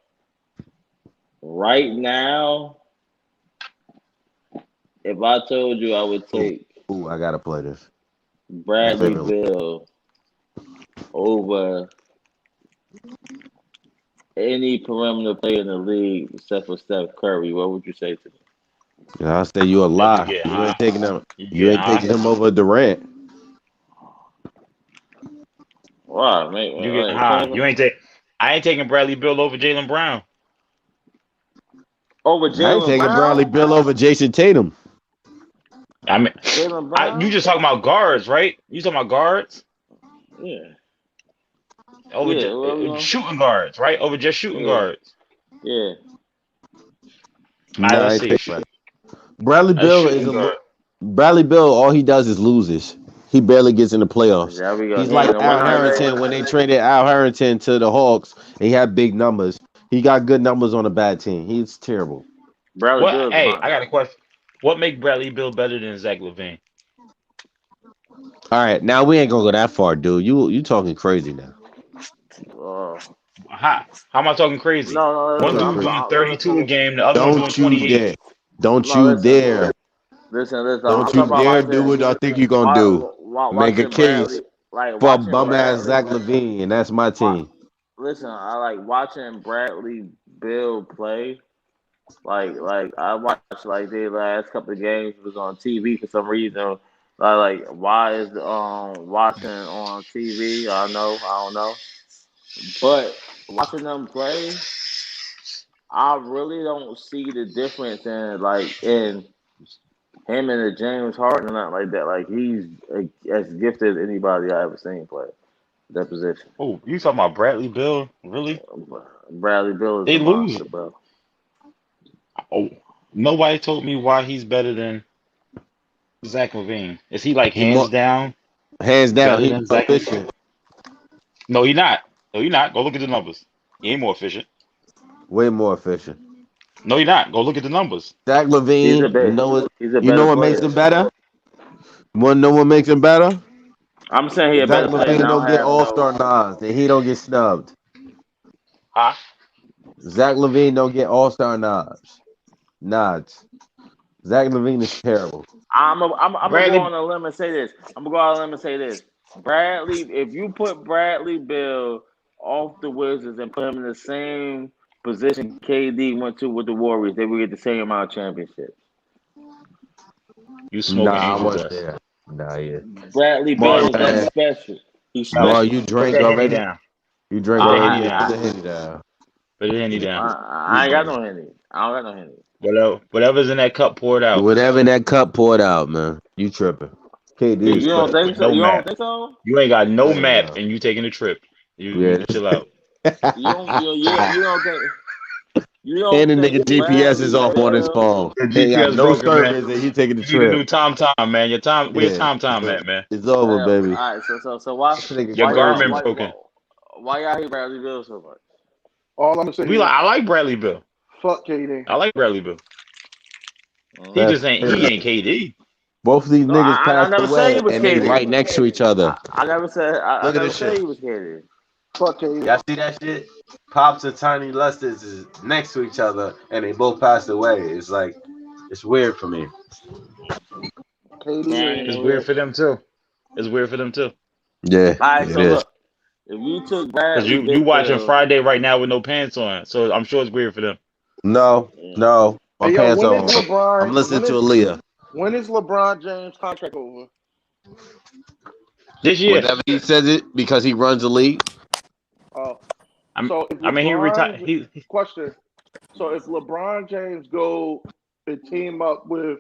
S1: right now, if I told you I would take,
S5: I gotta play this.
S1: Bradley Beal over any perimeter player in the league except for Steph Curry, what would you say to me?
S5: Yeah, I say you a lie. You ain't taking him. You ain't taking him over Durant.
S1: Wow, man.
S3: You get high. You ain't take. I ain't taking Bradley Beal over Jaylen Brown.
S1: Over Jaylen Brown?
S5: I ain't taking Bradley Beal over Jason Tatum.
S3: I mean, you just talking about guards, right? You talking about guards?
S1: Yeah.
S3: Over shooting guards, right? Over just shooting guards.
S1: Yeah.
S5: Nah, I think Bradley Beal is Bradley Beal. All he does is loses. He barely gets in the playoffs. He's like Al Harrington when they traded Al Harrington to the Hawks. He had big numbers. He got good numbers on a bad team. He's terrible.
S1: Bradley Beal.
S3: Hey, I got a question. What makes Bradley Beal better than Zach LaVine?
S5: All right, now we ain't gonna go that far, dude. You talking crazy now.
S3: How am I talking crazy? One dude doing 32 a game, the other one doing 28.
S5: Don't you dare.
S1: Listen.
S5: Don't you dare do what I think you're gonna do. Make a case for bum ass Zach LaVine, and that's my team.
S1: Listen, I like watching Bradley Beal play. Like I watched like the last couple of games was on TV for some reason. Like why is watching on TV? I don't know. But watching them play, I really don't see the difference in him and the James Harden, not like that. Like he's as gifted as anybody I ever seen play that position.
S3: Oh, you talking about Bradley Beal? Really?
S1: Bradley Beal is
S3: they lose,
S1: monster, bro.
S3: Oh, nobody told me why he's better than Zach LaVine. Is he like hands down?
S5: Hands down, he's efficient.
S3: No, he's not. No, you're not. Go look at the numbers. He ain't more efficient.
S5: Way more efficient.
S3: No, you're not. Go look at the numbers.
S5: Zach LaVine, you know what makes him better? Want to know what makes him better?
S1: I'm saying he
S5: Zach LaVine don't get All-Star nods, and he don't get snubbed.
S3: Huh?
S5: Zach LaVine don't get All-Star nods. Zach LaVine is terrible.
S1: I'm gonna go on a limb and say this. Bradley, if you put Bradley Beal off the Wizards and put him in the same position KD went to with the Warriors, they would get the same amount of championships.
S3: You smoking
S5: angel dust. Yeah.
S1: Bradley Beal is special.
S5: You drank already? You drank already? Put the Henny down.
S3: Put the Henny down.
S1: I ain't got no Henny. I don't got no Henny.
S3: Whatever's in that cup, pour it out.
S5: Whatever in that cup, pour it out, man. You tripping. KD.
S1: You don't think so? Don't think so?
S3: You ain't got no map and you taking a trip. You chill out.
S1: You don't think...
S5: And the nigga GPS is off on his phone. He got no service, and he taking the trip.
S3: You do Tom, man. Your time. Where's Tom at, man?
S5: It's over, baby.
S1: All right, so why?
S3: Your Garmin broken.
S1: Why y'all hate Bradley Beal so much?
S2: All I'm gonna say.
S3: I like Bradley Beal.
S2: Fuck KD.
S3: I like Bradley Beal. He ain't KD.
S5: Both of these niggas passed away, and
S1: they
S5: right next to each other.
S1: I never said. I never said he was KD.
S2: Fuck KD.
S5: Y'all see that shit? Pops and Tiny Lusters is next to each other, and they both passed away. It's like, it's weird for me.
S3: It's weird for them too.
S5: Yeah.
S1: All right, so look, if you took Bradley,
S3: you watching Friday right now with no pants on, so I'm sure it's weird for them.
S5: No, my pants on. I'm listening to Aaliyah.
S2: When is LeBron James' contract over?
S3: This year.
S5: Whenever he says it, because he runs the league.
S2: Oh.
S3: He retired.
S2: Question. So if LeBron James go and team up with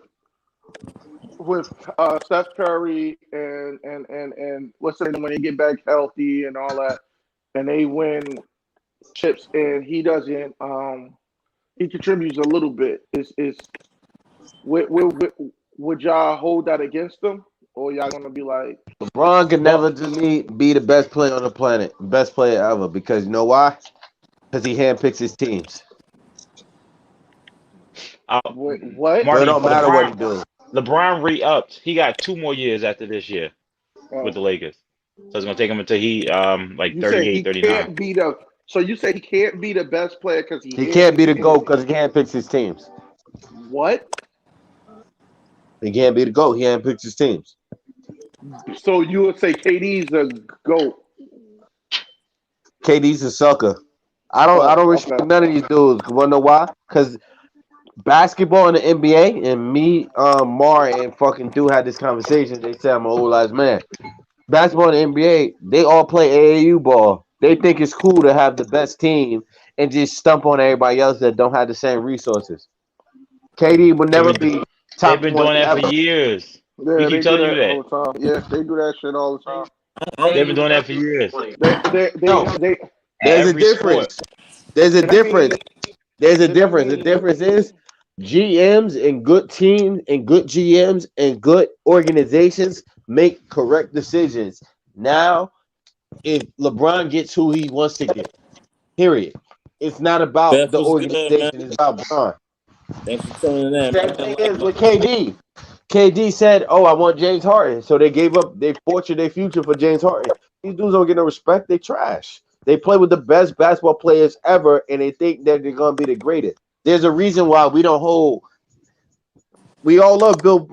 S2: Steph Curry and what's the name when they get back healthy and all that, and they win chips and he doesn't, he contributes a little bit. Would y'all hold that against them, or y'all gonna be like
S5: LeBron can never to me be the best player on the planet, best player ever? Because you know why? Because he handpicks his teams.
S2: What?
S5: It don't matter what he does.
S3: LeBron re-upped. He got 2 more years after this year with the Lakers. So it's gonna take him until he 38, 39.
S2: So you say he can't be the best player because he
S5: can't be the GOAT because he handpicks his teams.
S2: What?
S5: He can't be the GOAT. He handpicks his teams.
S2: So you would say KD's a GOAT?
S5: KD's a sucker. I don't respect none of these dudes. Wanna know why? Because basketball in the NBA, and me, Mar, and fucking dude had this conversation. They said I'm an old ass man. Basketball in the NBA, they all play AAU ball. They think it's cool to have the best team and just stump on everybody else that don't have the same resources. KD will never be top.
S3: They've been doing that for years.
S2: Yeah,
S3: we keep telling you that.
S2: All the time. Yeah, they do that shit all the time.
S3: They've been doing that for years.
S5: There's a difference. There's a difference. There's a difference. The difference is GMs and good teams and good GMs and good organizations make correct decisions. Now, if LeBron gets who he wants to get, period. It's not about the organization. It's about LeBron.
S6: Thanks for tuning in.
S5: Same thing is with KD. KD said, "Oh, I want James Harden," so they gave up. They fortune their future for James Harden. These dudes don't get no respect. They trash. They play with the best basketball players ever, and they think that they're gonna be the greatest. There's a reason why we don't hold. We all love Bill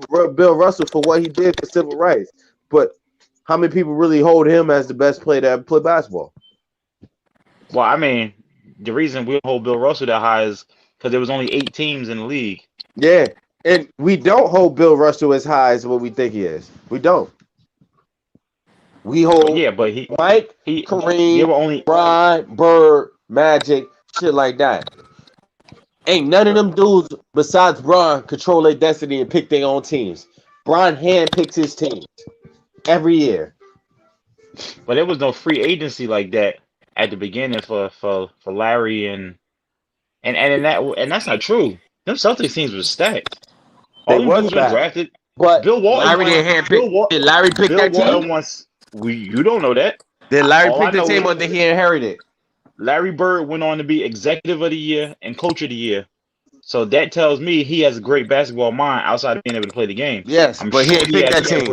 S5: Russell for what he did for civil rights, but how many people really hold him as the best player to ever play basketball?
S3: Well, I mean, the reason we hold Bill Russell that high is because there was only 8 teams in the league.
S5: Yeah, and we don't hold Bill Russell as high as what we think he is. We don't. We hold
S3: but
S5: Mike, Kareem, Brian, Bird, Magic, shit like that. Ain't none of them dudes besides Bron control their destiny and pick their own teams. Bron handpicks his teams every year.
S3: But there was no free agency like that at the beginning for Larry and that's not true. Them Celtics teams were stacked.
S5: They was
S3: drafted.
S5: But
S3: Bill Walton
S5: Larry didn't handpick. Did Larry pick that team?
S3: You don't know that.
S5: Did Larry pick the team or did he inherit it?
S3: Larry Bird went on to be executive of the year and coach of the year. So that tells me he has a great basketball mind outside of being able to play the game.
S5: Yes, but he didn't pick that team.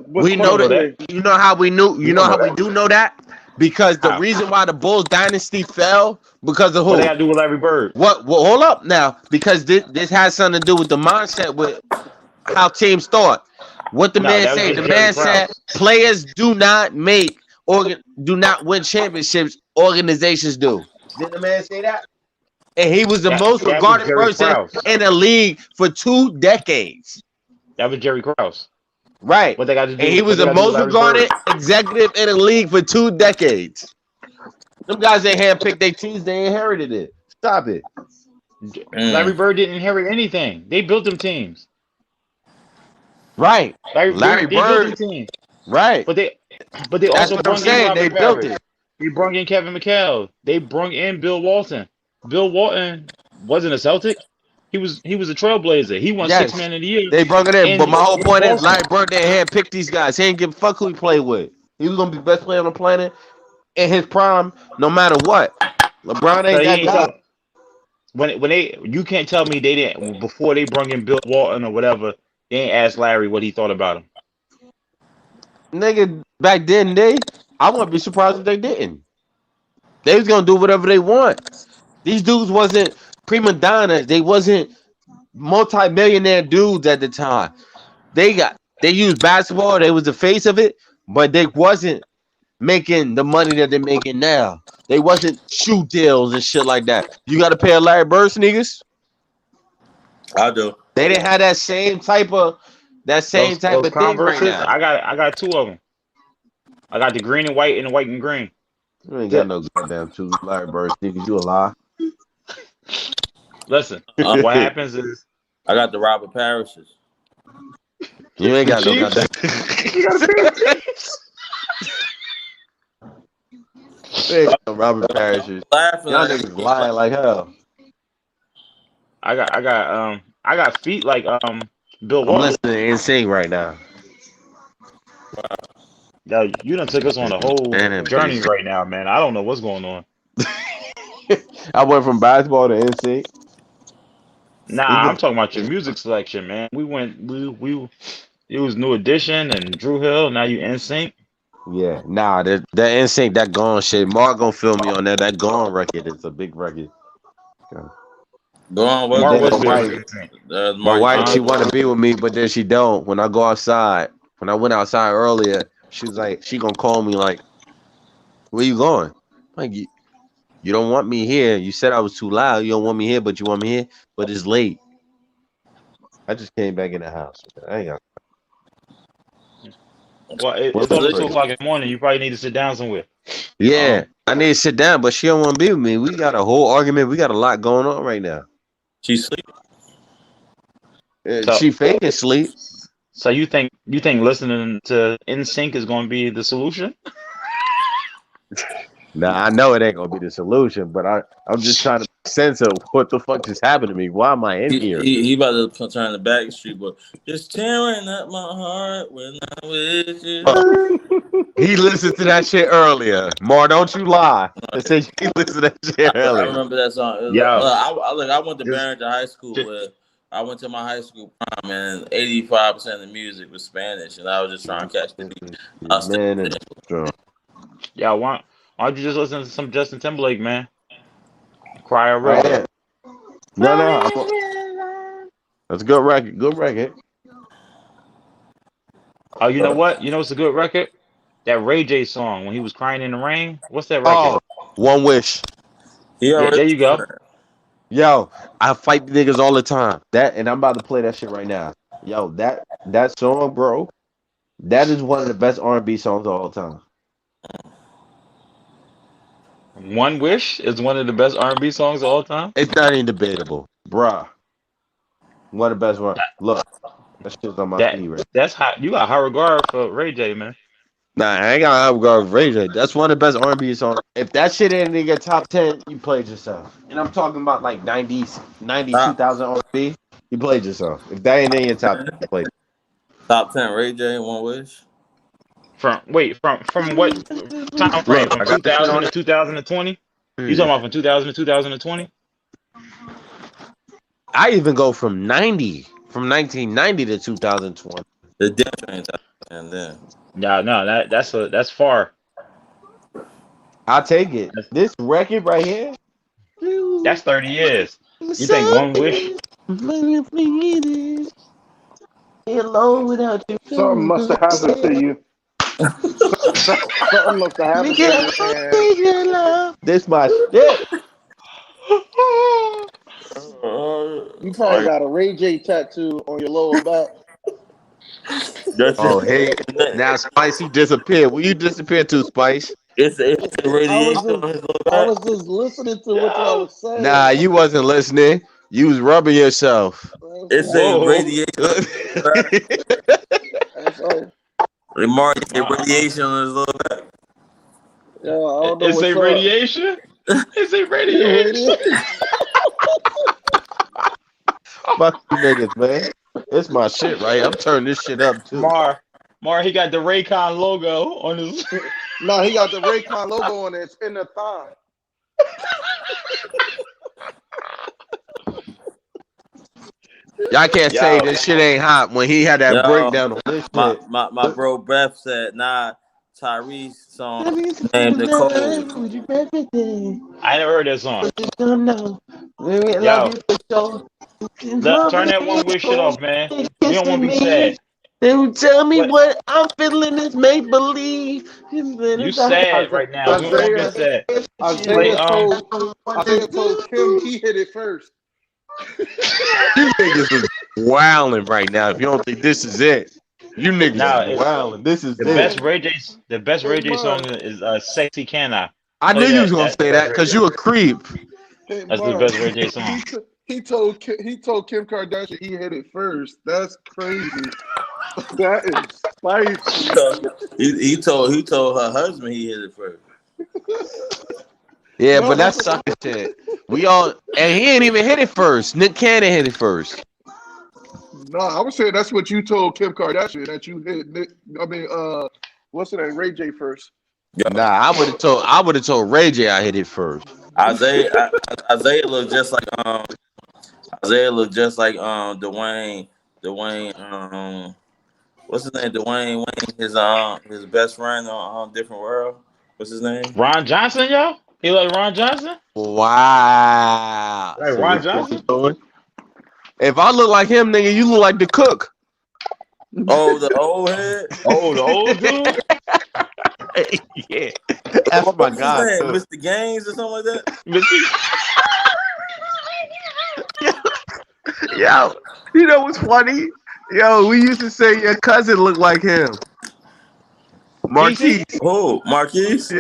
S5: We know that. You know how we knew? You know how we do know that? Because the reason why the Bulls dynasty fell because of who?
S3: What they got to do with Larry Bird?
S5: What? Well, hold up now, because this has something to do with the mindset with how teams thought. What the man said? The man said players do not win championships. Organizations do. Did the man say that? And he was the most regarded person in the league for 2 decades.
S3: That was Jerry Krause.
S5: Right.
S3: What they got to do?
S5: And he was the most regarded executive in the league for 2 decades. Them guys ain't handpicked their teams, they inherited it. Stop it.
S3: Larry Bird didn't inherit anything. They built them teams.
S5: Right. Larry Bird
S3: built them teams.
S5: Right.
S3: But they
S5: that's
S3: also
S5: what I'm saying. They built it.
S3: They brought in Kevin McHale. They brought in Bill Walton. Bill Walton wasn't a Celtic. He was a Trailblazer. He won 6 Man of the Year.
S5: They brought it in. But my whole point is Larry Bird didn't handpick these guys. He didn't give a fuck who he played with. He was gonna be the best player on the planet in his prime, no matter what. LeBron ain't that guy.
S3: When you can't tell me they didn't before they brought in Bill Walton or whatever, they ain't asked Larry what he thought about him.
S5: Nigga, back then I wouldn't be surprised if they didn't. They was gonna do whatever they want. These dudes wasn't prima donnas. They wasn't multi-millionaire dudes at the time. They used basketball. They was the face of it, but they wasn't making the money that they're making now. They wasn't shoe deals and shit like that. You got to pay a Larry Bird sneakers?
S6: I do.
S5: They didn't have that same type of thing right now.
S3: I got 2 of them. I got the green and white and the white and green.
S5: You ain't got no goddamn 2 Larry Bird sneakers. You a lie.
S3: Listen, what happens is
S6: I got the Robert Parishes.
S5: You ain't got no goddamn. You got no Robert Parishes. Y'all niggas lying like hell.
S3: I got feet like Bill Walton.
S5: I'm listening to NSYNC right now.
S3: Wow. Yo, you done took us on a whole journey right now, man. I don't know what's going on.
S5: I went from basketball to NSYNC.
S3: Nah, I'm talking about your music selection, man. We it was New Edition and Drew Hill. Now you NSYNC.
S5: Yeah, nah, that NSYNC, that Gone shit. Mark gonna feel me on that. That Gone record is a big record.
S6: Gone,
S5: my wife, she want to be with me, but then she don't. When I go outside, when I went outside earlier, she was like, she gonna call me like, where you going? Like, you don't want me here. You said I was too loud. You don't want me here, but you want me here. But it's late. I just came back in the house. I ain't got.
S3: Well, it's only 2:00 in the morning. You probably need to sit down somewhere.
S5: Yeah, I need to sit down, but she don't want to be with me. We got a whole argument. We got a lot going on right now.
S6: She sleep.
S5: She faking sleep.
S3: So you think listening to NSYNC is going to be the solution?
S5: Nah, I know it ain't gonna be the solution, but I'm just trying to make sense of what the fuck just happened to me. Why am I in here?
S6: He about to turn the back street, but just tearing up my heart when I'm with you.
S5: He listened to that shit earlier. Mar, don't you lie. They said he listened to that shit earlier.
S6: I remember that song.
S3: Yeah.
S6: I went to Barrington High School where I went to my high school prom, and 85% of the music was Spanish, and I was just trying to catch the beat.
S3: Yeah, why don't you just listen to some Justin Timberlake, man? Cry a record.
S5: No. That's a good record. Good record.
S3: Oh, you know what? You know what's a good record? That Ray J song when he was crying in the rain. What's that record?
S5: Oh, One Wish.
S3: Yeah, there you go.
S5: Yo, I fight niggas all the time. And I'm about to play that shit right now. Yo, that song, bro, that is one of the best R&B songs of all time.
S3: One Wish is one of the best R&B songs of all time.
S5: It's not even debatable, bruh. One of the best ones. Look, that shit's on my feet right.
S3: That's hot. You got high regard for Ray J, man.
S5: Nah, I ain't got high regard for Ray J. That's one of the best R&B songs. If that shit ain't in your top 10, you played yourself. And I'm talking about like 90s, 2000 R&B. You played yourself. If that ain't in your top 10, you played.
S6: Top 10, Ray J, One Wish.
S3: From what time frame? From 2000 to 2020? You talking about from 2000 to 2020?
S5: I even go from 1990 to 2020.
S6: The difference, and then.
S3: No, that's far.
S5: I'll take it. This record right here.
S3: That's 30 years. You think One Wish?
S5: Alone without you.
S2: Something must have happened to you. Something must have happened to you.
S5: This my shit.
S2: You probably got a Ray J tattoo on your lower back.
S5: Oh, hey. Now Spicy disappeared. Where you disappear to, Spice?
S6: It's a radiation.
S2: I was just listening to what I was saying.
S5: Nah, you wasn't listening. You was rubbing yourself.
S6: It's a radiation. Mark get radiation on his little back.
S2: Yeah, I don't know
S3: it's a radiation. It's a radiation.
S5: Fuck you niggas, man. It's my shit, right? I'm turning this shit up too.
S3: Mar, he got the Raycon logo on his.
S2: No, he got the Raycon logo on it. It's in the thigh.
S5: Y'all can't say this shit ain't hot when he had that breakdown on this shit.
S6: My bro Beth said, nah, Tyrese song named the code.
S3: I never heard that song. Turn that One Wish shit off, man. You don't want to be sad.
S5: Then tell me what I'm feeling is make believe.
S3: You sad right now. You don't want to be sad.
S2: I told Kim he hit it first.
S5: You niggas is wilding right now. If you don't think this is it, you niggas is wilding. This is
S3: the best Ray J. The best Ray J song is "Sexy Can I."
S5: I knew you was gonna say that because you a creep.
S3: That's the best Ray J song.
S2: He told Kim Kardashian he hit it first. That's crazy. That is spicy.
S6: He told her husband he hit it first.
S5: Yeah, but that's sucker shit. We all and he ain't even hit it first. Nick Cannon hit it first.
S2: No, I would say that's what you told Kim Kardashian that you hit Nick. I mean, what's the name? Ray J first.
S5: Nah, I would have told Ray J I hit it first.
S6: Isaiah looked just like Dwayne. What's his name? Dwayne Wayne. His best friend on Different World. What's his name?
S3: Ron Johnson, yo. He like Ron Johnson?
S5: Wow.
S3: Like Ron Johnson?
S5: If I look like him, nigga, you look like the cook.
S6: Oh, the old head.
S3: Oh, the old dude.
S5: Yeah, that's
S6: What
S5: my
S6: was his
S5: guy.
S6: name?
S5: Too.
S6: Mr. Gaines or something like that.
S4: Yo, you know what's funny? Yo, we used to say your cousin looked like him. Marquise.
S6: Oh, Marquise. He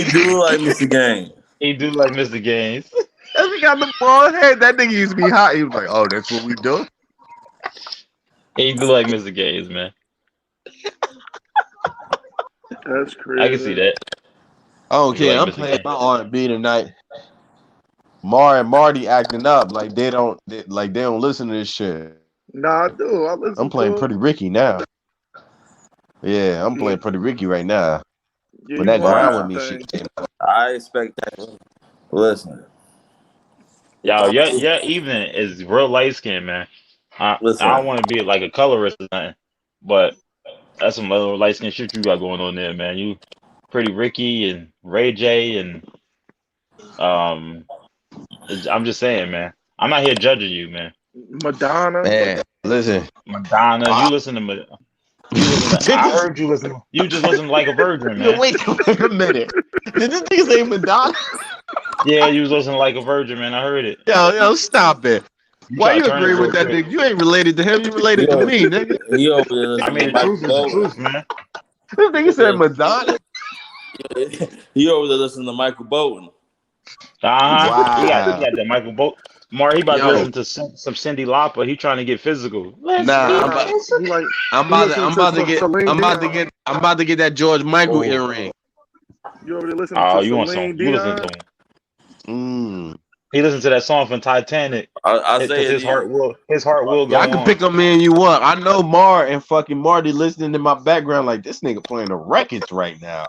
S6: do like Mr. Gaines.
S3: He do like Mr. Gaines.
S4: He got the bald head. That nigga used to be hot. He was like, "Oh, that's what we do."
S3: He do like Mr. Gaines, man.
S2: That's crazy.
S3: I can see that.
S5: Okay,
S3: Like
S5: I'm
S3: Mr.
S5: playing
S3: Gaines.
S5: my R&B tonight. Mar and Marty acting up like they don't listen to this shit.
S2: Nah, I do. I listen
S5: I'm playing
S2: to
S5: Pretty Ricky now. Yeah, I'm playing Pretty Ricky right now.
S2: Yeah,
S5: When that
S2: you
S5: Grind
S2: want
S5: With Me
S2: that
S5: shit
S2: thing.
S5: came out.
S6: I expect that. Listen.
S3: Yo, your evening is real light skinned, man. I don't want to be like a colorist or nothing, but that's some other light skinned shit you got going on there, man. You Pretty Ricky and Ray J and I'm just saying, man. I'm not here judging you, man.
S2: Madonna.
S5: Man, listen.
S3: Madonna, you listen to I heard you listen. You just listen Like a Virgin, man.
S5: Wait a minute. Did this nigga say Madonna?
S3: Yeah, you was listening Like a Virgin, man. I heard it.
S5: Yo, stop it. Why you
S3: try to turn
S5: agree
S3: it
S5: with
S3: real
S5: that
S3: quick.
S5: nigga? You ain't related to him. You related to me, nigga.
S3: I mean, the truth is the truth, man.
S5: This nigga said Madonna.
S6: He over there listening to Michael Bolton.
S3: Wow. He
S5: Wow.
S3: got that Michael Bolton. Mark, he about to
S5: Yo.
S3: listen to some Cyndi Lauper. He trying to get physical.
S5: I'm about to get that George Michael earring.
S2: You over there listening
S3: Oh,
S2: to
S3: you want
S2: Celine
S3: some? You listen
S2: Dion?
S3: to him. He listened to that song from Titanic.
S6: I say
S3: his heart will go
S5: I can
S3: on.
S5: pick them in you up. I know Mar and fucking Marty listening to my background like this nigga playing the records right now.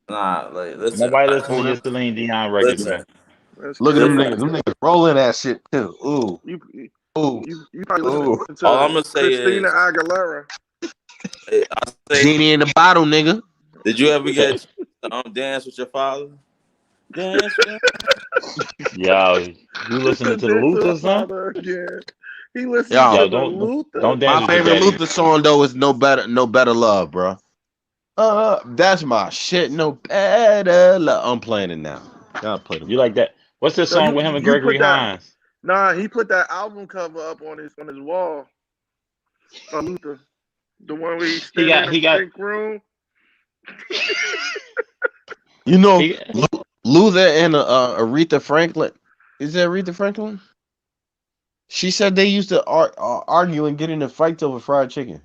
S6: Nah, like listen.
S3: Nobody listen to your Celine Dion records, man.
S5: Look at them niggas. Them niggas rolling that shit too. Ooh.
S2: You
S5: Ooh.
S2: probably listen to
S6: All I'm gonna say
S2: Christina
S6: is
S2: Aguilera.
S5: Genie in the bottle, nigga.
S6: Did you ever get Dance with Your Father? Dance with
S3: Yo, you listening to the Luther song?
S2: He listens
S5: Yo,
S2: to Luther.
S3: Don't dance
S5: my
S3: with your
S5: favorite
S3: daddy.
S5: Luther song though is No Better Love, bro. That's my shit. No better love. I'm playing it now. Y'all play it.
S3: You like that? What's this song with him and Gregory Hines?
S2: Nah, he put that album cover up on his wall. Luther, the one where he's standing in the pink room.
S5: You know, Luther and Aretha Franklin. Is that Aretha Franklin? She said they used to argue and get into fights over fried chicken.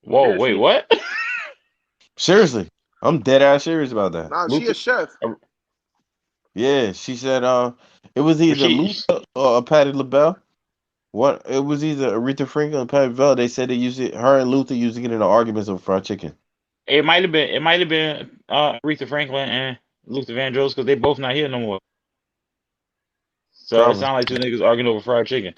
S3: Whoa, wait, what?
S5: Seriously, I'm dead ass serious about that.
S2: Nah, she a chef.
S5: Yeah, she said it was either Luther or Patti LaBelle. What? It was either Aretha Franklin or Patti LaBelle. They said her and Luther used to get into arguments over fried chicken.
S3: It might have been Aretha Franklin and Luther Vandross because they both not here no more. So It sounds like two niggas arguing over fried chicken.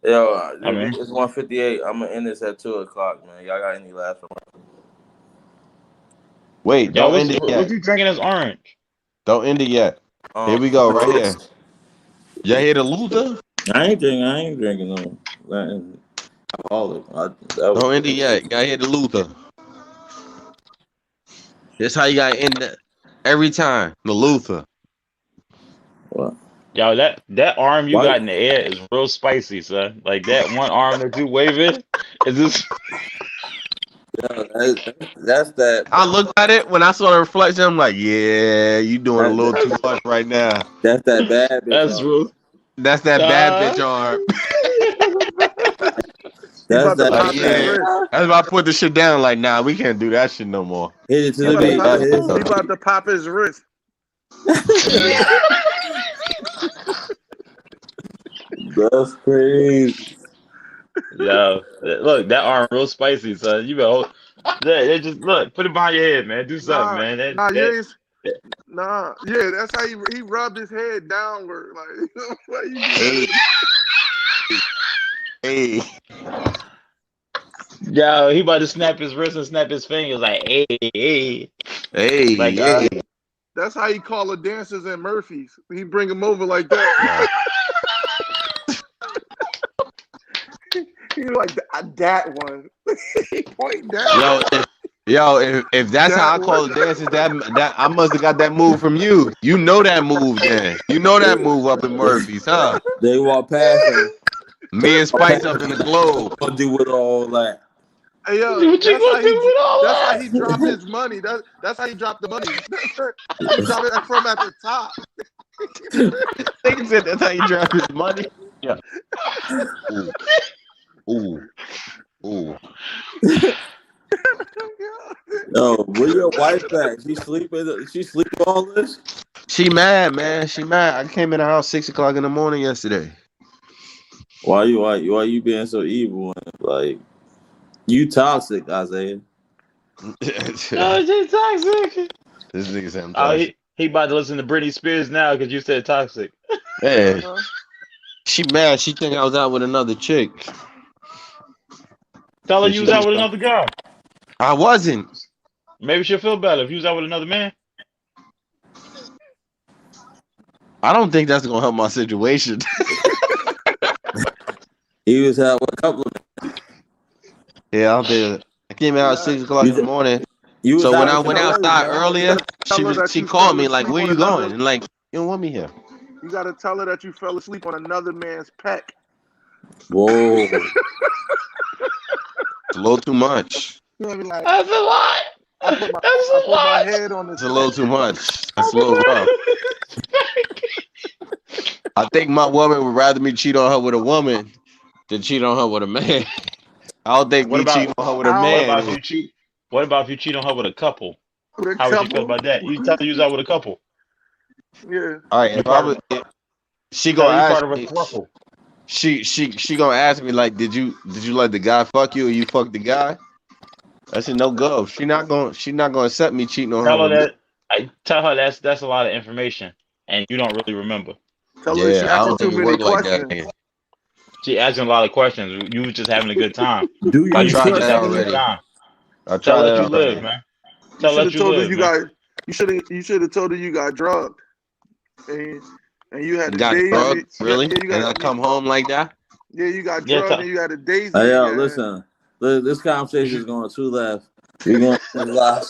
S6: Yo, it's 1:58. I'm gonna end this at 2:00, man. Y'all got any last one?
S5: Wait, don't end it yet.
S3: What you drinking is orange.
S5: Don't end it yet. Here we go, right here. Y'all hear the Luther?
S6: I ain't drinking no alcoholic.
S5: Don't end it yet. Y'all hear the Luther? This how you gotta end it every time. The Luther.
S6: What?
S3: Yo, that arm you got in the air is real spicy, son. Like that one arm that you waving is this.
S6: Yeah, that's that.
S5: I looked at it when I saw the reflection. I'm like, yeah, you doing a little too much right now.
S6: That's that bad bitch.
S3: That's real.
S5: That's that bad bitch arm.
S6: That's that.
S5: That's why I put the shit down. Like, nah, we can't do that shit no more.
S6: Hit it to the beat.
S2: He about to pop his wrist.
S6: That's crazy.
S3: Yo, look, that arm real spicy, son. You better just look, put it behind your head, man. Do something, man.
S2: That's how he rubbed his head downward. Like, what you
S5: Hey.
S3: Yo, he about to snap his wrist and snap his fingers like, hey. Like,
S2: that's how he call the dancers at Murphy's. He bring them over like that. He like that one. He point down.
S5: If that's how I call the dances, that I must have got that move from you. You know that move, then. You know that move up in Murphy's, huh?
S6: They walk past him.
S5: Me and Spice up in the Globe.
S6: What do with all that?
S2: Hey, yo, that's how he dropped his money. That's how he dropped the money. He dropped it from at the top.
S5: Nigga said that's how he dropped his money. Yeah. Ooh.
S6: Yo, where your wife at? She sleeping all this?
S5: She mad, man. She mad. I came in the house 6:00 in the morning yesterday.
S6: Why you being so evil? Like, you toxic, Isaiah.
S3: No, it's toxic.
S5: This nigga said I'm toxic.
S3: He about to listen to Britney Spears now because you said toxic.
S5: Hey, she mad. She think I was out with another chick.
S3: Tell her you was out with another girl.
S5: I wasn't.
S3: Maybe she'll feel better if you was out with another man.
S5: I don't think that's gonna help my situation.
S6: He was out with a couple of them.
S5: Yeah, I did. I came out at 6:00 in the morning. So when I went outside earlier, she called me like, "Where you going?" And like, "You don't want me here."
S2: You gotta tell her that you fell asleep on another man's peck.
S6: Whoa.
S5: It's a little too much.
S2: You know, like,
S3: That's a lot.
S2: I put my head on
S5: It's a little too much. That's a little rough. I think my woman would rather me cheat on her with a woman than cheat on her with a man. I don't think we cheat on her with a man.
S3: What about if you cheat on her with a couple? How would you feel about that? You tell her you was out with a couple.
S2: Yeah.
S5: All right. If I was, she gonna ask me. She gonna ask me like, did you let the guy fuck you or you fuck the guy? That's a no go. She not gonna accept me cheating on her.
S3: Tell her that's a lot of information and you don't really remember.
S2: Tell her she asking too many questions.
S5: Like that.
S3: She asking a lot of questions. You was just having a good time.
S5: I tried that already. I tried
S3: Tell her
S5: that
S3: you live, man. Tell her you live.
S2: You should have told her you got drugged. And you had
S5: got drugged, really? And I come home like that?
S2: Yeah, you got drugged and you had a daisy.
S6: Hey, yo, listen. This conversation is going too left. We're going to end live.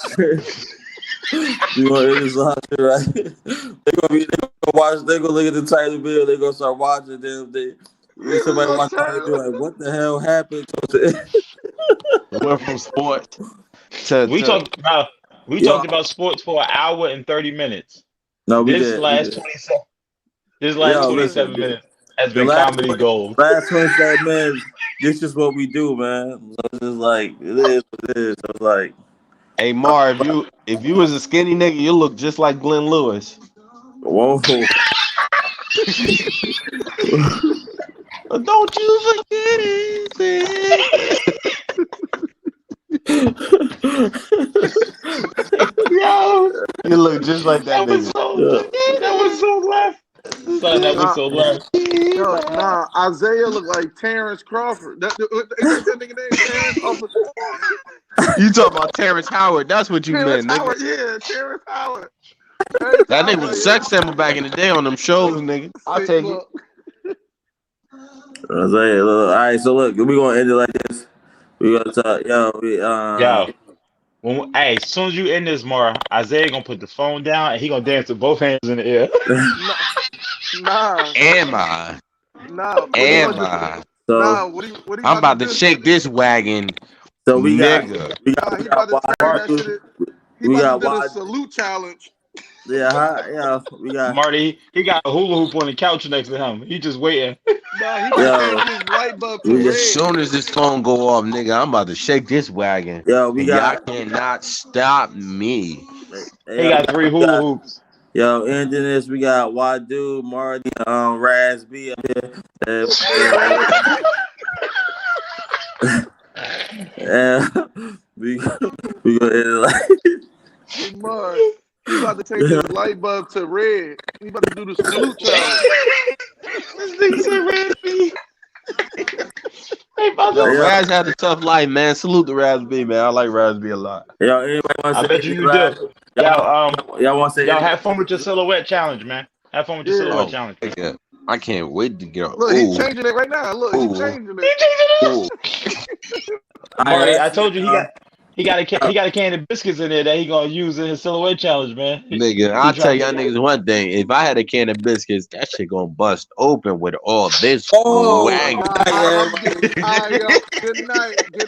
S6: You want to end this live, right? They're gonna look at the title bill. They're gonna start watching them. Somebody watch the like, what the hell happened?
S5: Went from sports to
S3: we talked about sports for an hour and 30 minutes.
S6: No,
S3: this last 27 minutes has been comedy gold.
S6: Last 27 minutes, this is what we do, man. So it's just like it is what it is. So it's like,
S5: hey Mar, if you was a skinny nigga, you look just like Glenn Lewis.
S6: Whoa.
S5: Don't you forget it. Yo, you look just like that nigga.
S3: That was so left. Son, that was so left.
S2: Yo, nah, Isaiah looked like Terrence Crawford. That nigga name Terrence.
S5: You talking about Terrence Howard? That's what you
S2: Terrence
S5: meant,
S2: Howard,
S5: nigga.
S2: yeah, Terrence Howard.
S5: That nigga was sex symbol back in the day on them shows, nigga. I'll take it.
S6: Isaiah, look, all right, so look, we're gonna end it like this. We gonna talk,
S3: hey, as soon as you end this, Mar, Isaiah gonna put the phone down and he gonna dance with both hands in the air.
S2: Nah.
S5: Am I?
S2: Nah.
S5: Am I?
S2: Nah. What do you
S5: I'm about to shake this wagon.
S6: So we got
S2: a salute challenge.
S6: Yeah, we got
S3: Marty. He got a hula hoop on the couch next to him. He just waiting.
S2: Nah, he got his light bulb to red.
S5: As soon as this phone go off, nigga, I'm about to shake this wagon.
S6: Yo,
S5: y'all cannot stop me.
S3: He got 3 hula hoops.
S6: Yo, ending this, we got Wadu, Marty, Raz B up here. And we gonna end it like
S2: Mark, he about to take his light bulb to red. He about to do the salute challenge.
S3: This nigga said Raz B.
S5: Raz had a tough life, man. Salute to Raz B, man. I like Raz B a lot.
S6: Yo, anybody want to
S3: I bet you do.
S6: Y'all want to say?
S3: Y'all have fun with your silhouette challenge, man. Have fun with your silhouette challenge.
S5: Yeah. I can't wait to get.
S2: Look, he's changing it right now. Look, he's changing it.
S3: Marty, I told you he got a can of biscuits in there that he gonna use in his silhouette challenge, man.
S5: Nigga, I'll tell y'all niggas one thing. If I had a can of biscuits, that shit gonna bust open with all this swagger.
S2: Good night. Good night.